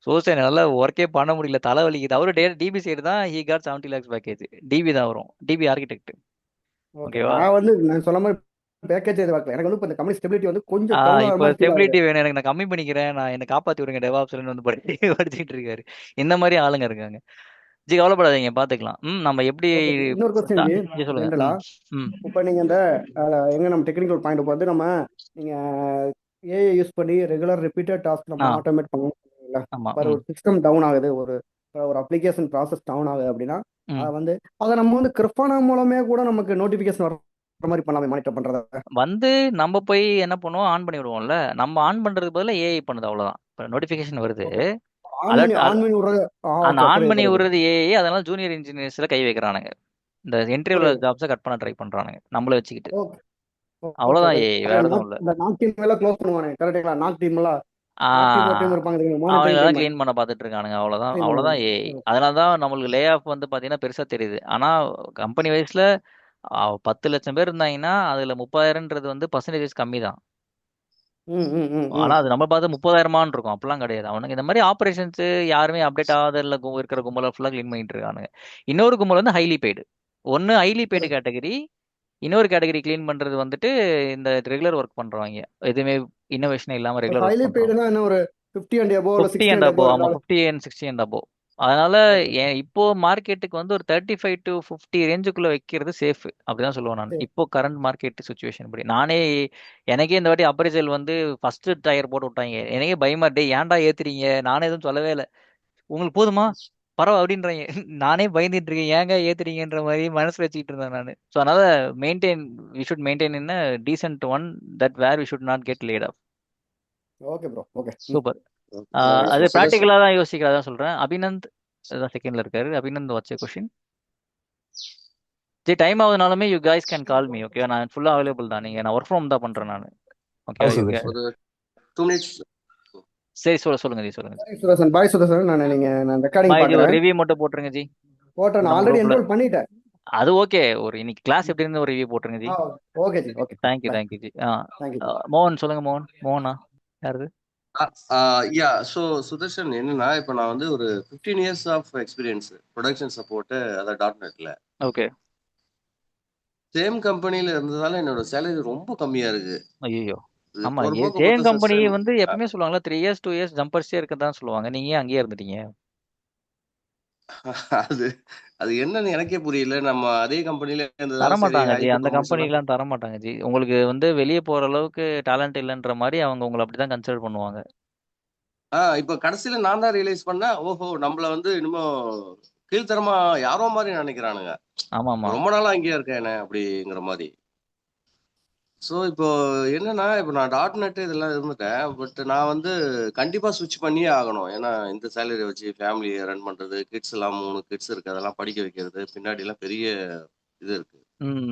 சோசியல் நல்லா ஒர்க்கே பண்ண முடியல, தலைவலிக்குது. அவரு டிபி சைடு தான், he got 70 lakhs package. DB தான் வரும், டிபி ஆர்கிடெக்ட். ஓகே. ஓகேவா, நான் வந்து நான் சொன்ன மாதிரி பேக்கேஜ் எதிர்பார்க்கல. எனக்கு வந்து இப்போ இந்த கம்பெனி ஸ்டெபிலிட்டி வந்து கொஞ்சம் டவுன் ஆகிற இப்போ மாதிரி ஃபீல் ஆகுது. ஸ்டெபிலிட்டி வேணும் எனக்கு, நான் கம்மி பண்ணிக்கிறேன், நான் என்ன காப்பாத்தி விடுங்க டெவாப்ஸ்ல வந்து படிச்சுட்டு இருக்காரு. இந்த மாதிரி ஆளுங்க இருக்காங்க. ஜி கவலைப்படாதீங்க, பாத்துக்கலாம். நம்ம எப்படி ஓகே. இன்னொரு கொஸ்டின் ஜி சொல்லுங்க. ஜென்ரலா ம். இப்போ நீங்க இந்த எங்க நம்ம டெக்னிக்கல் பாயிண்ட் வந்து நம்ம நீங்க ஏஐ யூஸ் பண்ணி ரெகுலர் ரிப்பீட்டட் டாஸ்க் நம்ம ஆ ஆட்டோமேட் பண்ணல. ஆமா. இப்போ ஒரு சிஸ்டம் டவுன் ஆகுது, ஒரு ஒரு அப்ளிகேஷன் ப்ராசஸ் டவுன் ஆகுது அப்படின்னா ம். அதை வந்து அதை நம்ம வந்து கிரிஃபானா மூலமே கூட நமக்கு நோட்டிஃபிகேஷன் வர மாதிரி பண்ணலாமே மானிட்டர் பண்றத. வந்து நம்ம போய் என்ன பண்ணுவோம், ஆன் பண்ணி விடுவோம்ல. நம்ம ஆன் பண்றதுக்கு பதிலா ஏஐ பண்ணுது, அவ்வளவுதான். இப்போ நோட்டிஃபிகேஷன் வருது, ஓகே. ஆன் பண்ணி அலர்ட். ஆன் பண்ணி விடுறது. அந்த ஓகே, ஆன் புரியுது பண்ணி புரியுது. விடுறது ஏஐ. அதனால ஜூனியர் இன்ஜினியர்ஸ்ல கை வைக்கிறானுங்க. இந்த என்ட்ரி லெவல் புரியுது. ஜாப்ஸை கட் பண்ண ட்ரை பண்றானுங்க நம்மள வச்சுக்கிட்டு. ஓகே ஓகே அவ்வளவுதான் ஓகே. ஏஐ, வேற எதுவும் இல்ல. இந்த நாக் டீம் எல்லாம் க்ளோஸ் பண்ணுவானே கரெக்டுங்களா? நாக் டீம் எல்லாம் ஆ நாக் டீம் ஒரு டீம் இருப்பாங்க தெரியுமா, மானிட்டரிங் அவங்கள தான் டீம். க்ளீன் பண்ண பார்த்துட்டு இருக்கானுங்க. அவ்வளவுதான், க்ளீன் அவ்வளவுதான் பண்ணுவாங்க. ஏஐ. அதனால தான் நம்மளுக்கு லே ஆஃப் வந்து பாத்தீங்கன்னா பெருசா தெரியுது. ஆனா கம்பெனி வைஸ்ல 10 லட்சம் பேர் இருந்தாங்கன்னா அதுல 30,000ன்றது வந்து பர்சன்டேஜ் கம்மி தான். ம் ம் ம் ஆனா ம் அது நம்ம பார்த்து 30,000 இருக்கும், அப்படிலாம் கிடையாது. அவனுங்க இந்த மாதிரி ஆபரேஷன்ஸ் யாருமே அப்டேட் ஆகாத இல்ல இருக்கிற கும்பலை ஃபுல்லா க்ளீன் பண்ணிட்டு இருக்கானுங்க. இன்னொரு கும்பல் வந்து ஹைலி பெய்டு. ஒன்னு ஹைலி பெய்டு கேட்டகரி, இன்னொரு கேட்டகரி க்ளீன் பண்றது வந்துட்டு இந்த ரெகுலர் ஒர்க் பண்றவங்க. எதுவுமே இன்னோவேஷன் இல்லாம ரெகுலர் ஹைலி ஒர்க் பண்றவங்க. பெய்டுனா என்ன, ஒரு 50 அண்ட் எபோ இல்ல 50 60 அண்ட் அண்ட் எபோ அபோவ். ஆமா, இருக்காங்க. 50 and 60 and above. அதனால ஓகே இப்போ மார்க்கெட்டுக்கு வந்து ஒரு 35 to 50 ரேஞ்சுக்குள்ள வைக்கிறது சேஃப், அப்படிதான் சொல்லுவேன் நான். சரி. இப்போ கரண்ட் மார்க்கெட் சுச்சுவேஷன் படி நானே எனக்கே இந்த வாட்டி அப்ரைசல் வந்து ஃபர்ஸ்ட் டயர் போட்டு விட்டாங்க. எனக்கே பயமா, டே ஏன்டா ஏத்துறீங்க, நானே எதுவும் சொல்லவே இல்லை, உங்களுக்கு போதுமா பரவ அப்படின்றாங்க. நானே பயந்துட்டு இருக்கேன், ஏங்க ஏத்துறீங்கன்ற மாதிரி மனசுல வச்சுக்கிட்டு இருந்தேன் நான். ஸோ அதனால maintain, we should maintain in decent one, that where we should not get late off. Okay bro. Okay. Super. Okay, அது so suggestion. ப்ராக்டிக்கலா தான் யோசிக்கிறதா சொல்றேன். அபிநந்த் தான் செகண்ட்ல இருக்காரு. Abhinand watch question. சரி, டைம் ஆகுதுனாலுமே you guys can call me. Okay, நான் ஃபுல்லா அவைலபிள் தான். நீங்க, நான் ஒர்க் ஃப்ரம் தான் பண்றேன் நான். ஓகே, ஒரு 2 minutes. சரி சொல்லுங்க ஜி, சொல்லுங்க ஜி. சுதர்சன் பாய். சுதர்சன் நான் ரெக்கார்டிங் ஜி ஒரு பார்க்குறேன். ரிவ்யூ மட்டும் போட்டுருங்க ஜி போட்டேன், நான் நம்ம ஆல்ரெடி குரூப்ல. என்ரோல் பண்ணிட்டேன். அது ஓகே, ஒரு இன்னைக்கு கிளாஸ் எப்படி இருந்து ஒரு ரிவ்யூ போட்டுருங்க G. Okay ji. Okay thank you bye. Thank you G. Thank you. மோகன் சொல்லுங்க. மோகனா யாரு? யா ஸோ சுதர்ஷன், என்னன்னா இப்போ நான் வந்து ஒரு 15 years of experience production support, அதாவது .NETல ஓகே. சேம் கம்பெனியில் இருந்ததால என்னோட சேலரி ரொம்ப கம்மியா இருக்கு. ஐயோ. இது ஆமா, போறபோக்கு சேம் பார்த்தா கம்பெனி சஸ்டைன். வந்து எப்பவுமே சொல்லுவாங்களா 3 years 2 years ஜம்பர்ஸே இருக்கதான் சொல்லுவாங்க. நீங்க ஏன் அங்கேயே இருந்துட்டீங்க? அது அது என்னன்னு எனக்கே புரியல. நம்ம அதே கம்பெனில இருந்ததால சரி, தரமாட்டாங்க ஜி, ஹைக் அந்த ப்ரொமோஷன்லாம். கம்பெனிலாம் தரமாட்டாங்க ஜி. உங்களுக்கு வந்து வெளியே போற அளவுக்கு டேலண்ட் இல்லைன்ற மாதிரி அவங்க உங்களை அப்படிதான் கன்சிடர் பண்ணுவாங்க. இப்போ கடைசியில நான் தான் ரியலைஸ் பண்ணேன், ஓஹோ நம்மள வந்து இன்னமும் கீழ்த்தரமா யாரோ மாதிரி நினைக்கிறானுங்க. ஆமா ஆமா. ரொம்ப நாளா அங்கேயே இருக்கேன் என்ன அப்படிங்கிற மாதிரி. ஸோ இப்போ என்னன்னா, இப்போ நான் .NET இதெல்லாம் இருந்துட்டேன். பட் நான் வந்து கண்டிப்பா ஸ்விட்ச் பண்ணியே ஆகணும். ஏன்னா இந்த சேலரி வச்சு ஃபேமிலியை ரன் பண்றது, கிட்ஸ் எல்லாம் 3 கிட்ஸ் இருக்கு, அதெல்லாம் படிக்க வைக்கிறது, பின்னாடி எல்லாம் பெரிய இது இருக்கு,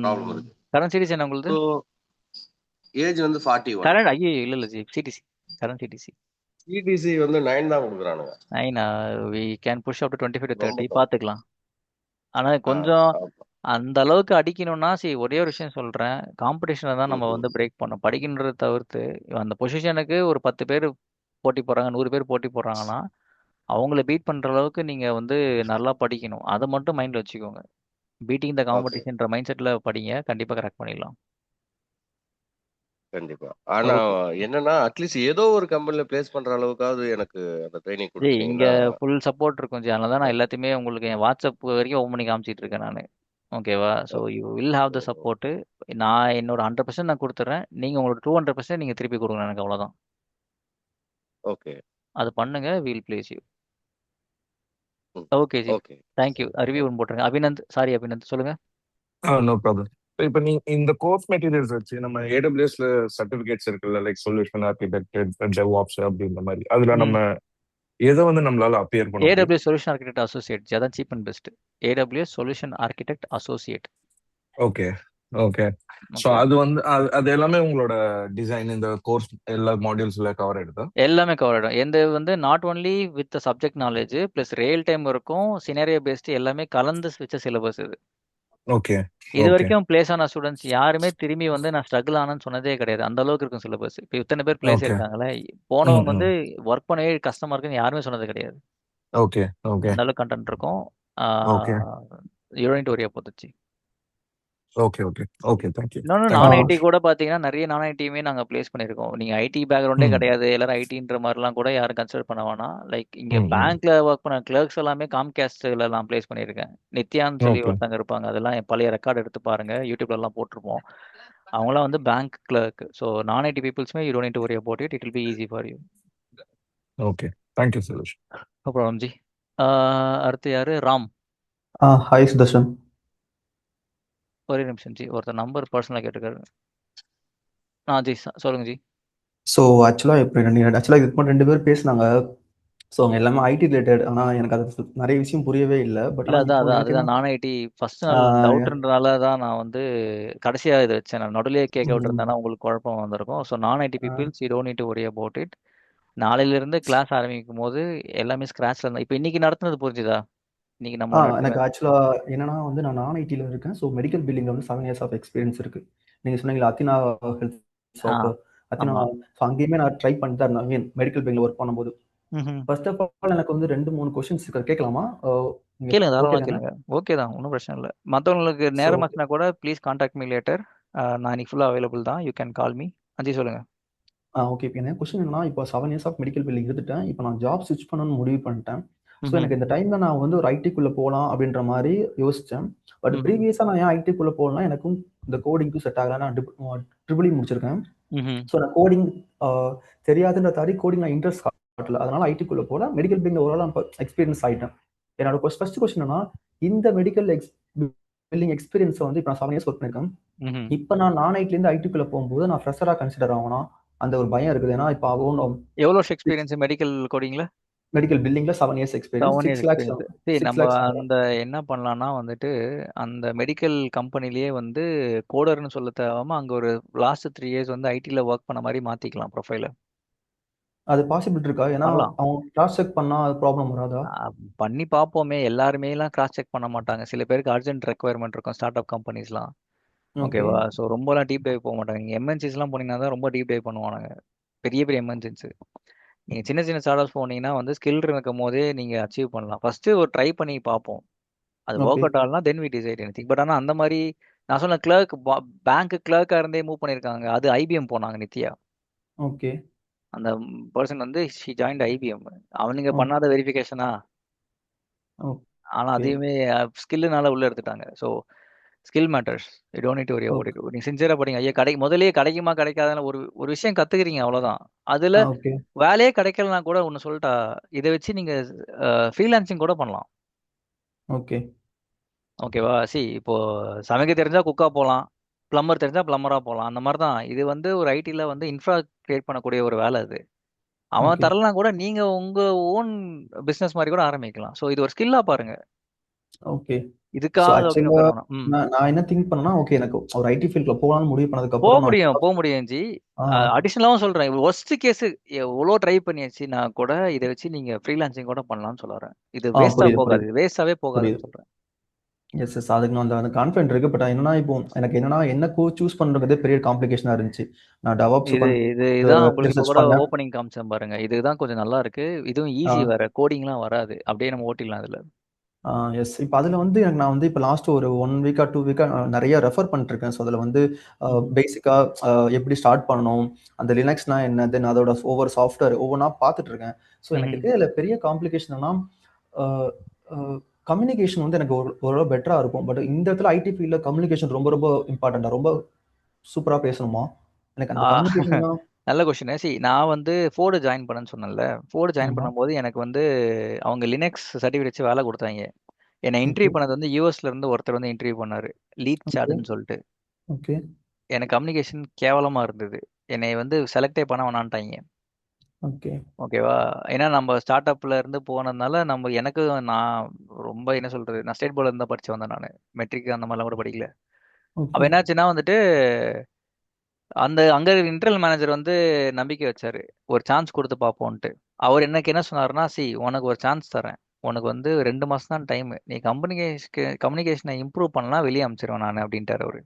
ப்ராப்ளம் ம். இருக்கு. கரண்ட் சீரிஸ் என்ன உங்களுக்கு? ஸோ ஏஜ் வந்து 41. கரண்ட் ஐயோ இல்லை இல்லை ji CTC current CTC CTC வந்து 9 தான் கொடுக்குறானுங்க. ஐனா we can push up to 25 to ரொம்ப 30 கம்மி. பார்த்துக்கலாம். ஆனால் ஆ, கொஞ்சம் ஆமா. அந்த அளவுக்கு அடிக்கணும்னா ஒரே ஒரு விஷயம் சொல்கிறேன், காம்படிஷனை தான் நம்ம வந்து பிரேக் பண்ணோம். படிக்கின்றதை தவிர்த்து அந்த பொசிஷனுக்கு ஒரு 10 பேர் போட்டி போடுறாங்க, 100 பேர் போட்டி போடுறாங்கன்னா அவங்கள பீட் பண்ணுற அளவுக்கு நீங்கள் வந்து நல்லா படிக்கணும். அதை மட்டும் மைண்டில் வச்சுக்கோங்க. பீட்டிங் த ஓகே, காம்படிஷன்ற மைண்ட் செட்டில் படிங்க, கண்டிப்பாக கரெக்ட் பண்ணிடலாம். கண்டிப்பா. ஆனா ஓகே என்னன்னா அட்லீஸ்ட் ஏதோ ஒரு கம்பெனில பிளேஸ் பண்ற அளவுக்காவது எனக்கு அந்த ட்ரைனிங் ஜி, இங்கே கொடுத்துட்டீங்கன்னா. ஃபுல் சப்போர்ட் இருக்கும் ஜி. அதனால தான் நான் எல்லாத்தையுமே உங்களுக்கு என் வாட்ஸ்அப் வரைக்கும் ஓப்பன் பண்ணி காமிச்சிட்டு இருக்கேன் நான். ஓகேவா? So you will have the support. நான் என்னோட 100% நான் கொடுத்துட்றேன். நீங்கள் உங்களோட 200% நீங்கள் திருப்பி கொடுங்க எனக்கு, அவ்வளோதான். ஓகே. அது பண்ணுங்க, வீல் பிளேஸ் யூ. ம். Okay ji, okay. Thank you. Review ஒன்று போட்டுருங்க. அபிநந்த் சொல்லுங்க. No problem. இப்போ நீங்க இந்த கோர்ஸ் மெட்டீரியல்ஸ் வச்சு நம்ம ஏடபிள்யூஎஸ்ல சர்டிபிகேட்ஸ் இருக்குல்ல, லைக் சொல்யூஷன் ஆர்கிடெக்ட், டெவ்ஆப்ஸ் அப்படின்ற மாதிரி, அதுல நம்ம எதை வந்து நம்மளால அப்பியர் பண்ண முடியும்? AWS solution architect associate ji, அதான் cheap and best. AWS solution architect associate. Okay okay. So அது வந்து அது எல்லாமே உங்களோட டிசைன் இந்த கோர்ஸ் எல்லா மாடியூல்ஸ்ல கவர் ஆயிடுதா? எல்லாமே கவர் ஆகிடும். எந்த வந்து not only with subject knowledge plus real time இருக்கும், சினாரியோ பேஸ்டு எல்லாமே கலந்து வச்ச சிலபஸ் இது. ஓகே இது ஓகே வரைக்கும் பிளேஸ் ஆன ஸ்டூடெண்ட்ஸ் யாருமே திரும்பி வந்து நான் ஸ்ட்ரகிள் ஆனேன்னு சொன்னதே கிடையாது. அந்த அளவுக்கு இருக்கும் சிலபஸ். இப்போ இத்தனை பேர் பிளேஸ் ஓகே. இருக்காங்களே, போனவங்க வந்து ஒர்க் பண்ணவே கஷ்டமா இருக்குன்னு யாருமே சொன்னது கிடையாது. ஓகே ஓகே அந்த அளவுக்கு கண்டென்ட் இருக்கும். ஓகே யூனிட் ஒரே போட்டுச்சு. Okay okay okay. தேங்க்யூ. இன்னொன்று நான் ஐடி கூட பார்த்தீங்கன்னா நிறைய நான் ஐடியுமே நாங்கள் பிளேஸ் பண்ணியிருக்கோம். நீங்கள் ஐடி பேக்ரவுண்டே கிடையாது, எல்லாரும் ஐடின்ற மாதிரிலாம் கூட யாரும் கன்சிடர் பண்ண வேணாம். லைக் இங்கே பேங்க்ல ஒர்க் பண்ண கிளர்க்ஸ் எல்லாமே காம்காஸ்ட்ல நான் பிளேஸ் பண்ணியிருக்கேன். நித்யான்னு சொல்லி ஓகே ஒருத்தங்க இருப்பாங்க, அதெல்லாம் என் பழைய ரெக்கார்டு எடுத்து பாருங்க, யூடியூப்லலாம் போட்டிருப்போம். அவங்களாம் வந்து பேங்க் கிளர்க். ஸோ நான் ஐடி பீப்புள்ஸுமே you don't need to worry about it, it will be easy for you. Okay. Thank you Suresh. அப்புறம் ஜி அடுத்து யாரு? ராம். ஹாய் சுதர்ஷன். ஒரே நிமிஷம் ஜி, ஒருத்தர் நம்பர் பர்சனலாக கேட்டிருக்காரு. ஜி சொல்லுங்க ஜி. ஸோ ஆக்சுவலாக இப்போ இதுக்கு மட்டும் 2 பேர் பேசினாங்க. ஸோ அவங்க எல்லாமே ஐடி ரிலேட்டட். ஆனால் எனக்கு அது நிறைய விஷயம் புரியவே இல்லை. பட் இல்லை, ஆனால் இப்போ எனக்கு அதுதான் நான் ஐடி ஃபர்ஸ்ட் நாள் டவுட்ன்றனால தான் நான் வந்து கடைசியாக இதை வச்சேன். நான் நடுவிலே கேட்க விட்டுருந்தேன்னா உங்களுக்கு குழப்பம் வந்திருக்கும். ஸோ நான் IT peoples you don't need to worry about it. நாளையிலிருந்து கிளாஸ் ஆரம்பிக்கும் போது எல்லாமே ஸ்க்ராட்ச்ல இருந்தா. இப்போ இன்னைக்கு நடத்துனது புரிஞ்சுதா? இன்னைக்கு நம்ம எனக்கு ஆக்சுவலாக என்னன்னா வந்து நான் ஐடியில் இருக்கேன். ஸோ மெடிக்கல் பில்லிங்கில் வந்து 7 years ஆஃப் எக்ஸ்பீரியன்ஸ் இருக்கு. நீங்கள் சொன்னீங்களா அத்தினா ஹெல்த் சாஃப்ட்வேர், அத்தினா. ஸோ அங்கேயுமே நான் ட்ரை பண்ணிட்டு தான் இருந்தேன் மெடிக்கல் பில்லிங்கில் ஒர்க் பண்ணும்போது. ஃபர்ஸ்ட் ஆஃப் ஆல் எனக்கு வந்து 2-3 கொஸ்டின்ஸ் கேட்கலாமா? கேளுங்க, தாராளமாக கேளுங்க. ஓகே தான், ஒன்றும் பிரச்சனை இல்லை. மற்றவங்களுக்கு நேரம் ஆச்சுனா கூட ப்ளீஸ் கான்டாக்ட் மீ லேட்டர். நான் இன்னைக்கு ஃபுல்லாக அவைலபிள் தான், யூ கேன் கால் மீ. அஜி சொல்லுங்க. ஓகே. இப்போ என்ன கொஸ்டின் என்னன்னா, இப்போ 7 years ஆஃப் மெடிக்கல் பில்லிங் இருந்துட்டேன். இப்போ நான் ஜாப் ஸ்விட்ச் பண்ணணும்னு முடிவு பண்ணிட்டேன். ஸோ எனக்கு இந்த டைம்ல நான் வந்து ஒரு ஐடிக்குள்ள போகலாம் அப்படின்ற மாதிரி யோசிச்சேன். பட் ப்ரீவியஸா நான் ஏன் ஐடிக்குள்ள போகலாம், எனக்கும் இந்த கோடிங்க்கும் செட் ஆகல. நான் ட்ரிபிள் இ முடிச்சிருக்கேன். ஸோ நான் கோடிங் தெரியாதுன்ற தாடி கோடிங் நான் இன்ட்ரெஸ்ட் காட்டல. அதனால ஐடிக்குள்ள போல மெடிக்கல் பில்லிங் ஓவரால் நான் எக்ஸ்பீரியன்ஸ் ஆயிட்டேன். என்னோட ஃபர்ஸ்ட் கொஸ்டின் என்னன்னா, இந்த மெடிக்கல் பில்லிங் எக்ஸ்பீரியன்ஸை வந்து இப்போ நான் 7 years ஒர்க் பண்ணிருக்கேன். இப்போ நான் ஐடில இருந்து ஐடிக்குள்ள போகும்போது நான் ஃப்ரெஷரா கன்சிடர் ஆகணும்னா அந்த ஒரு பயம் இருக்குது. ஏன்னா இப்போ எவ்வளோ எக்ஸ்பீரியன்ஸ் மெடிக்கல் கோடிங்ல? மெடிக்கல் பில்லிங்ல 7 years எக்ஸ்பீரியன்ஸ், 6 lakhs. நம்ம அந்த என்ன பண்ணலாம்னா வந்துட்டு அந்த மெடிக்கல் கம்பெனிலேயே வந்து கோடர்னு சொல்ல தேவாம அங்க ஒரு லாஸ்ட் 3 years வந்து ஐடில ஒர்க் பண்ண மாதிரி மாத்திக்கலாம் ப்ரொஃபைல. அது பாசிபிள் இருக்கா? ஏன்னா அவங்க கிராஸ் செக் பண்ணா அது ப்ராப்ளம் வராதா? பண்ணி பார்ப்போமே. எல்லாருமே எல்லாம் கிராஸ் செக் பண்ண மாட்டாங்க. சில பேருக்கு அர்ஜென்ட் ரெக்குவயர்மெண்ட் இருக்கும் ஸ்டார்ட் அப் கம்பெனிஸ்லாம். ஓகேவா? ஸோ ரொம்பலாம் டீப் டைவ் போக மாட்டாங்க. நீங்கள் எம்என்சிஸ்லாம் போனீங்கன்னா தான் ரொம்ப டீப் டைவ் பண்ணுவானுங்க, பெரிய பெரிய எமர்ஜென்சி. நீங்கள் சின்ன சின்ன ஸ்டார்ட்அப்ஸ் போனீங்கன்னா வந்து ஸ்கில் இருக்கும் போதே நீங்கள் அச்சீவ் பண்ணலாம். ஃபஸ்ட்டு ஒரு ட்ரை பண்ணி பார்ப்போம். அது ஒர்க் அவுட் ஆகலாம், then we decide anything. But ஆனால் அந்த மாதிரி நான் சொன்ன கிளர்க் பேங்க் கிளர்க்காக இருந்தே மூவ் பண்ணியிருக்காங்க. அது ஐபிஎம் போனாங்க நித்யா. ஓகே. அந்த பர்சன் வந்து ஷி ஜாயின்ட் ஐபிஎம். அவனுங்க பண்ணாத வெரிஃபிகேஷனா, ஆனால் அதையுமே ஸ்கில்லுனால உள்ள எடுத்துட்டாங்க. So skill matters, you don't need to வரி அபௌட் இட். நீங்கள் சின்சியராக படிங்க. ஐயா முதலே கிடைக்குமா கிடைக்காதுன்னு ஒரு விஷயம் கற்றுக்கிறீங்க, அவ்வளோதான். அதில் வேலையே கிடைக்கலனா கூட ஒன்று சொல்லிட்டா, இதை வச்சு நீங்கள் ஃப்ரீலான்சிங் கூட பண்ணலாம். ஓகே ஓகேவா? இப்போ சமைக்க தெரிஞ்சால் குக்காக போகலாம், பிளம்பர் தெரிஞ்சால் பிளம்பராக போகலாம். அந்த மாதிரி தான் இது வந்து ஒரு ஐடியில் வந்து இன்ஃப்ரா கிரியேட் பண்ணக்கூடிய ஒரு வேலை. அது அவன் தரலாம் கூட நீங்கள் உங்கள் ஓன் பிஸ்னஸ் மாதிரி கூட ஆரம்பிக்கலாம். ஸோ இது ஒரு ஸ்கில்லாக பாருங்க. ஓகே. இதுக்காக அப்படின்னு ஆக்சுவலா உட்கார வேணாம். ம். நான் என்ன திங்க் பண்ணேன்னா, ஓகே எனக்கு ஒரு ஐடி ஃபீல்ட்ல போகலாம்னு முடிவு பண்ணதுக்கு போக அப்புறம் நான் முடியும் ஜாப் போக முடியும் ஜி. ஆ அடிஷனலாவும் சொல்றேன், ஒஸ்ட் கேஸ் எவ்வளோ ட்ரை பண்ணியாச்சுன்னா கூட இதை வச்சு நீங்க ஃப்ரீலான்சிங் கூட பண்ணலாம்னு சொல்ல வரேன். இது வேஸ்டா புரியுது போகாது, புரியுது வேஸ்டாவே புரியுது. போகாதுன்னு சொல்றேன். எஸ் எஸ் அதுக்கு நான் அந்த கான்ஃபிடென்ட் இருக்கு. பட் என்னன்னா இப்போ எனக்கு என்னன்னா என்ன சூஸ் பண்றதே பெரிய காம்ப்ளிகேஷனா இருந்துச்சு. நான் டெவாப்ஸ் இதுதான் உங்களுக்கு இப்போ ரிசர்ச் கூட பண்ணேன். ஓப்பனிங் காமிச்சேன் பாருங்க. இதுதான் கொஞ்சம் நல்லா இருக்கு. இதுவும் ஆ ஈஸி வேற, கோடிங்லாம் வராது, அப்படியே நம்ம ஓட்டிடலாம் இதுல. எஸ். இப்போ அதில் வந்து எனக்கு நான் வந்து இப்போ லாஸ்ட் ஒரு 1 வீக்கா 2 வீக்கா நிறைய ரெஃபர் பண்ணிட்டுருக்கேன். ஸோ அதில் வந்து பேசிக்காக எப்படி ஸ்டார்ட் பண்ணணும், அந்த லினக்ஸ்னா என்ன, தென் அதோட ஒவ்வொரு சாஃப்ட்வேர் ஒவ்வொன்றா பார்த்துட்டு இருக்கேன். ஸோ எனக்கு இருக்க இதில் பெரிய காம்ப்ளிகேஷன்னா கம்யூனிகேஷன் வந்து எனக்கு ஓரளவு பெட்டராக இருக்கும். பட் இந்த இடத்துல ஐடி ஃபீல்டில் கம்யூனிகேஷன் ரொம்ப ரொம்ப இம்பார்ட்டண்ட்டாக ரொம்ப சூப்பராக பேசணுமா? எனக்கு அந்த கம்யூனிகேஷன் தான். நல்ல கொஸ்டின். நான் வந்து ஃபோர்டு ஜாயின் பண்ணேன்னு சொன்னேன்ல. ஃபோர்டு ஜாயின் ஆமா. பண்ணும்போது எனக்கு வந்து அவங்க லினக்ஸ் சர்டிஃபிகேட் வச்சு வேலை கொடுத்தாங்க. என்னை ஓகே இன்டர்வியூ பண்ணது வந்து யூஎஸ்ல இருந்து ஒருத்தர் வந்து இன்டர்வியூ பண்ணாரு, லீட் ஓகே சாட்னு சொல்லிட்டு. ஓகே எனக்கு கம்யூனிகேஷன் கேவலமா இருந்தது. என்னை வந்து செலக்டே பண்ண வேணான்ட்டாங்க. ஓகே ஓகேவா? ஏன்னா நம்ம ஸ்டார்ட் அப்ல இருந்து போனதுனால எனக்கு நான் ரொம்ப என்ன சொல்றது, நான் ஸ்டேட் போர்ட்ல இருந்து படிச்சு வந்தேன் நான். மெட்ரிக் அந்த மாதிரிலாம் கூட படிக்கல. அப்ப ஓகே என்னாச்சுன்னா வந்துட்டு அங்க இன்டர்னல் மேனேஜர் வந்து நம்பிக்கை வச்சாரு, ஒரு சான்ஸ் கொடுத்து பார்ப்போன்ட்டு. அவர் எனக்கு என்ன சொன்னாருன்னா, உனக்கு ஒரு சான்ஸ் தரேன், உனக்கு வந்து 2 மாசம் தான் டைம், நீ கம்யூனிகேஷனை இம்ப்ரூவ் பண்ணலாம், வெளியே அனுப்பிச்சிருவேன் நான் அப்படின்ட்டாரு அவரு.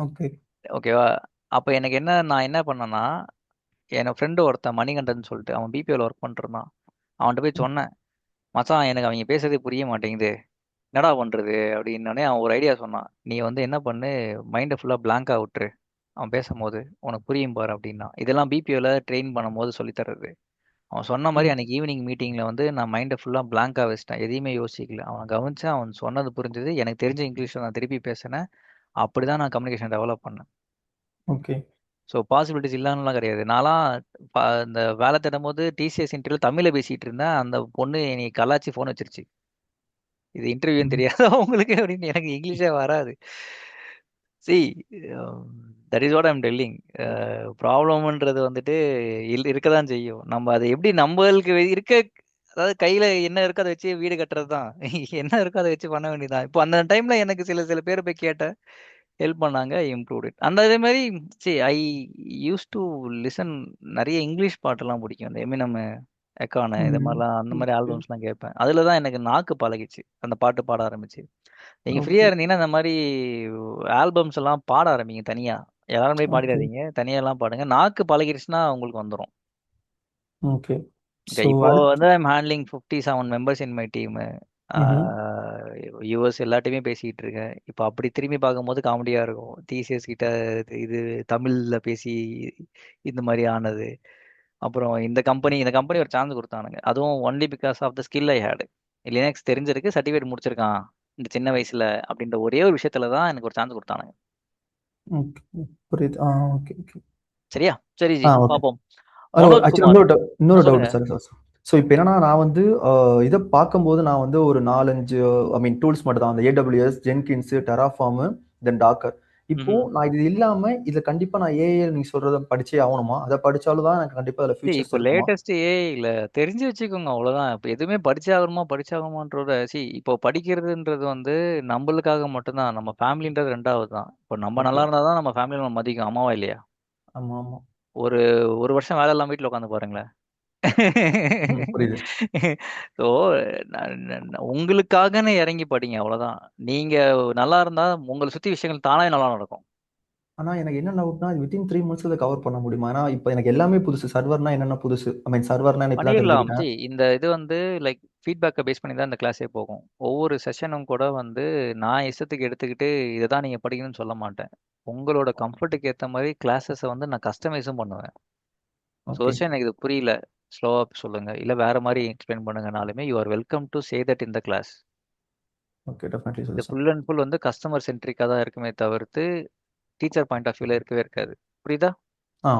ஓகே ஓகேவா? அப்ப எனக்கு நான் என்ன பண்ணேன்னா, என் ஃப்ரெண்டு ஒருத்தன் மணிகண்டன் சொல்லிட்டு, அவன் பிபிஓல ஒர்க் பண்ணிட்டு இருந்தான். அவன்கிட்ட போய் சொன்னேன், மச்சான் எனக்கு அவங்க பேசுறதே புரிய மாட்டேங்குது, என்னடா பண்றது அப்படின்னோடனே அவன் ஒரு ஐடியா சொன்னான். நீ வந்து என்ன பண்ணு, மைண்டை ஃபுல்லா பிளாங்கா விட்டுரு, அவன் பேசும்போது உனக்கு புரியும் பாரு அப்படின்னா. இதெல்லாம் பிபிஓல ட்ரெயின் பண்ணும்போது சொல்லி தர்றது. அவன் சொன்ன மாதிரி அன்னைக்கு ஈவினிங் மீட்டிங்ல வந்து நான் மைண்டை ஃபுல்லா பிளாங்கா வச்சிட்டேன், எதையுமே யோசிக்கல. அவன் கவனிச்சேன், அவன் சொன்னது புரிஞ்சது, எனக்கு தெரிஞ்ச இங்கிலீஷ்ல நான் திருப்பி பேசினேன். அப்படிதான் நான் கம்யூனிகேஷன் டெவலப் பண்ணேன். ஓகே ஸோ பாசிபிலிட்டிஸ் இல்லைன்னுலாம் கிடையாது. நான்லாம் இந்த வேலை தேடும் போது டிசிஎஸ் இன்டர்வியூ தமிழ்ல பேசிட்டு இருந்தேன். அந்த பொண்ணு நீ கலாச்சி ஃபோன் வச்சிருச்சு, இது இன்டர்வியூன்னு தெரியாதா உங்களுக்கு அப்படின்னு. எனக்கு இங்கிலீஷே வராது. See that is what I'm telling. ப்ராப்ளம்ன்றது வந்துட்டு இருக்க தான் செய்யும். நம்ம அதை எப்படி நம்மளுக்கு இருக்க, அதாவது கையில என்ன இருக்கோ அதை வச்சு வீடு கட்டுறது தான். என்ன இருக்கோ அதை வச்சு பண்ண வேண்டியதுதான். இப்போ அந்த டைம்ல எனக்கு சில பேர் போய் கேட்டேன், ஹெல்ப் பண்ணாங்க, இம்ப்ரூவ்ட் இட். அந்த இதே மாதிரி ஐ யூஸ் டு லிசன், நிறைய இங்கிலீஷ் பாட்டெல்லாம் பிடிக்கும். இந்த எமினம், எக்கான, இது மாதிரிலாம், அந்த மாதிரி ஓகே ஆல்பம்ஸ்லாம் கேட்பேன். அதில் தான் எனக்கு நாக்கு பழகிச்சு, அந்த பாட்டு பாட ஆரம்பிச்சு. நீங்கள் ஓகே ஃப்ரீயாக இருந்தீங்கன்னா இந்த மாதிரி ஆல்பம்ஸ் எல்லாம் பாட ஆரம்பிங்க தனியாக. எல்லாரும் போய் ஓகே பாடிடாதீங்க, தனியாலாம் பாடுங்க. நாக்கு பழகிடுச்சுன்னா உங்களுக்கு வந்துடும். ஓகே ஓகே, ஸோ இப்போ அடுத்து வந்து I'm handling 57 members in my team. US எல்லாட்டையுமே பேசிக்கிட்டு இருக்கேன். இப்போ அப்படி திரும்பி பார்க்கும்போது காமெடியாக இருக்கும், டிசிஎஸ் கிட்ட இது தமிழில் பேசி இந்த மாதிரி ஆனது. அப்புறம் இந்த கம்பெனி ஒரு சான்ஸ் கொடுத்தானுங்க, அதுவும் only because of the skill I had. Linux தெரிஞ்சிருக்கு, சர்டிஃபிகேட் முடிச்சிருக்கான் இந்த சின்ன வயசுல அப்படின்ற ஒரே ஒரு விஷயத்துல தான் எனக்கு ஒரு சான்ஸ் கொடுத்தானுங்க. ஓகே புரியுது. ஓகே ஓகே சரியா? சரி ஜி, ஓகே. பார்ப்போம். ஆக்சுவலி மனோஜ்குமார், இன்னொரு சொல்லுங்க. Doubt sir. ஸோ இப்போ என்னன்னா நான் வந்து இதை பார்க்கும்போது நான் வந்து ஒரு 4-5 ஐ மீன் டூல்ஸ் மட்டும் தான், அந்த AWS, ஜென்கின்ஸ், டெராஃபார்ம், தென் டாக்கர். இப்போ நான் இது இல்லாம இதுல கண்டிப்பா நான் ஏஐ நீங்க சொல்றத படிச்சே ஆகணுமா? அதை படிச்சாலும் தான் எனக்கு கண்டிப்பா அதுல ஃபியூச்சர்ஸ் இப்போ இருக்குமா? லேட்டஸ்ட் ஏஐல தெரிஞ்சு வச்சுக்கோங்க, அவ்வளவுதான். இப்போ எதுவுமே படிச்சாகணுமான்றத இப்போ படிக்கிறதுன்றது வந்து நம்மளுக்காக மட்டும்தான், நம்ம ஃபேமிலின்றது ரெண்டாவது தான். இப்போ நம்ம ஓகே நல்லா இருந்தா தான் நம்ம ஃபேமிலி நம்ம மதிக்கும், அம்மாவா இல்லையா? ஆமா ஆமா ஒரு ஒரு வருஷம் வேலை இல்லாம வீட்டில் உட்காந்து பாருங்களேன். புரியுது. ஸோ உங்களுக்காகன்னு இறங்கி படிங்க, அவ்வளவுதான். நீங்க நல்லா இருந்தா உங்களை சுத்தி விஷயங்கள் தானே நல்லா நடக்கும். ஆனா எனக்கு என்ன டவுட்னா வித்தின் 3 months இதை கவர் பண்ண முடியுமா? ஏன்னா இப்போ எனக்கு எல்லாமே புதுசு. சர்வர்னா என்னென்ன புதுசு, ஐ மீன் சர்வர்னா இப்போ தான் பண்ணிடலாம். தெரிஞ்சுக்கிட்டேன். இந்த இது வந்து லைக் ஃபீட்பேக்கை பேஸ் பண்ணி தான் இந்த கிளாஸே போகும். ஒவ்வொரு செஷனும் கூட வந்து நான் இஷ்டத்துக்கு எடுத்துக்கிட்டு இதை தான் நீங்கள் படிக்கணும்னு சொல்ல மாட்டேன். உங்களோட கம்ஃபர்ட்டுக்கு ஏற்ற மாதிரி கிளாஸஸை வந்து நான் கஸ்டமைஸும் பண்ணுவேன். ஓகே எனக்கு இது புரியல, ஸ்லோவாக சொல்லுங்க, இல்லை வேற மாதிரி எக்ஸ்பிளைன் பண்ணுங்கனாலுமே you are welcome to say that in the class. Okay definitely இது சார். ஃபுல் அண்ட் ஃபுல் வந்து கஸ்டமர் சென்ட்ரிக்காக தான் இருக்குமே தவிர்த்து டீச்சர் பாயிண்ட் ஆஃப் வியூல இருக்கவே இருக்காது. புரியுதா?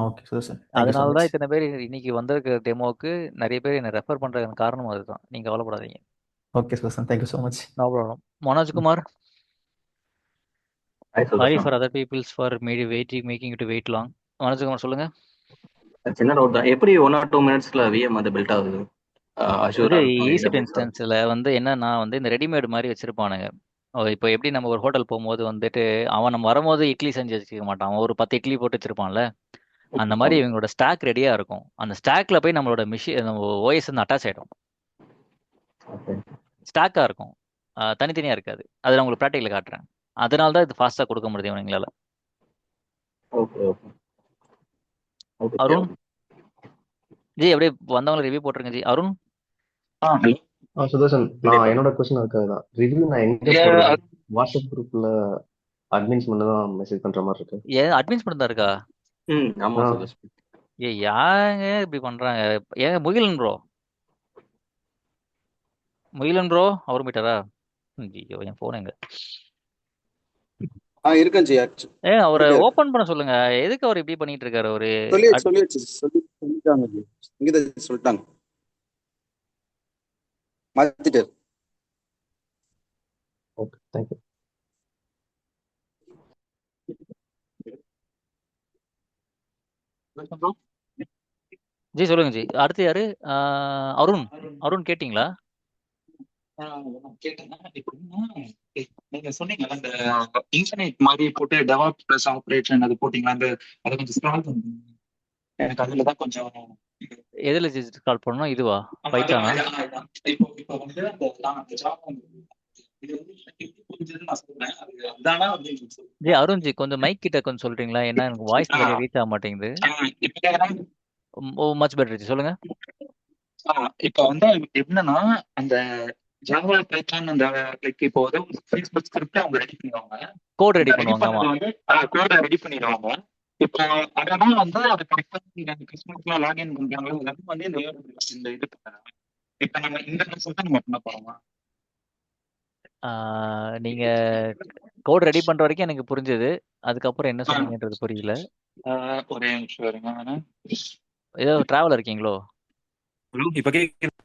Okay sir. தேங்க்யூ ஸோ அதனால தான் மச். இத்தனை பேர் இன்னைக்கு வந்திருக்க டெமோவுக்கு நிறைய பேர் என்னை ரெஃபர் பண்றதுக்கு காரணம் அதுதான். நீங்க கவலைப்படாதீங்க. Okay sir. Thank you so much. No problem. Manojkumar, Hi, sorry Sudarshan. For other peoples for making to wait long. Manojkumar சொல்லுங்க. சின்ன டவுட் தான், எப்படி 1 or 2 minutes விஎம் அது பில்ட் ஆகுது? அஷூரா இது இருக்கும், ஈசிட் AWS. இன்ஸ்டன்ஸ்ல வந்து என்னன்னா வந்து இந்த ரெடிமேட் மாதிரி வச்சிருப்பானுங்க. இப்போ எப்படி நம்ம ஒரு ஹோட்டல் போகும்போது வந்துட்டு அவன் நம்ம வரும்போது இட்லி செஞ்சு வச்சுக்க மாட்டான், அவன் ஒரு 10 இட்லி போட்டு வச்சிருப்பான்ல. அந்த மாதிரி இவங்களோட ஸ்டாக் ரெடியா இருக்கும். அந்த ஸ்டாக்ல போய் நம்மளோட நம்ம ஓஎஸ் வந்து அட்டாச் ஆயிடும். ஓகே ஸ்டாக்கா இருக்கும், தனித்தனியா இருக்காது. அதை நான் உங்களுக்கு ப்ராக்டிக்கல காட்டுறேன். அதனால தான் இது ஃபாஸ்டா கொடுக்க முடியும் இவங்களால. Okay okay okay Arun G அப்படியே வந்தவங்களை ரிவ்யூ போட்டுருங்க ஜி. அருண் ஹலோ சுதர்சன், நான் என்னோட கொஸ்டின் அதுக்காக தான். ரிவ்யூ நான் எங்க போடுறது? வாட்ஸ்அப் குரூப்ல அட்மின்ஸ் மட்டும் தான் மெசேஜ் பண்ற மாதிரி இருக்கு. ஏன் அட்மின்ஸ் மட்டும் தான் இருக்கா? ஆமா ஆ. சுதர்சன். யாங்க இப்படி பண்றாங்க? ஏங்க முகிலன் ப்ரோ, முகிலன் ப்ரோ அவர் மீட்டரா? ஐயோ என் போன் எங்க? இருக்கேன் ஜி. அவரை இருக்காரு. ஓபன் பண்ண சொல்லுங்க. எதுக்கு அவர் இப்படி பண்ணிட்டு இருக்காரு? ஒரு சொல்லிட்டாங்க ஜி. இங்கதான் சொல்லிட்டாங்க, மாத்திட்டாரு. Okay thank you. ஜி சொல்லுங்க ஜி. அடுத்து யாரு? அருண். அருண் கேட்டிங்களா? கேட்டேன். இப்போ நீங்க சொன்னீங்கல்ல அந்த இன்டர்நெட் மாதிரி போட்டு டெவாப் பிளஸ் ஆப்ரேஷன் அது போட்டீங்களா, அந்த அதை கொஞ்சம் ஸ்க்ரால் பண்ணுங்க. எனக்கு அதுல தான் கொஞ்சம் எதுல ஜி கால் பண்ணணும்? இதுவா? பைத்தானா? இப்போ இப்போ வந்து அந்த ஜாப் இது வந்து எப்படி புரிஞ்சதுன்னு நான் சொல்றேன். அது அதானா வந்து எனக்கு சொல்லுங்க. ஜி அருண் ஜி கொஞ்சம் மைக் கிட்ட கொஞ்சம் சொல்றீங்களா? ஏன்னா எனக்கு வாய்ஸ் சரியா ரீச் ஆக மாட்டேங்குது. இப்ப கேக்குறேன். ஓ மச் பெட்டர் ஜி, சொல்லுங்க. இப்போ வந்து என்னன்னா அந்த ஜாவா பைத்தான் அந்த லைக் இப்போ வந்து ஃபேஸ்புக் ஸ்கிரிப்ட் அவங்க ரெடி பண்ணுவாங்க, கோட் ரெடி ரெடி பண்ணுவாங்க. ஆமா, பண்ணது வந்து கோடை ரெடி பண்ணிடுவாங்க. இப்போ அதெல்லாம் வந்து அது கரெக்டாக கஸ்டமர்ஸ்லாம் லாகின் பண்றாங்களோ அதெல்லாம் வந்து இந்த இது பண்ணலாம். இப்போ நம்ம இந்த ப்ராசஸ் தான் நம்ம பண்ண போறோமா? நீங்க கோட் ரெடி பண்ற வரைக்கும் எனக்கு புரிஞ்சது. அதுக்கப்புறம் என்ன சொன்னீங்கன்றது புரியல. ஒரே நிமிஷம் வருங்க. ஏதோ டிராவல் இருக்கீங்களோ? இப்போ கேக்குது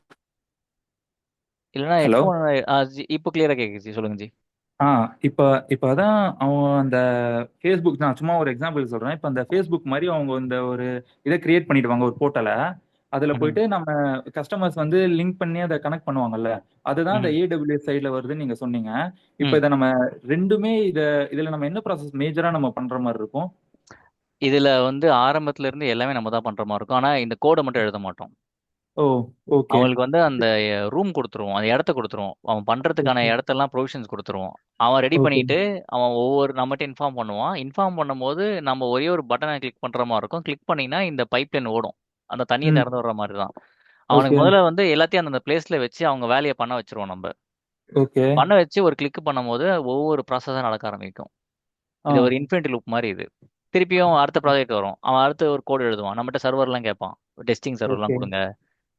இல்லைன்னா ஹலோ? ஹெட்ஃபோன். இப்போ கிளியரா கேக்குது, சொல்லுங்க ஜி. இப்போ இப்போ அதான் அவன் அந்த ஃபேஸ்புக், நான் சும்மா ஒரு எக்ஸாம்பிள் சொல்றேன். இப்போ அந்த ஃபேஸ்புக் மாதிரி அவங்க இந்த ஒரு இதை கிரியேட் பண்ணிடுவாங்க, ஒரு போர்ட்டலை. அதுல போயிட்டு நம்ம கஸ்டமர்ஸ் வந்து லிங்க் பண்ணி அதை கனெக்ட் பண்ணுவாங்கல்ல, அதுதான் இந்த ஏடபிள்யூஎஸ் சைட்ல வருதுன்னு நீங்க சொன்னீங்க. இப்போ இதை நம்ம ரெண்டுமே இதுல நம்ம என்ன ப்ராசஸ் மேஜரா நம்ம பண்ற மாதிரி இருக்கும்? இதுல வந்து ஆரம்பத்துல இருந்து எல்லாமே நம்ம தான் பண்ற மாதிரி இருக்கும். ஆனா இந்த கோடை மட்டும் எழுத மாட்டோம். ஓ ஓகே அவங்களுக்கு வந்து அந்த ரூம் கொடுத்துருவோம், அந்த இடத்த கொடுத்துருவோம், அவன் பண்றதுக்கான இடத்தெல்லாம் ப்ரொவிஷன்ஸ் கொடுத்துருவோம். அவன் ரெடி ஓகே பண்ணிட்டு அவன் ஒவ்வொரு நம்மகிட்ட இன்ஃபார்ம் பண்ணுவான். இன்ஃபார்ம் பண்ணும்போது நம்ம ஒரே ஒரு பட்டனை கிளிக் பண்ற மாதிரி இருக்கும். கிளிக் பண்ணீங்கன்னா இந்த பைப்லைன் ஓடும், அந்த தண்ணியை ம் திறந்து விடுற மாதிரி தான். அவனுக்கு ஓகே முதல்ல வந்து எல்லாத்தையும் அந்த பிளேஸ்ல வச்சு அவங்க வேலையை பண்ண வச்சிருவோம். நம்ம ஓகே பண்ண வச்சு ஒரு கிளிக் பண்ணும்போது ஒவ்வொரு ப்ராசஸாக நடக்க ஆரம்பிக்கும். இது ஒரு இன்ஃபினிட்டி லூப் மாதிரி. இது திருப்பியும் அடுத்த ப்ராஜெக்ட் வரும், அவன் அடுத்த ஒரு கோடு எழுதுவான், நம்மகிட்ட சர்வர்லாம் கேட்பான், டெஸ்டிங் சர்வர்லாம் ஓகே கொடுங்க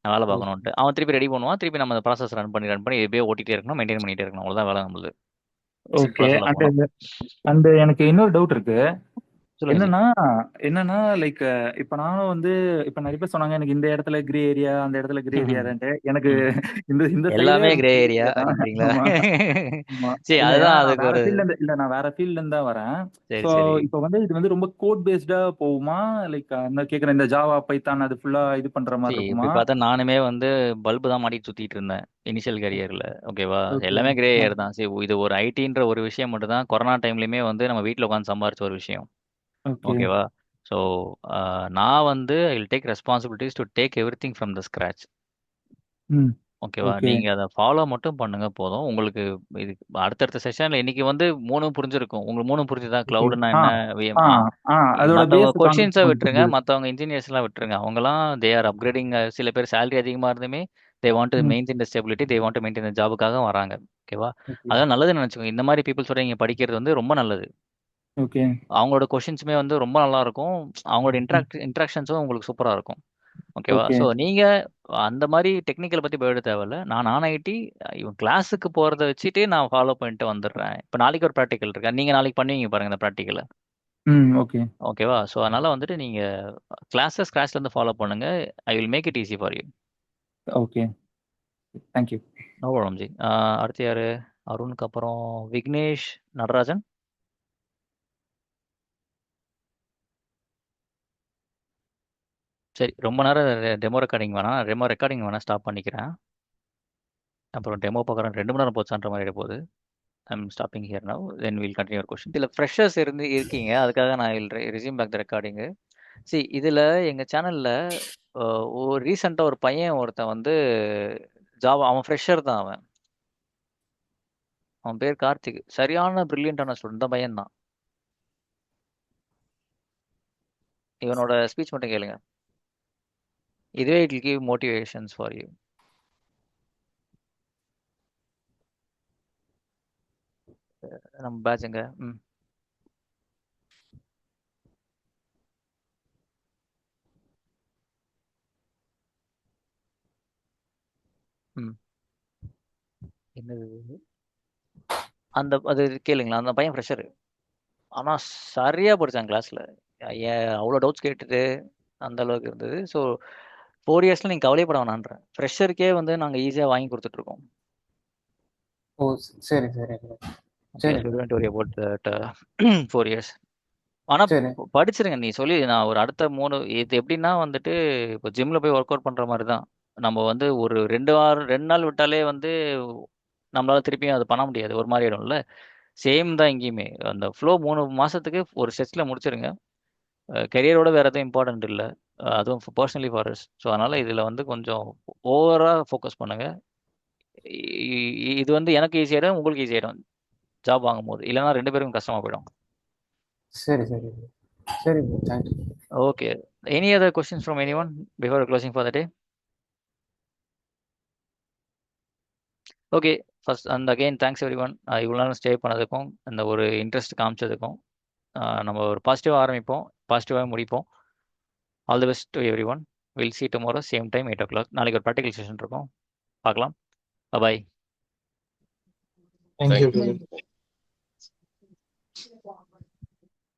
நான் வேலை பார்க்கணுன்ட்டு. அவன் திருப்பி ரெடி பண்ணுவான். திருப்பி நம்ம அந்த ப்ராசஸ் ரன் பண்ணி இப்படியே ஓட்டிகிட்டே இருக்கணும், மெயின்டைன் பண்ணிட்டே இருக்கணும். அவ்வளோதான் வேலை நம்மளுது, ஓகே. சிம்பிளாக சொல்ல போனோம். அண்ட் எனக்கு இன்னொரு டவுட் இருக்கு. சொல்லுங்க ஜி. என்னன்னா லைக் இப்ப நானும் வந்து இப்ப நிறைய பேர் சொன்னாங்க எனக்கு இந்த இடத்துல கிரே ஏரியா, அந்த இடத்துல கிரே ஏரியான்ட்டு. எனக்கு இந்த இந்த சைடே எல்லாமே கிரே ரொம்ப ஏரியா தான். அப்படின்றீங்களா? ஆமா ஆமா. சரி, இல்ல ஏன்னா அதுதான் நான் அதுக்கு வேற ஒரு. ஃபீல்ட்ல இருந்து இல்ல நான் வேற ஃபீல்ட்ல இருந்து தான் வரேன். சரி ஸோ சரி. இப்போ வந்து இது வந்து ரொம்ப கோட் பேஸ்டா போகுமா, லைக் அந்த கேக்குற இந்த ஜாவா பைத்தான் அது ஃபுல்லா இது பண்ற மாதிரி இப்படி இருக்குமா? பார்த்தா நானுமே வந்து பல்பு தான் மாட்டிட்டு சுத்திட்டு இருந்தேன் இனிஷியல் கரியர்ல. ஓகேவா? ஓகே எல்லாமே கிரே ஏர் தான். சரி, இது ஒரு ஐடின்ற ஒரு விஷயம் மட்டும் தான் கொரோனா டைம்லயுமே வந்து நம்ம வீட்டில் உட்காந்து சம்பாரிச்ச ஒரு விஷயம். ஓகே ஓகேவா? ஸோ நான் வந்து I will take responsibilities to take every thing from the scratch. ம் ஓகேவா? ஓகே நீங்க அதை ஃபாலோ மட்டும் பண்ணுங்க போதும். உங்களுக்கு இது அடுத்தடுத்த செஷன்ல இன்னைக்கு வந்து 3 புரிஞ்சிருக்கும். உங்களுக்கு 3 புரிஞ்சுதா? ஓகே கிளவுடுனா ஆ என்ன, விஎம். ஆ ஆ அதோட மற்றவங்க பேஸ் கான்செப்ட் கொஷின்ஸை கொஞ்சம் விட்டுருங்க, புரிஞ்சுது. மற்றவங்க இன்ஜினியர்ஸ்லாம் விட்டுருங்க. அவங்கலாம் தே ஆர் அப்கிரேடிங். சில பேர் சேலரி அதிகமாக இருந்துமே they want to um maintain the stability, they want to maintain the ஜாபுக்காக வராங்க. ஓகேவா? ஓகே அதான் நல்லதுன்னு நினச்சிக்கோங்க. இந்த மாதிரி பீப்புள்ஸோட நீங்கள் படிக்கிறது வந்து ரொம்ப நல்லது. ஓகே அவங்களோட கொஷின்ஸுமே வந்து ரொம்ப நல்லா இருக்கும். அவங்களோட ம் இன்ட்ராக்ஷன்ஸும் உங்களுக்கு சூப்பராக இருக்கும். ஓகேவா? ஓகே ஸோ நீங்க அந்த மாதிரி டெக்னிக்கல் பத்தி போயிட தேவையில்ல. நான் ஐடி இவன் கிளாஸுக்கு போறத வச்சுட்டு நான் ஃபாலோ பண்ணிட்டு வந்துடுறேன். இப்போ நாளைக்கு ஒரு ப்ராக்டிக்கல் இருக்கு, நீங்க நாளைக்கு பண்ணுவீங்க பாருங்க இந்த ப்ராக்டிக்கலை. ம் ஓகே ஓகேவா? ஸோ அதனால வந்துட்டு நீங்க கிளாஸை ஸ்க்ராச்ல இருந்து ஃபாலோ பண்ணுங்க. I will make it easy for you. Okay thank you. No problem ji. அடுத்து யாரு? அருணுக்கு அப்புறம் விக்னேஷ், நடராஜன். சரி, ரொம்ப நேரம் டெமோ ரெக்கார்டிங் வேணாம். டெமோ ரெக்கார்டிங் வேணாம், ஸ்டாப் பண்ணிக்கிறேன். அப்புறம் டெமோ பார்க்குறேன் 2 மணி நேரம் போச்சான்ற மாதிரி ஆகிட போகுது. I'm stopping here now then will continue your question. இதில் ஃப்ரெஷர்ஸ் இருக்கீங்க, அதுக்காக நான் ரிசீம் பேக் த ரெக்கார்டிங்கு. இதில் எங்கள் சேனலில் ஒரு ரீசெண்டாக ஒரு பையன் ஒருத்தன் வந்து அவன் ஃப்ரெஷர் தான். அவன் பேர் கார்த்திக். சரியான பிரில்லியண்டான ஸ்டூடெண்ட் தான், பையன் தான். இவனோட ஸ்பீச் மட்டும் கேளுங்க. இதுவே it will give motivations for you. நம்ம பேட்சுங்க. என்னது அது கேளுங்களா. அந்த பையன் ஃப்ரெஷரு, ஆனால் சரியாக படித்தான் கிளாஸில். அவ்வளோ டவுட்ஸ் கேட்டுட்டு அந்த அளவுக்கு இருந்தது. ஸோ 4 இயர்ஸில் நீங்கள் கவலைப்பட வேணான்றேன். ஃப்ரெஷருக்கே வந்து நாங்கள் ஈஸியாக வாங்கி கொடுத்துட்ருக்கோம். ஓ சரி சரி சரி வரி அபவுட் தட் 4 இயர்ஸ். ஆனால் சரி படிச்சிருங்க. நீ சொல்லி நான் ஒரு அடுத்த 3 இது எப்படின்னா வந்துட்டு இப்போ ஜிம்மில் போய் ஒர்க் அவுட் பண்ணுற மாதிரி தான். நம்ம வந்து ஒரு 2 நாள் விட்டாலே வந்து நம்மளால திருப்பியும் அது பண்ண முடியாது, ஒரு மாதிரி ஆயிடும்ல. சேம் தான் இங்கேயுமே. அந்த ஃப்ளோ 3 மாதத்துக்கு ஒரு செட்ஸில் முடிச்சிருங்க. கெரியரோட வேறு எதுவும் இம்பார்ட்டன்ட் இல்லை, அதுவும் பர்சனலி ஃபார் அஸ். ஸோ அதனால் இதில் வந்து கொஞ்சம் ஓவராக ஃபோக்கஸ் பண்ணுங்கள். இது வந்து எனக்கு ஈஸியாகிடும், உங்களுக்கு ஈஸியாகிடும் ஜாப் வாங்கும் போது. இல்லைனா 2 பேருக்கும் கஷ்டமாக போயிடும். சரி சரி சரி bro, thank you. Okay, any other questions from any one before closing for the day? Okay, first and again thanks every one. இவ்வளோ நேரம் ஸ்டே பண்ணதுக்கும் இந்த ஒரு இன்ட்ரெஸ்ட் காமிச்சதுக்கும். நம்ம ஒரு பாசிட்டிவாக ஆரம்பிப்போம், பாசிட்டிவாக முடிப்போம். All the best to every one. Will see tomorrow same time 8 o'clock. நாளைக்கு ஒரு ப்ராக்டிகல் செஷன் இருக்கும், பார்க்கலாம். பாய். தேங்க்யூ. தேங்க்யூ.